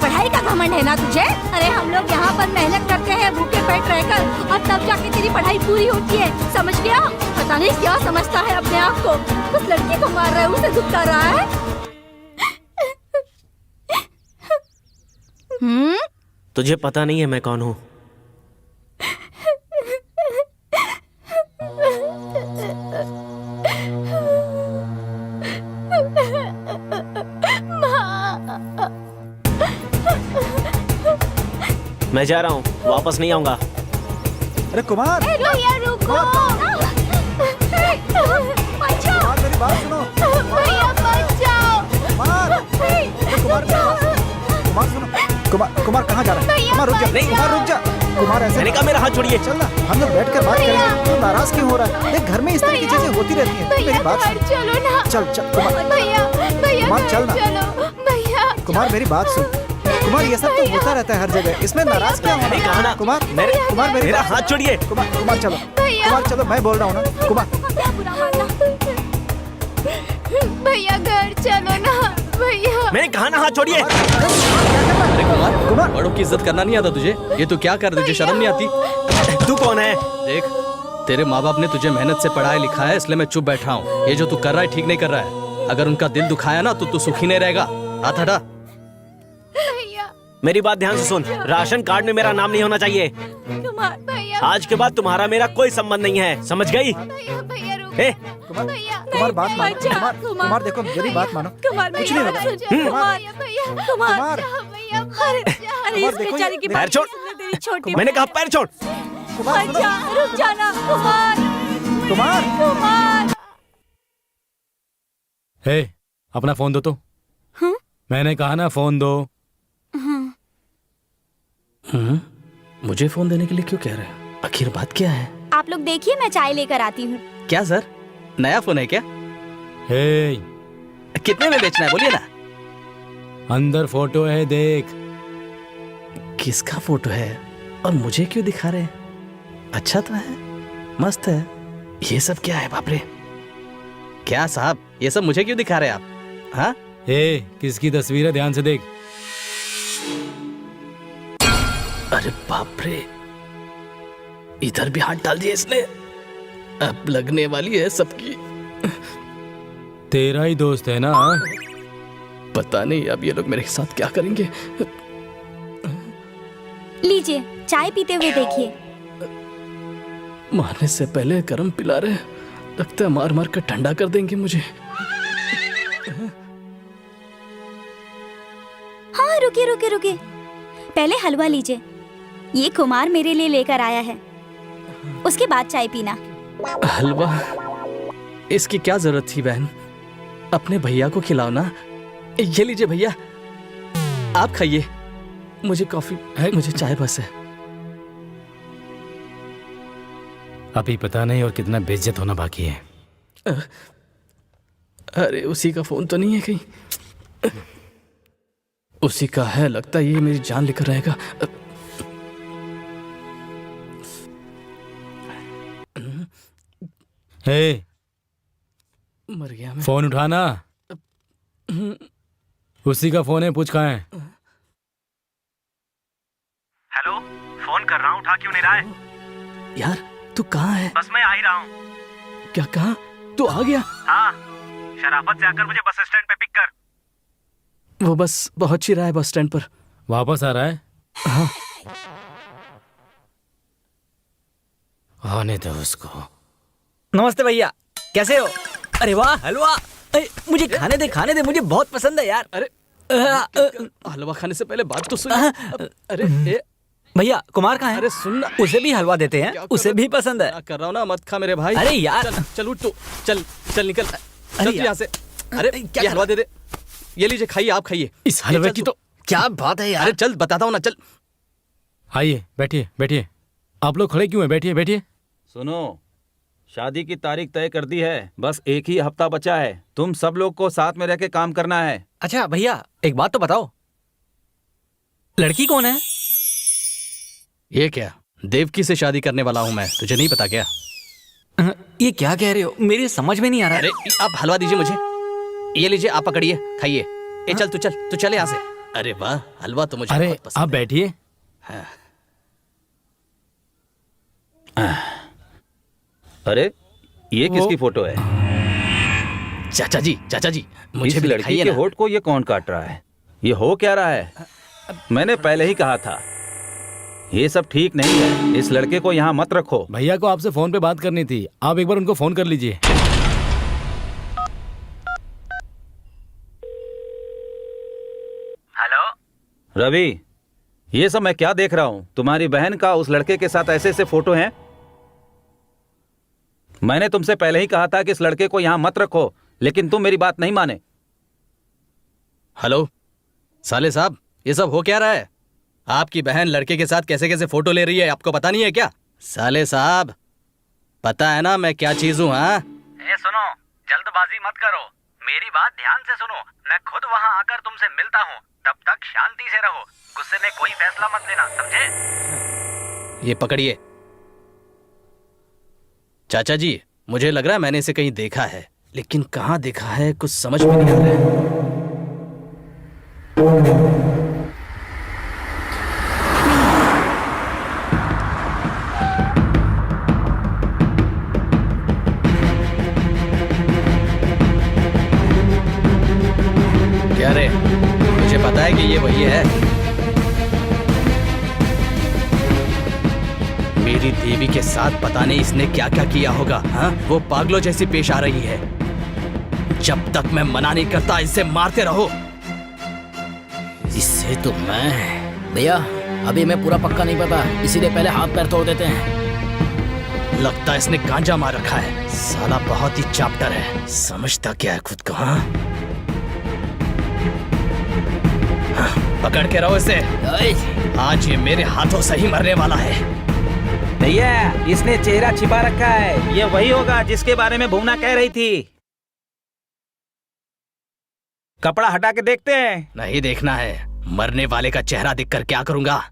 पढ़ाई का घमंड है ना तुझे? अरे हम लोग यहाँ पर मेहनत करते हैं भूखे पेट रहकर, और तब जाके तेरी पढ़ाई पूरी होती है, समझ गया? पता नहीं क्या समझता है अपने आप को। उस लड़की को मार रहा है, उसे धुतका रहा है। तुझे पता नहीं है मैं कौन हूँ। मैं जा रहा हूँ, वापस नहीं आऊंगा। अरे कुमार, भैया रुको। कुमार मेरी बात सुनो। भैया बचाओ। कुमार सुनो। कुमार कहाँ जा रहा है? कुमार रुक जा। नहीं। कुमार रुक जा। कुमार ऐसे मैंने कहा मेरा हाथ छोड़िए। चल ना, हम लोग बैठ कर बात करेंगे। तू नाराज क्यों हो रहा है? देख घर में इस तरह की चीजें होती रहती हैं। मेरी बात सुन। चलो ना। चल कुमार। भैया कुमार चल ना। चलो भैया। कुमार मेरी बात सुन। कुमार ये सब तो होता रहता है हर जगह, इसमें नाराज क्या होना? कहा ना कुमार कुमार मेरा हाथ छोड़िए। कुमार चलो। कुमार चलो, मैं बोल रहा हूँ ना। कुमार भैया घर चलो ना भैया। मैंने कहा ना हाथ छोड़िए। अरे कुमार, कुमार बड़ों की इज्जत करना नहीं आता तुझे? ये तू क्या कर रहे? तुझे शर्म नहीं आती? तू कौन है? देख, तेरे माँ बाप ने तुझे मेहनत से पढ़ाया लिखा है, इसलिए मैं चुप बैठा हूँ। ये जो तू कर रहा है ठीक नहीं कर रहा है। अगर उनका दिल दुखाया ना तो तू सुखी नहीं रहेगा। हाथ हटा। मेरी बात ध्यान से सुन, राशन कार्ड में मेरा नाम नहीं होना चाहिए। आज के बाद तुम्हारा मेरा कोई संबंध नहीं है, समझ गई? ए, कुमार बात मानो। कुमार देखो मेरी बात मानो। कुछ नहीं होगा। कुमार अरे इस बेचारे की पैर छोड़। छोटी। मैंने कहा पैर छोड़। कुमार रुक जाना कुमार। कुमार हे, अपना फोन दो तो। मैंने कहा ना फोन दो। मुझे फोन देने के लिए क्यों कह रहे हैं? आखिर बात क्या है? आप लोग देखिए, मैं चाय लेकर आती हूँ। क्या सर, नया फोन है क्या? हे, कितने में बेचना है बोलिए ना। अंदर फोटो है देख। किसका फोटो है और मुझे क्यों दिखा रहे हैं? अच्छा तो है, मस्त है। ये सब क्या है? बाप रे, क्या साहब ये सब मुझे क्यों दिखा रहे हैं आप? हाँ, हे, किसकी तस्वीर है? ध्यान से देख। अरे बाप रे, इधर भी हाथ डाल दिया इसने। अब लगने वाली है सबकी। तेरा ही दोस्त है ना? पता नहीं अब ये लोग मेरे साथ क्या करेंगे। लीजिए, चाय पीते हुए देखिए। मारने से पहले गरम पिला रहे, लगता है मार मार कर ठंडा कर देंगे मुझे। हाँ रुकिए रुकिए रुकिए, पहले हलवा लीजिए। ये कुमार मेरे लिए लेकर आया है, उसके बाद चाय पीना। हलवा? इसकी क्या जरूरत थी बहन? अपने भैया को खिलाओ ना। ये लीजिए भैया, आप खाइए। मुझे कॉफी है, मुझे चाय बस है। अभी पता नहीं और कितना बेइज्जत होना बाकी है। अरे उसी का फोन तो नहीं है कहीं? उसी का है, लगता है ये मेरी जान लेकर रहेगा। हे, मर गया मैं। फोन उठाना। उसी का फोन है, पूछ कहाँ है? हेलो, फोन कर रहा हूँ, उठा क्यों नहीं रहा है? यार तू कहाँ है? बस मैं आ ही रहा हूँ। क्या कहा? तू आ गया? हाँ, शराफत से आकर मुझे बस स्टैंड पे पिक कर। वो बस पहुंच ही रहा है बस स्टैंड पर। वापस आ रहा है? हाँ। आने दो उसको। नमस्ते भैया, कैसे हो? अरे वाह हलवा, मुझे खाने दे, मुझे बहुत पसंद है यार। अरे हलवा खाने से पहले बात तो सुन। अरे भैया कुमार कहाँ है? अरे सुन ना, उसे भी हलवा देते हैं, उसे भी पसंद है। कर रहा हूँ ना, मत खा मेरे भाई। अरे यार, चल उठ तू, चल निकल, चल यहाँ से। अरे क्या ये हलवा दे दे, ये लीजिए खाइए, आप खाइए। इस हलवे की तो क्या बात है यार। अरे चल बताता हूँ ना, चल। आइए बैठिए। आप लोग खड़े क्यों हैं? बैठिए। सुनो, शादी की तारीख तय कर दी है, बस एक ही हफ्ता बचा है। तुम सब लोग को साथ में रह के काम करना है। अच्छा भैया, एक बात तो बताओ, लड़की कौन है? ये क्या, देवकी से शादी करने वाला हूँ मैं, तुझे नहीं पता क्या? ये क्या कह रहे हो? मेरी समझ में नहीं आ रहा है। अरे आप हलवा दीजिए मुझे, ये लीजिए, आप पकड़िए, खाइए। ये चल तू चल यहाँ से। अरे वाह, हलवा तो मुझे अरे बहुत पसंद आप बैठिए। अरे ये किसकी फोटो है? चाचा जी मुझे इस भी लड़की दिखाइए के ना। होठ को ये कौन काट रहा है? ये हो क्या रहा है? मैंने पहले ही कहा था, ये सब ठीक नहीं है। इस लड़के को यहाँ मत रखो। भैया को आपसे फोन पे बात करनी थी, आप एक बार उनको फोन कर लीजिए। हेलो रवि, ये सब मैं क्या देख रहा हूँ? तुम्हारी बहन का उस लड़के के साथ ऐसे फोटो हैं। मैंने तुमसे पहले ही कहा था कि इस लड़के को यहाँ मत रखो, लेकिन तुम मेरी बात नहीं माने। हेलो साले साहब, ये सब हो क्या रहा है? आपकी बहन लड़के के साथ कैसे कैसे फोटो ले रही है, आपको पता नहीं है क्या? साले साहब, पता है ना मैं क्या चीज हूँ? हाँ सुनो, जल्दबाजी मत करो, मेरी बात ध्यान से सुनो। मैं खुद वहाँ आकर तुमसे मिलता हूँ, तब तक शांति से रहो, गुस्से में कोई फैसला मत लेना, समझे? ये पकड़िए। चाचा जी, मुझे लग रहा है मैंने इसे कहीं देखा है, लेकिन कहाँ देखा है कुछ समझ में नहीं आ रहा है। क्या रे, मुझे पता है कि ये वही है। मेरी देवी के साथ पता नहीं इसने क्या क्या किया होगा। हाँ, वो पागलों जैसी पेश आ रही है। जब तक मैं मना नहीं करता, इसे मारते रहो। इससे तो मैं भैया अभी मैं पूरा पक्का नहीं पता, इसीलिए पहले हाथ पैर तोड़ देते हैं। लगता है इसने गांजा मार रखा है, साला बहुत ही चाप्टर है, समझता क्या है खुद को? हाँ, पकड़ के रहो इसे, आज ये मेरे हाथों से ही मरने वाला है। भैया, इसने चेहरा छिपा रखा है, ये वही होगा जिसके बारे में भूमना कह रही थी। कपड़ा हटा के देखते हैं। नहीं देखना है, मरने वाले का चेहरा देखकर क्या करूंगा?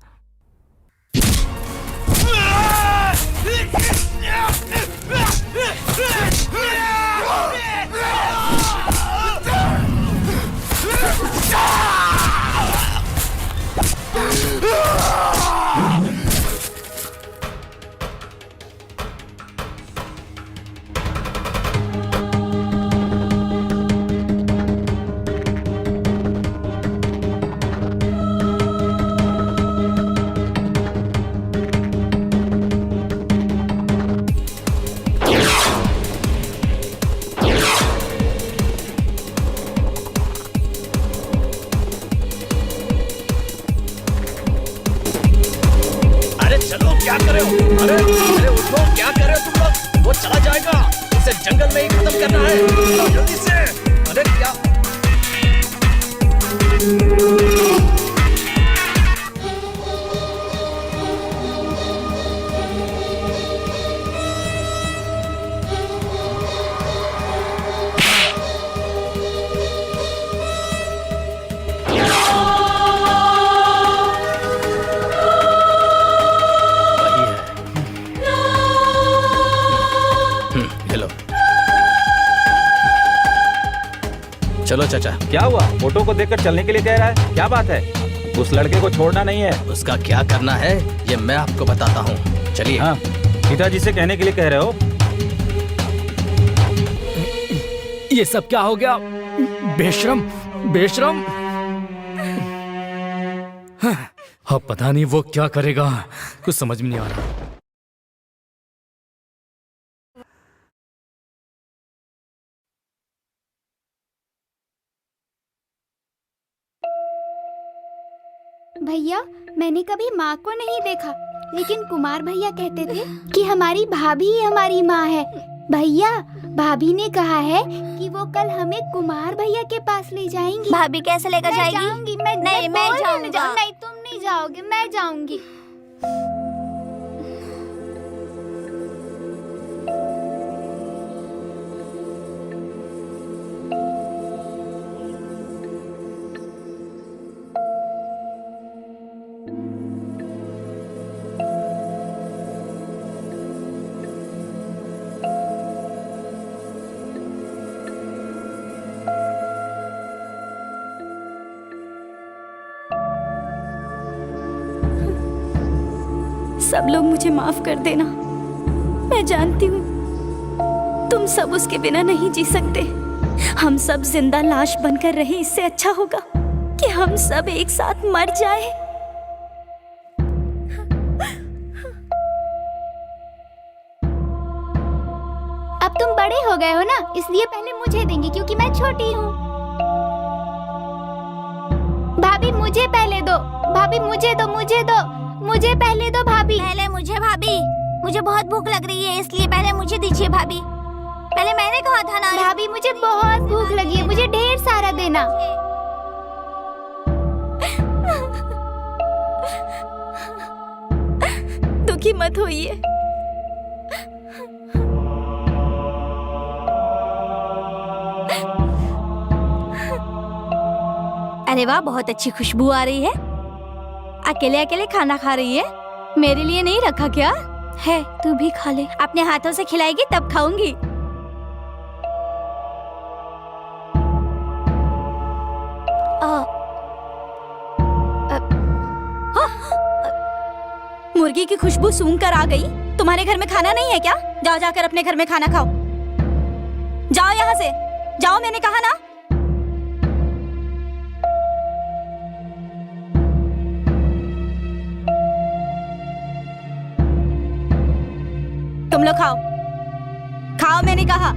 क्या कर रहे हो? अरे उठो, क्या कर रहे हो तुम लोग? वो चला जाएगा, उसे जंगल में ही खत्म करना है, जल्दी से। अरे क्या चलो चाचा। क्या हुआ? फोटो को देखकर चलने के लिए कह रहा है, क्या बात है? उस लड़के को छोड़ना नहीं है। उसका क्या करना है ये मैं आपको बताता हूँ, चलिए। हाँ। पिताजी से कहने के लिए कह रहे हो? ये सब क्या हो गया? बेशरम बेशरम। अब पता नहीं वो क्या करेगा, कुछ समझ में नहीं आ रहा। भैया, मैंने कभी माँ को नहीं देखा, लेकिन कुमार भैया कहते थे कि हमारी भाभी ही हमारी माँ है। भैया, भाभी ने कहा है कि वो कल हमें कुमार भैया के पास ले जाएंगी। भाभी कैसे लेकर जाएगी? जाऊंगी मैं जाऊंगा। नहीं, तुम नहीं जाओगे, मैं जाऊंगी। सब लोग मुझे माफ कर देना। मैं जानती हूँ तुम सब उसके बिना नहीं जी सकते। हम सब जिंदा लाश बनकर रहे, इससे अच्छा होगा कि हम सब एक साथ मर जाएं। अब तुम बड़े हो गए हो ना, इसलिए पहले मुझे देंगे क्योंकि मैं छोटी हूँ। भाभी मुझे पहले दो, भाभी मुझे दो, मुझे पहले दो भाभी। पहले मुझे भाभी, मुझे बहुत भूख लग रही है, इसलिए पहले मुझे दीजिए भाभी। पहले मैंने कहा था ना। भाभी मुझे बहुत भूख लगी है, मुझे ढेर सारा देना। दुखी मत होइए। अरे वाह, बहुत अच्छी खुशबू आ रही है। अकेले अकेले खाना खा रही है, मेरे लिए नहीं रखा क्या? है, तू भी खा ले। अपने हाथों से खिलाएगी तब खाऊंगी। मुर्गी की खुशबू सूंघ कर आ गई। तुम्हारे घर में खाना नहीं है क्या? जाओ जाकर अपने घर में खाना खाओ। जाओ यहाँ से, जाओ, मैंने कहा ना। तुम लोग खाओ, खाओ, मैंने कहा।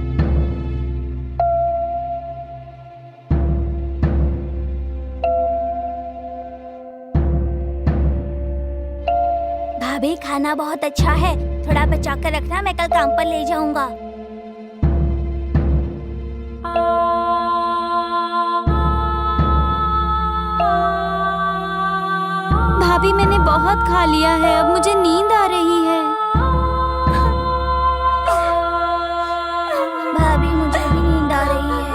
भाभी खाना बहुत अच्छा है, थोड़ा बचा कर रखना, मैं कल काम पर ले जाऊंगा। भाभी मैंने बहुत खा लिया है, अब मुझे नींद आ रही है। भाभी मुझे भी नींद आ रही है।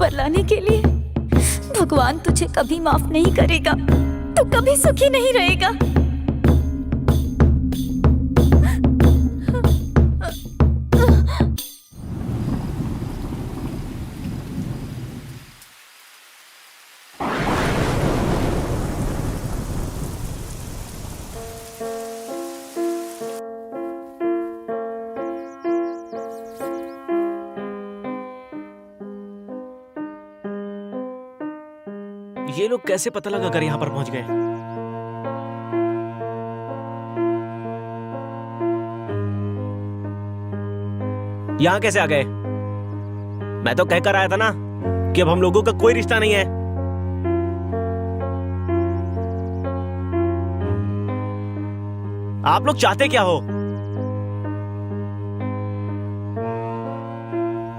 पर लाने के लिए भगवान तुझे कभी माफ नहीं करेगा। तू कभी सुखी नहीं रहेगा। ये लोग कैसे पता लगा कर यहाँ पर पहुंच गए? यहाँ कैसे आ गए? मैं तो कहकर आया था ना कि अब हम लोगों का कोई रिश्ता नहीं है। आप लोग चाहते क्या हो?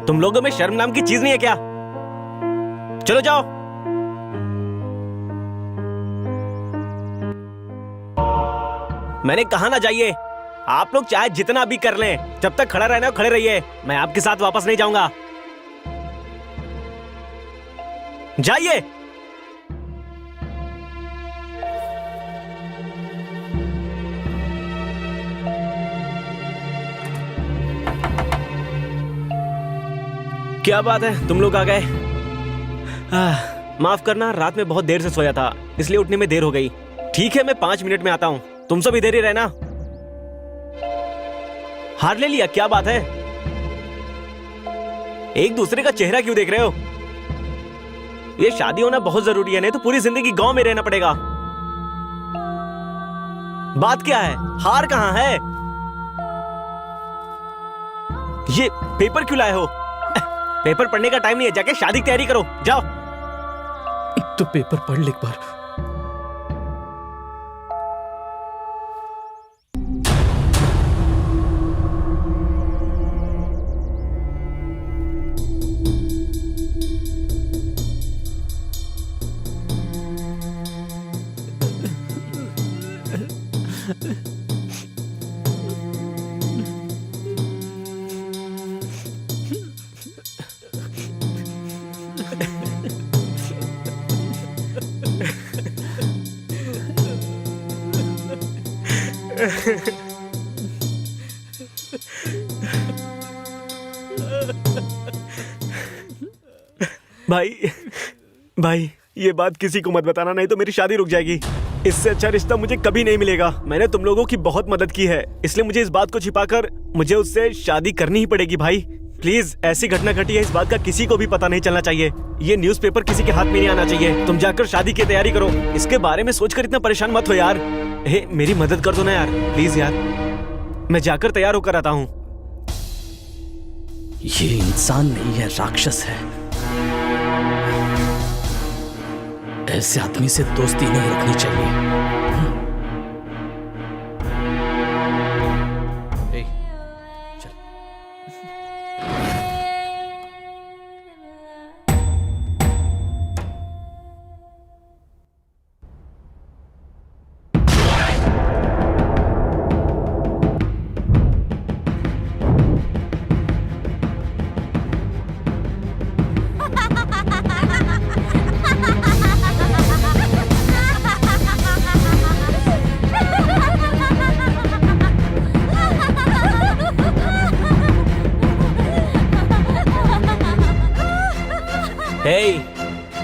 तुम लोगों में शर्म नाम की चीज नहीं है क्या? चलो जाओ। मैंने कहा ना जाइए। आप लोग चाहे जितना भी कर लें, जब तक खड़ा रहना खड़े रहिए। मैं आपके साथ वापस नहीं जाऊंगा। जाइए। क्या बात है, तुम लोग आ गए। माफ करना, रात में बहुत देर से सोया था, इसलिए उठने में देर हो गई। ठीक है, मैं 5 मिनट में आता हूं। तुम सब इधर ही रहना। हार ले लिया, क्या बात है? एक दूसरे का चेहरा क्यों देख रहे हो? ये शादी होना बहुत जरूरी है, नहीं तो पूरी जिंदगी गांव में रहना पड़ेगा। बात क्या है? हार कहां है? ये पेपर क्यों लाए हो? पेपर पढ़ने का टाइम नहीं है, जाके शादी की तैयारी करो, जाओ। एक तो पेपर पढ़ ले एक बार। भाई ये बात किसी को मत बताना, नहीं तो मेरी शादी रुक जाएगी। इससे अच्छा रिश्ता मुझे कभी नहीं मिलेगा। मैंने तुम लोगों की बहुत मदद की है, इसलिए मुझे इस बात को छिपाकर मुझे उससे शादी करनी ही पड़ेगी। भाई प्लीज, ऐसी घटना घटी है, इस बात का किसी को भी पता नहीं चलना चाहिए। ये न्यूज़पेपर किसी के हाथ में नहीं आना चाहिए। तुम जाकर शादी की तैयारी करो। इसके बारे में सोचकर इतना परेशान मत हो यार। हे, मेरी मदद कर दो ना यार, प्लीज यार। मैं जाकर तैयार होकर आता हूँ। ये इंसान नहीं है, राक्षस है। ऐसे आदमी से दोस्ती नहीं रखनी चाहिए।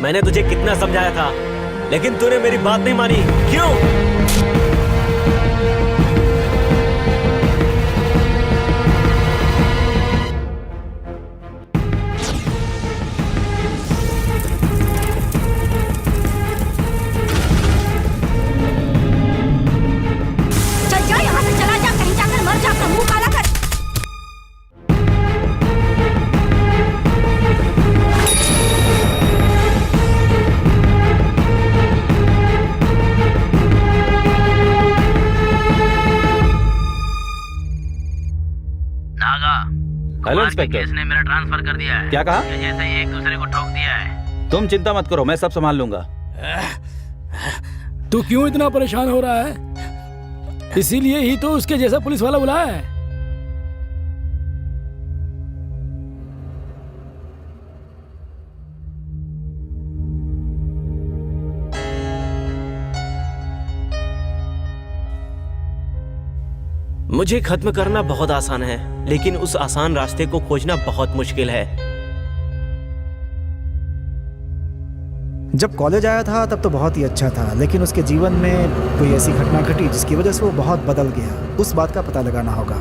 मैंने तुझे कितना समझाया था, लेकिन तूने मेरी बात नहीं मानी। क्यों? चल जा यहाँ से, चला जा, कहीं जाकर मर जा, अपना मुंह काला कर। हेलो इंस्पेक्टर, केस ने मेरा ट्रांसफर कर दिया है। क्या कहा? ये जैसे ही एक दूसरे को ठोक दिया है। तुम चिंता मत करो, मैं सब संभाल लूंगा। तू क्यों इतना परेशान हो रहा है? इसीलिए ही तो उसके जैसा पुलिस वाला बुलाया है। मुझे खत्म करना बहुत आसान है, लेकिन उस आसान रास्ते को खोजना बहुत मुश्किल है। जब कॉलेज आया था तब तो बहुत ही अच्छा था, लेकिन उसके जीवन में कोई ऐसी घटना घटी जिसकी वजह से वो बहुत बदल गया। उस बात का पता लगाना होगा।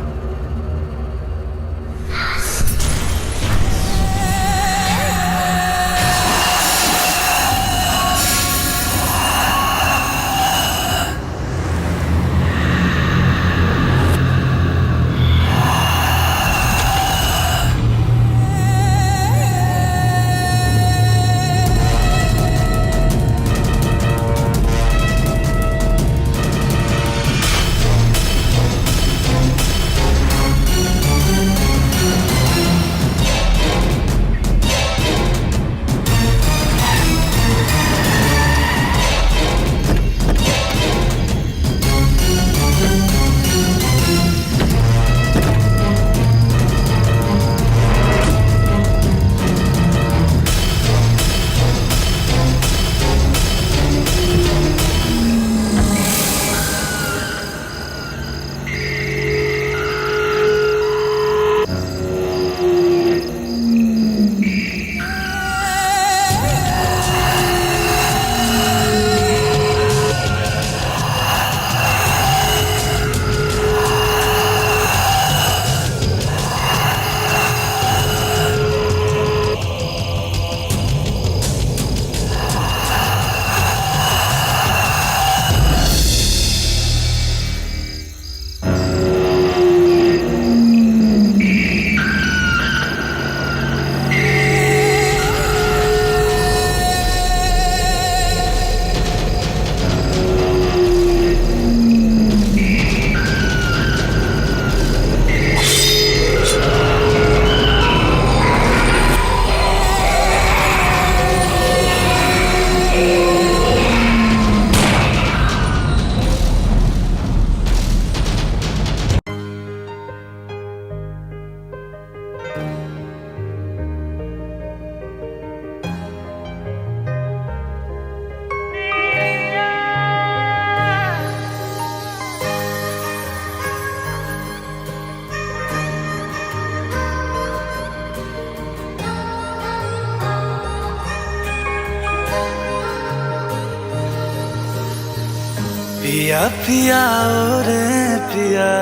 পিয়া পিয়া ওরে পিয়া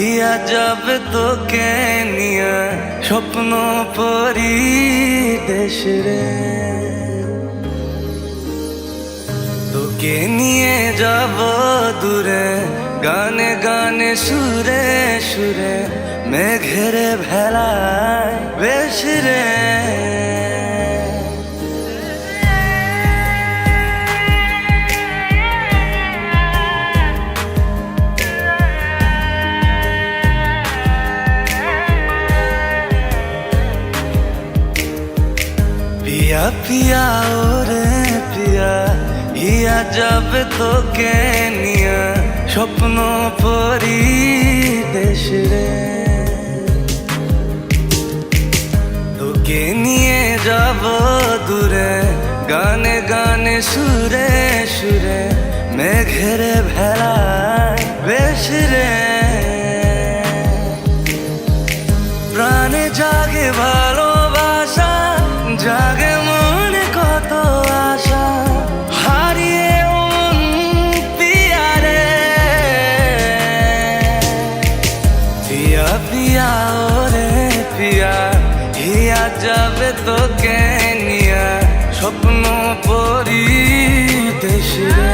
ইয়া যাব তোকে নিয়া স্বপ্ন পরি দেশ রে তোকে নিয়ে যাব দূরে গানে গানে সুরে সুরে মেঘের ভেলায় বেশ রে पिया पिया ओरे पिया इया जब তোকে নিয়া স্বপ্ন পরি দেশ রে তোকে নিয়ে যাব দূরে গানে গানে সুরে সুরে মেঘের ভেলায় বেশ রে প্রাণে জাগে ভালোবাসা জাগে মনে কত আশা হারিয়ে মন পিয়া রে পিয়া পিয়া ওরে পিয়া হিয়া যাবে তোকে নিয়া স্বপ্ন পরি দেশ রে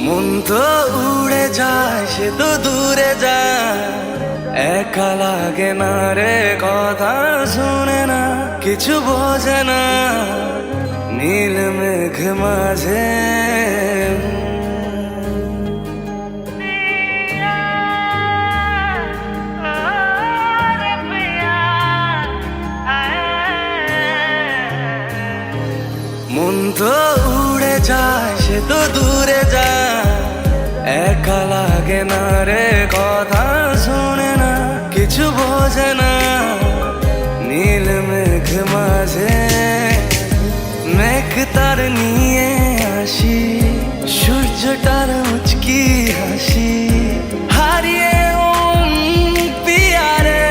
মন তো উড়ে যায় সে তো দূরে যায় একা লাগে না রে কথা শুনে না কিছু বোঝে না নীল মেঘ মাঝে মন তো উড়ে যায় সে তো দূরে যায় একা লাগে না রে কথা শুনে না কিছু বোঝে না নীল মেঘ মাঝে মেঘ তার নিয়ে আসি সূর্যটার মুচকি হাসি হারিয়ে পিয়া রে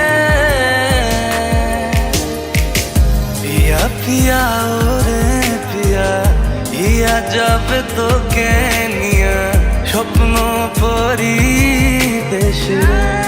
পিয়া পিয়া ওরে পিয়া ইয়া যাব তোকে নিয়া স্বপ্ন পরি দেশ রে